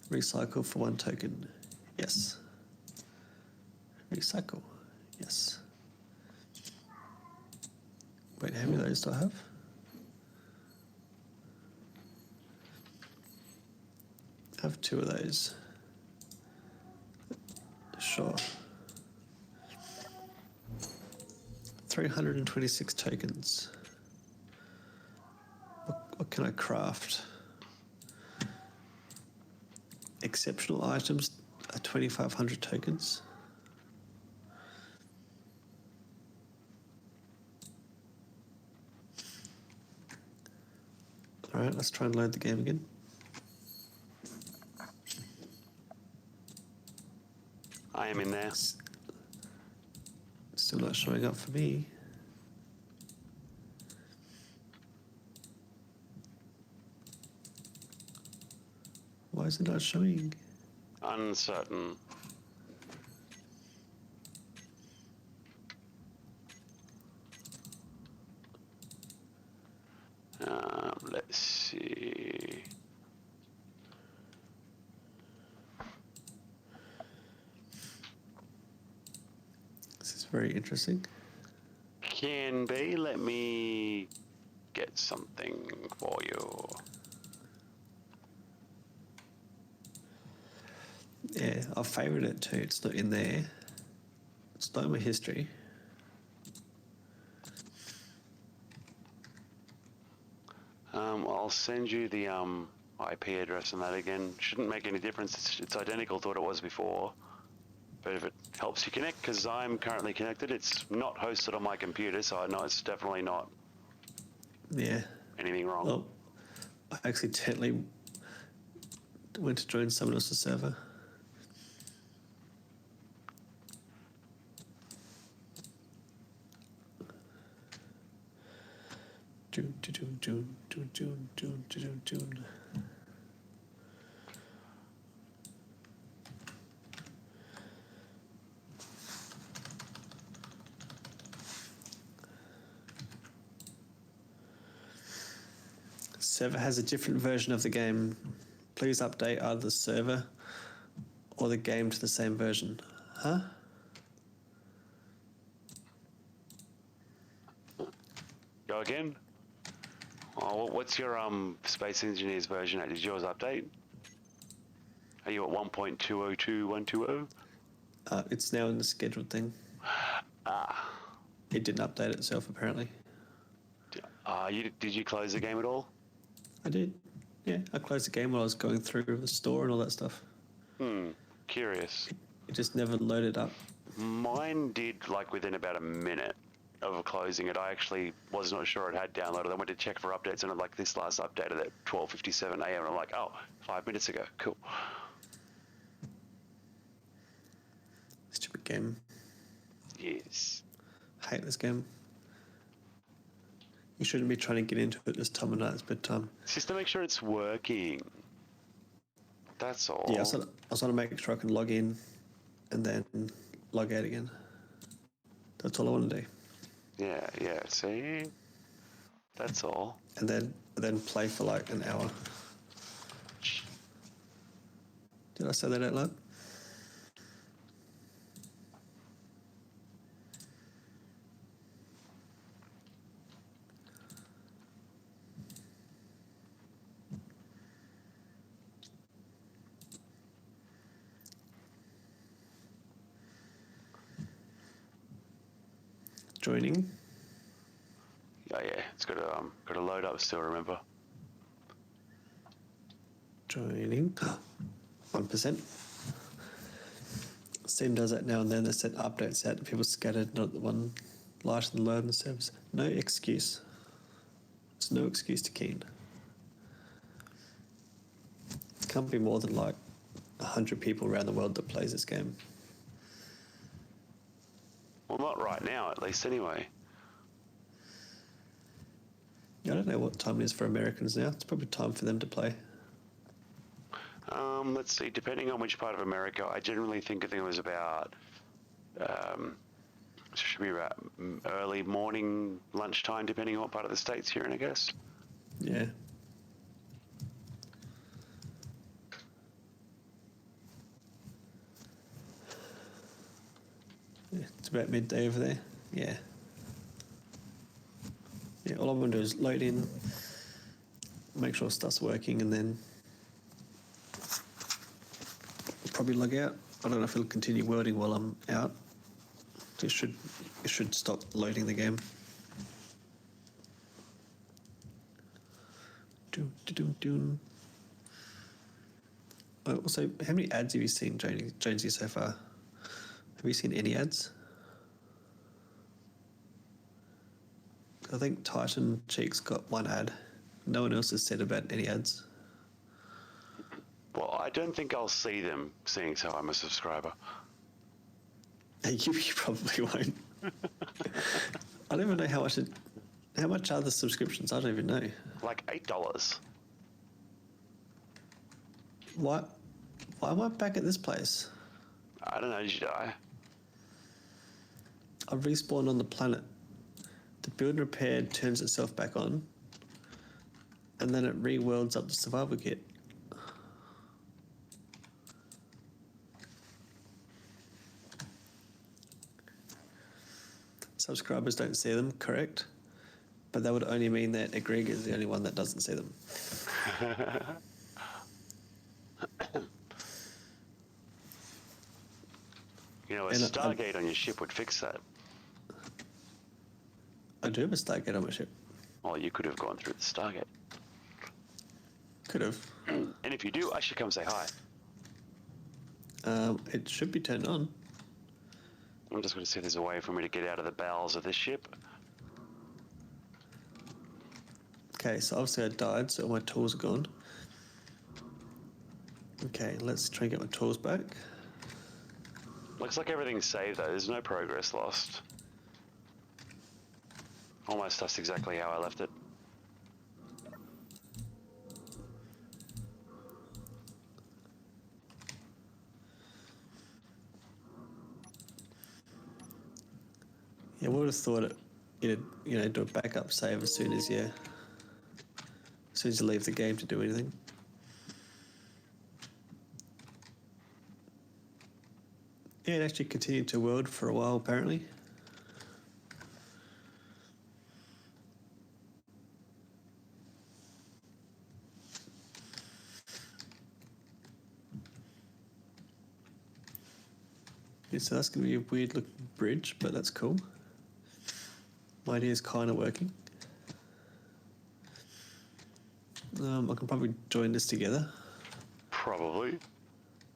Recycle for 1 token. Yes. Recycle. Yes. Wait, how many of those do I have? I have 2 of those. Sure. 326 tokens. What can I craft? Exceptional items are 2,500 tokens. All right, let's try and load the game again. I am in there. Still not showing up for me. Why is it not showing? Uncertain. Let's see. This is very interesting. Can be. Let me get something for you. Yeah, I've favoured it too. It's not in there. It's not in my history. I'll send you the IP address on that again. Shouldn't make any difference. It's identical to what it was before. But if it helps you connect, because I'm currently connected, it's not hosted on my computer, so I know it's definitely not Yeah. anything wrong. Oh, I accidentally went to join someone else's server. June. Server has a different version of the game. Please update either the server or the game to the same version. Huh? Go again? Oh, what's your Space Engineers version at? Did yours update? Are you at 1.202.120? It's now in the scheduled thing. It didn't update itself apparently. Did you close the game at all? I did. Yeah, I closed the game while I was going through the store and all that stuff. Curious. It just never loaded up. Mine did, like, within about a minute of closing it. I actually was not sure it had downloaded. I went to check for updates, and like this last updated at 12:57 a.m. And I'm like, oh, 5 minutes ago. Cool. Stupid game. Yes. I hate this game. You shouldn't be trying to get into it this time of night. It's bedtime. It's just to make sure it's working. That's all. Yeah, I was trying to make sure I can log in and then log out again. That's all I want to do. Yeah. See? That's all. And then play for like an hour. Did I say that out loud? Joining. Yeah. It's got to load up still. Remember? Joining. 1%. Steam does that now and then. They send updates out to people scattered, not the one light and load in the service. No excuse. There's no excuse to Keen. Can't be more than like 100 people around the world that plays this game. Well, not right now, at least, anyway. I don't know what time it is for Americans now. It's probably time for them to play. Let's see. Depending on which part of America, I think it was about. Should be about early morning, lunchtime, depending on what part of the states you're in, I guess. Yeah. It's about midday over there. Yeah. Yeah, all I'm going to do is load in, make sure stuff's working, and then probably log out. I don't know if it'll continue wording while I'm out. It should stop loading the game. Also, how many ads have you seen, Jonesy, so far? Have you seen any ads? I think Titan Cheeks got one ad. No one else has said about any ads. Well, I don't think I'll see them, seeing as how I'm a subscriber. You probably won't. I don't even know how much are the subscriptions? I don't even know. Like $8. Why am I back at this place? I don't know. Did you die? I respawned on the planet. The build and repair turns itself back on, and then it re-worlds up the survival kit. Subscribers don't see them, correct? But that would only mean that Egrig is the only one that doesn't see them. You know, a And Stargate on your ship would fix that. I do have a Stargate on my ship. Well, you could have gone through the Stargate. Could have. And if you do, I should come say hi. It should be turned on. I'm just going to see if there's a way for me to get out of the bowels of this ship. Okay, so obviously I died, so all my tools are gone. Okay, let's try and get my tools back. Looks like everything's saved though. There's no progress lost. All my stuff's exactly how I left it. Yeah, we would have thought it, it'd, do a backup save as soon as you leave the game to do anything. Yeah, it actually continued to world for a while, apparently. Yeah, so that's going to be a weird looking bridge, but that's cool. My idea is kind of working. I can probably join this together. Probably.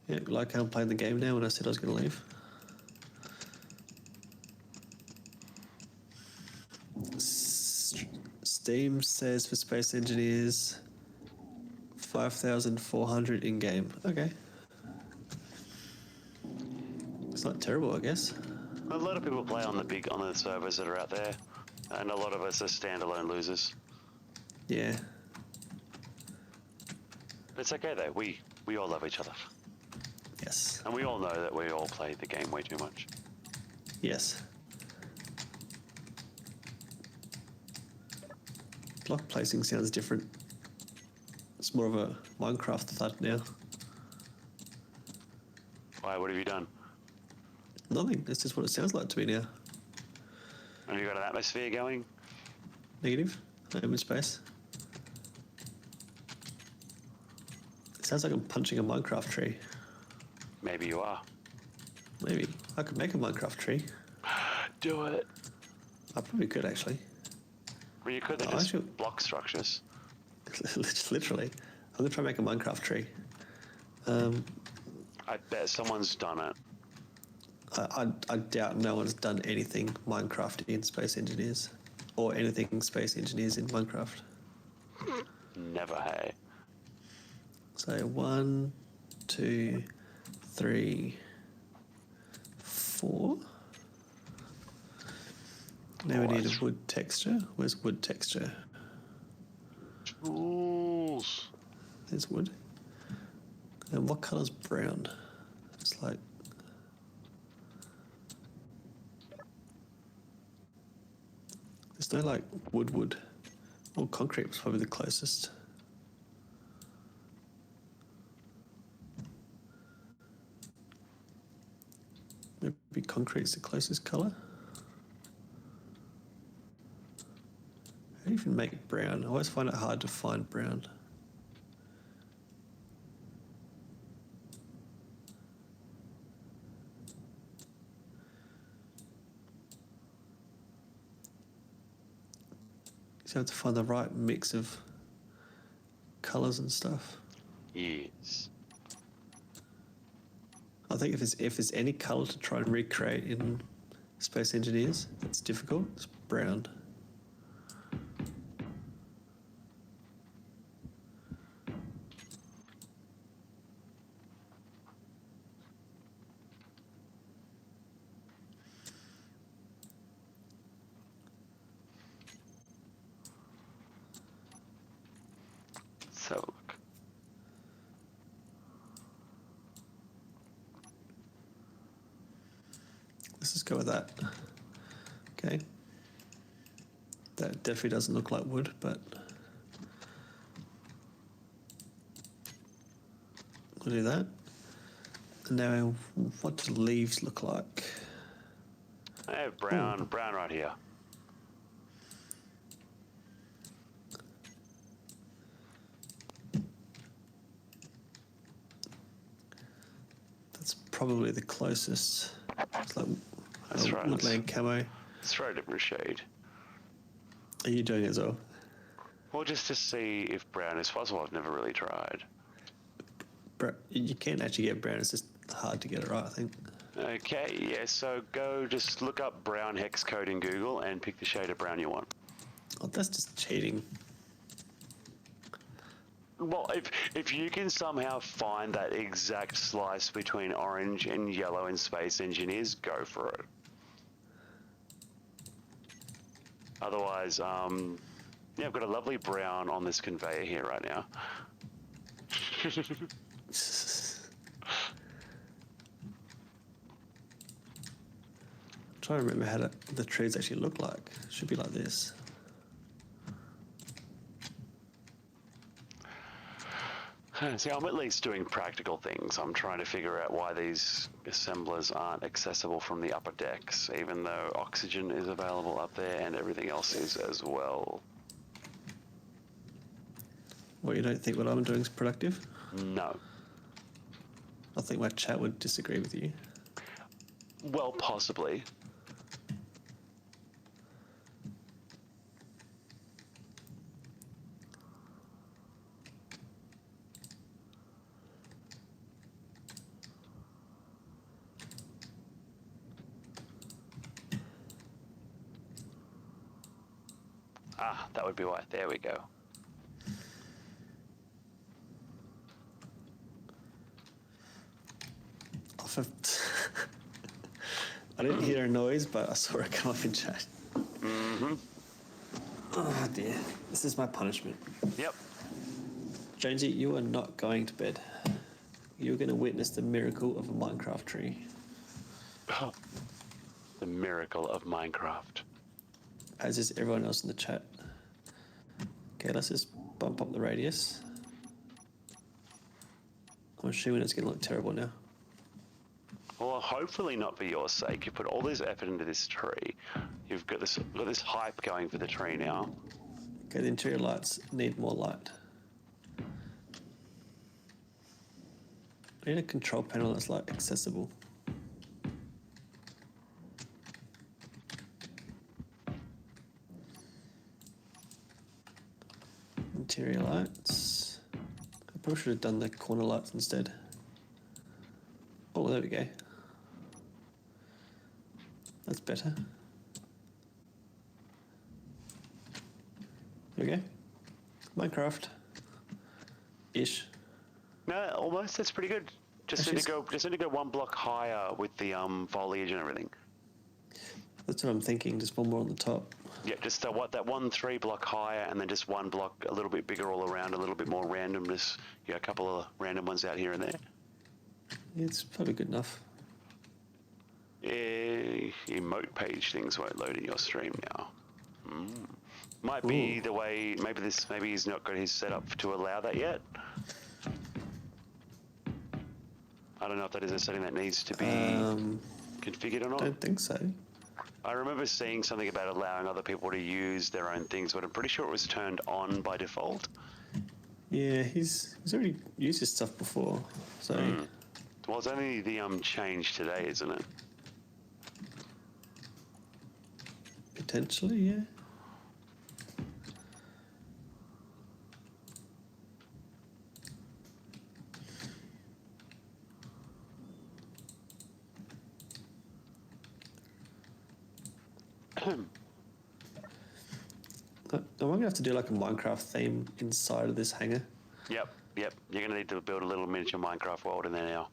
Yeah, like how I'm playing the game now when I said I was going to leave. Steam says for Space Engineers 5,400 in game. Okay. It's not terrible, I guess. A lot of people play on the servers that are out there, and a lot of us are standalone losers. Yeah. It's okay though. We all love each other, Yes. and we all know that we all play the game way too much. Yes. Block placing sounds different. It's more of a Minecraft thud now. Why? What have you done? Nothing. That's just what it sounds like to me now. Have you got an atmosphere going? Negative. I'm in space. It sounds like I'm punching a Minecraft tree. Maybe you are. Maybe. I could make a Minecraft tree. Do it. I probably could, actually. Well, you could. They're Oh, just actually- block structures. Literally. I'm going to try and make a Minecraft tree. I bet someone's done it. I doubt no one's done anything Minecraft in Space Engineers. Or anything Space Engineers in Minecraft. Never, hey. So 1, 2, 3, 4. Now we need Alright. a wood texture. Where's wood texture? Tools. There's wood. And what colour's brown? It's like... There's no like wood. Well, concrete was probably the closest. Maybe concrete's the closest colour. How do you even make brown? I always find it hard to find brown. So you have to find the right mix of colours and stuff. Yes. I think if there's any colour to try and recreate in Space Engineers, it's difficult. It's brown. So look. Let's just go with that. Okay. That definitely doesn't look like wood, but we'll do that. And now, what do leaves look like? I have brown right here. probably the closest. It's like Let's try woodland camo. Let's try a different shade. Are you doing it as well? Well, just to see if brown is possible. I've never really tried. You can actually get brown. It's just hard to get it right, I think. Okay, yeah, so go just look up brown hex code in Google and pick the shade of brown you want. Oh, that's just cheating. Well, if you can somehow find that exact slice between orange and yellow in Space Engineers, go for it. Otherwise, yeah, I've got a lovely brown on this conveyor here right now. Trying to remember how the trees actually look like. Should be like this. See, I'm at least doing practical things. I'm trying to figure out why these assemblers aren't accessible from the upper decks, even though oxygen is available up there and everything else is as well. What, you don't think what I'm doing is productive? No. I think my chat would disagree with you. Well, possibly. Ah, that would be why. There we go. Off of I didn't hear a noise, but I saw it come up in chat. Mm-hmm. Oh dear, this is my punishment. Yep. Jonesy, you are not going to bed. You're going to witness the miracle of a Minecraft tree. The miracle of Minecraft. As is everyone else in the chat. Okay, let's just bump up the radius. I'm assuming it's going to look terrible now. Well, hopefully not for your sake. You put all this effort into this tree. You've got this hype going for the tree now. Okay, the interior lights need more light. I need a control panel that's like accessible. Interior lights. I probably should have done the corner lights instead. Oh, there we go. That's better. There we go. Minecraft. Ish. No, almost. That's pretty good. Just need to go one block higher with the foliage and everything. That's what I'm thinking. Just one more on the top. Yeah, just that 3 block higher, and then just one block a little bit bigger all around, a little bit more randomness. Yeah, a couple of random ones out here and there. Yeah, it's probably good enough. Emote page things won't load in your stream now. Might be the way. Maybe he's not got his setup to allow that yet. I don't know if that is a setting that needs to be configured or not. I don't think so. I remember seeing something about allowing other people to use their own things, but I'm pretty sure it was turned on by default. Yeah, he's already used his stuff before, so. Well, it's only the change today, isn't it? Potentially, yeah. I'm going to have to do like a Minecraft theme inside of this hangar. Yep. You're going to need to build a little miniature Minecraft world in there now.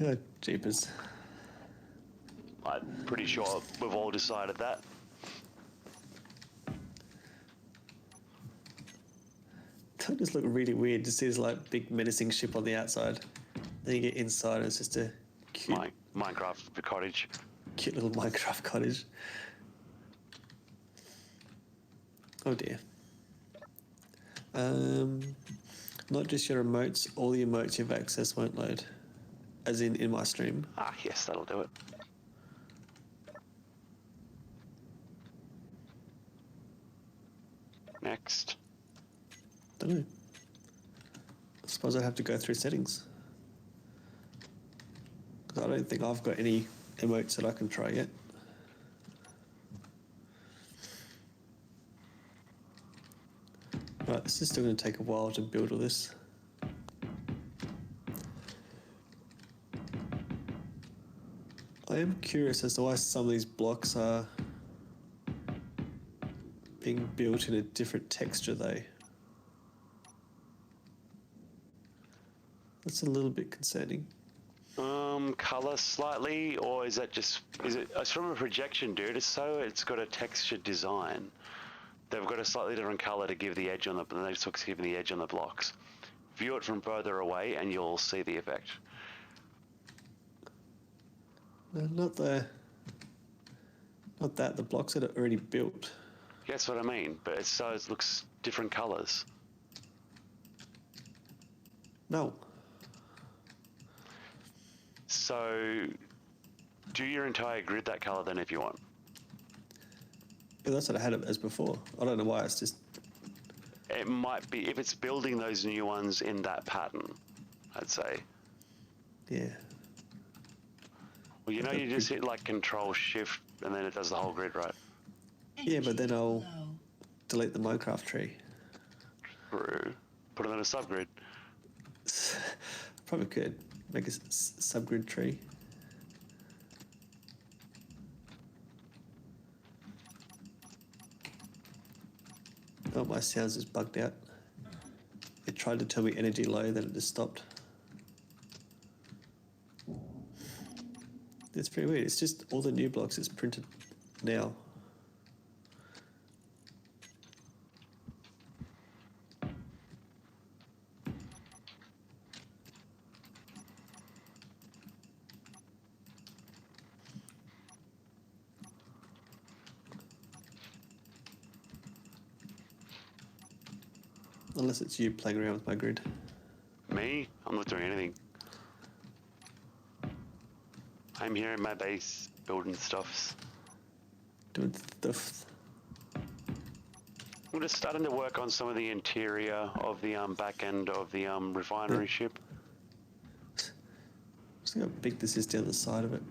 Oh, jeepers. I'm pretty sure we've all decided that. That just look really weird to see this like big menacing ship on the outside. Then you get inside and it's just a cute, Minecraft cottage. cute little Minecraft cottage. Oh dear. Not just your emotes, all the emotes you have access won't load. As in my stream. Ah, yes, that'll do it. Next. Don't know. suppose I'd have to go through settings. 'Cause I don't think I've got any emotes that I can try yet. Right, this is still going to take a while to build all this. I am curious as to why some of these blocks are being built in a different texture though. That's a little bit concerning. Color slightly, or is that just, it's from a projection, dude. It's got a textured design. They've got a slightly different color to give the edge on they've given the edge on the blocks. View it from further away and you'll see the effect. No, not that, the blocks that are already built. That's what I mean, but it looks different colors. No. So, do your entire grid that color then if you want. Yeah, that's what I had it as before. I don't know why it's just... It might be, if it's building those new ones in that pattern, I'd say. Yeah. Well, you know, you just hit like Control Shift and then it does the whole grid, right? Yeah, but then I'll Low. delete the Minecraft tree. True. Put it on a subgrid. Probably could make a subgrid tree. Oh, my sounds just bugged out. It tried to tell me energy low, then it just stopped. It's pretty weird. It's just all the new blocks is printed now. Unless it's you playing around with my grid. Me? I'm not doing anything. I'm here in my base building stuffs. Doing stuff. I'm just starting to work on some of the interior of the back end of the refinery ship. See how big this is down the side of it.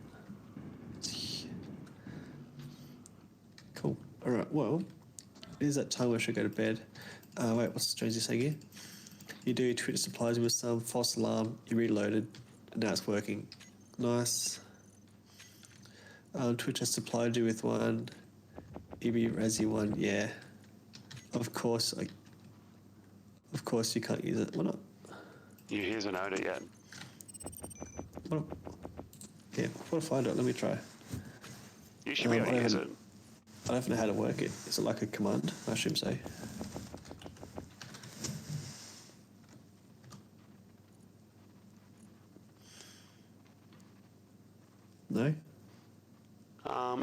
Cool. All right. Well, it is that time where I should go to bed. Wait, what's Jonesy saying here? You do your Twitter supplies with some false alarm. You reloaded, and now it's working. Nice. Twitch has supplied you with one. EB Razzie one. Yeah. Of course. Of course you can't use it. Why not? You hasn't owned it yet. What? Yeah. What if I don't? Let me try. You should be able to use it. I don't know how to work it. Is it like a command? I assume so. No?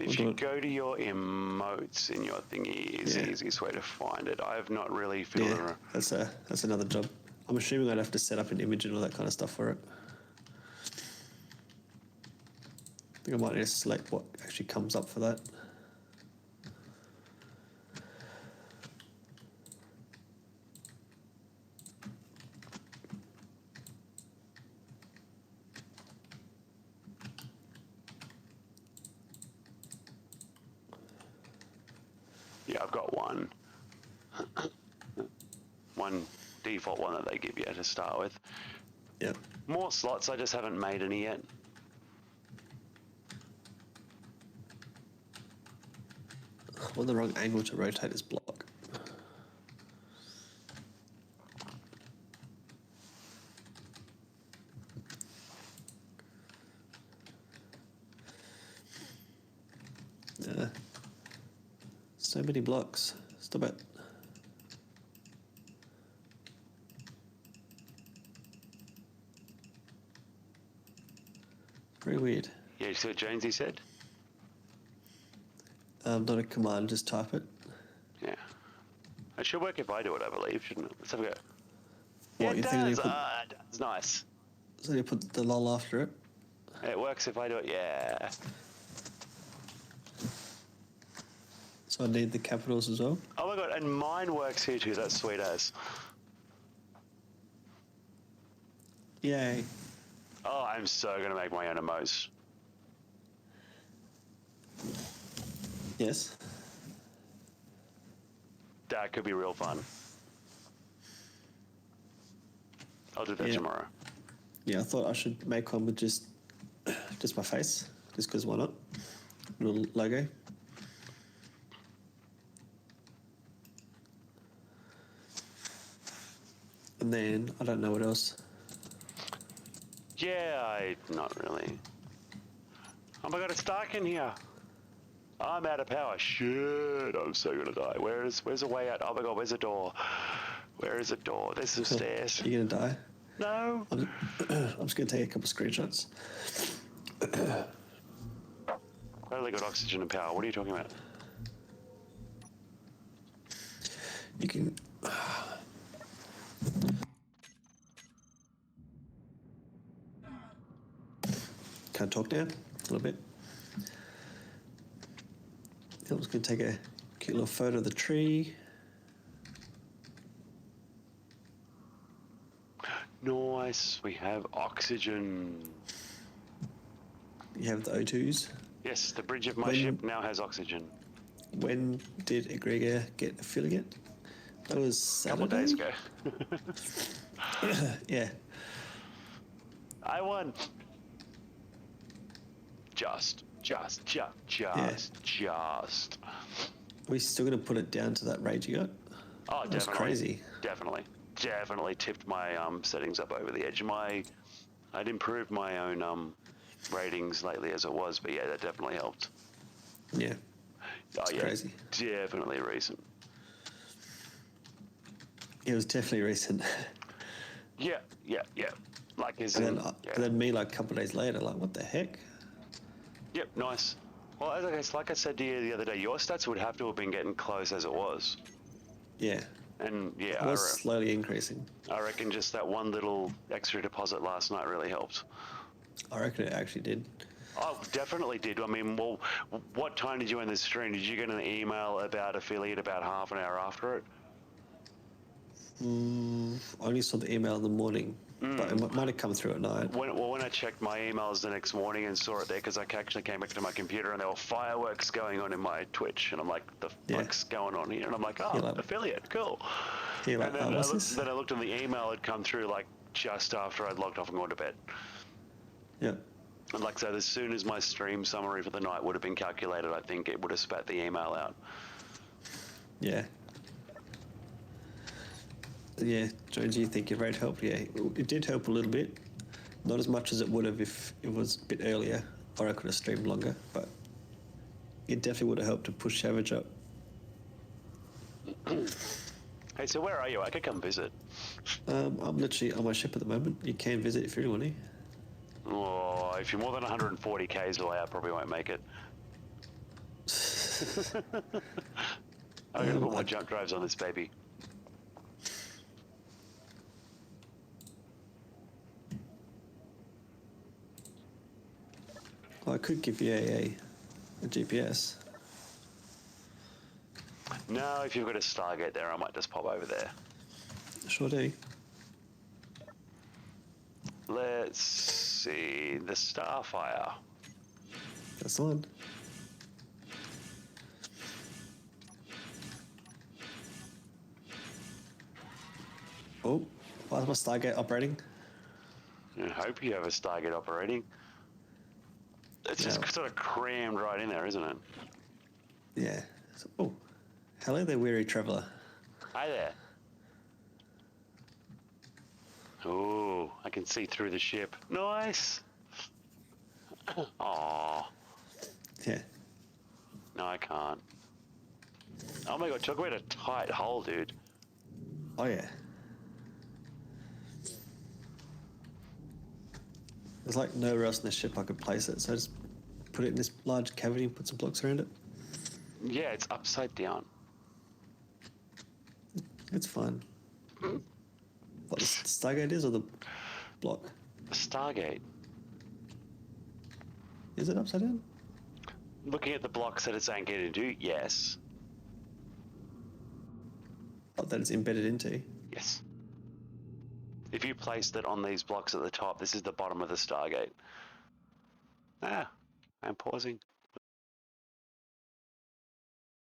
If you go to your emotes in your thingy, is the easiest way to find it. I have not really filled Yeah, that's another job. I'm assuming I'd have to set up an image and all that kind of stuff for it. I think I might need to select what actually comes up for that. Yeah, I've got one. One default one that they give you to start with. Yep. More slots, I just haven't made any yet. I'm on the wrong angle to rotate this block. So many blocks. Stop it. Very weird. Yeah, you see what Jonesy said? Not a command, just type it. Yeah. It should work if I do it, I believe, shouldn't it? Let's have a go. What, Yeah, you it think I need does. to put- It's nice. So you put the lol after it? It works if I do it, yeah. So I need the capitals as well? Oh my god, and mine works here too, that's sweet as. Yay. Oh, I'm so gonna make my own emotes. Yes. That could be real fun. I'll do that Yeah. tomorrow. Yeah, I thought I should make one with just my face, just because why not? Little logo. And then I don't know what else. Yeah, not really. Oh my god, it's dark in here. I'm out of power. Shit, I'm so gonna die. Where's a way out? Oh my god, where's a door? Where is a door? There's some stairs. You're gonna die. No. I'm just gonna take a couple screenshots. I only got oxygen and power. What are you talking about? You can. Can't talk now. A little bit. I'm just gonna take a cute little photo of the tree. Nice. We have oxygen. You have the O2s. Yes, the bridge of my When- ship now has oxygen. When did Egregor get affiliate? That was A couple Saturday. days ago. Yeah. I won. Just. We still gonna put it down to that rate you got? Oh, That's definitely. crazy. Definitely tipped my settings up over the edge. I'd improved my own ratings lately as it was, but yeah, that definitely helped. Yeah. Oh yeah, crazy. definitely recent. It was definitely recent. Yeah. Like as And in, then, yeah. and then me, like a couple of days later, like, what the heck? Yep, nice. Well, like I said to you the other day, your stats would have to have been getting close as it was. Yeah. And yeah, It was slowly increasing. I reckon just that one little extra deposit last night really helped. I reckon it actually did. Oh, definitely did. I mean, well, what time did you end the stream? Did you get an email about affiliate about half an hour after it? I only saw the email in the morning, but it might have come through at night. When I checked my emails the next morning and saw it there, because I actually came back to my computer and there were fireworks going on in my Twitch, and I'm like, the Yeah. fuck's going on here? And I'm like, oh, You're like- affiliate, cool. You're like, And then, oh, what's this? then I looked and the email had come through like just after I'd logged off and gone to bed. Yeah. And like so, as soon as my stream summary for the night would have been calculated, I think it would have spat the email out. Yeah. Yeah, Jones, you think your rate helped? Yeah, it did help a little bit. Not as much as it would have if it was a bit earlier, or I could have streamed longer, but it definitely would have helped to push average up. Hey, so where are you? I could come visit. I'm literally on my ship at the moment. You can visit if you really want to. Oh, if you're more than 140 k's away, I probably won't make it. I'm gonna put my jump drives on this baby. Well, I could give you a GPS. No, if you've got a Stargate there, I might just pop over there. Sure do. Let's see, the Starfire. That's the one. Oh, why is my Stargate operating? I hope you have a Stargate operating. It's just Yeah. sort of crammed right in there, isn't it? Yeah. So, oh, hello there, weary traveller. Hi there. Oh, I can see through the ship. Nice. Aw. Yeah. No, I can't. Oh my god, talk about a tight hole, dude. Oh yeah. There's like nowhere else in the ship I could place it, so I just put it in this large cavity and put some blocks around it. Yeah, it's upside down. It's fine. What the Stargate is, or the block? The Stargate. Is it upside down? Looking at the blocks that it's anchored into, yes. Oh, that it's embedded into. Yes. If you placed it on these blocks at the top, this is the bottom of the Stargate. Ah, I'm pausing.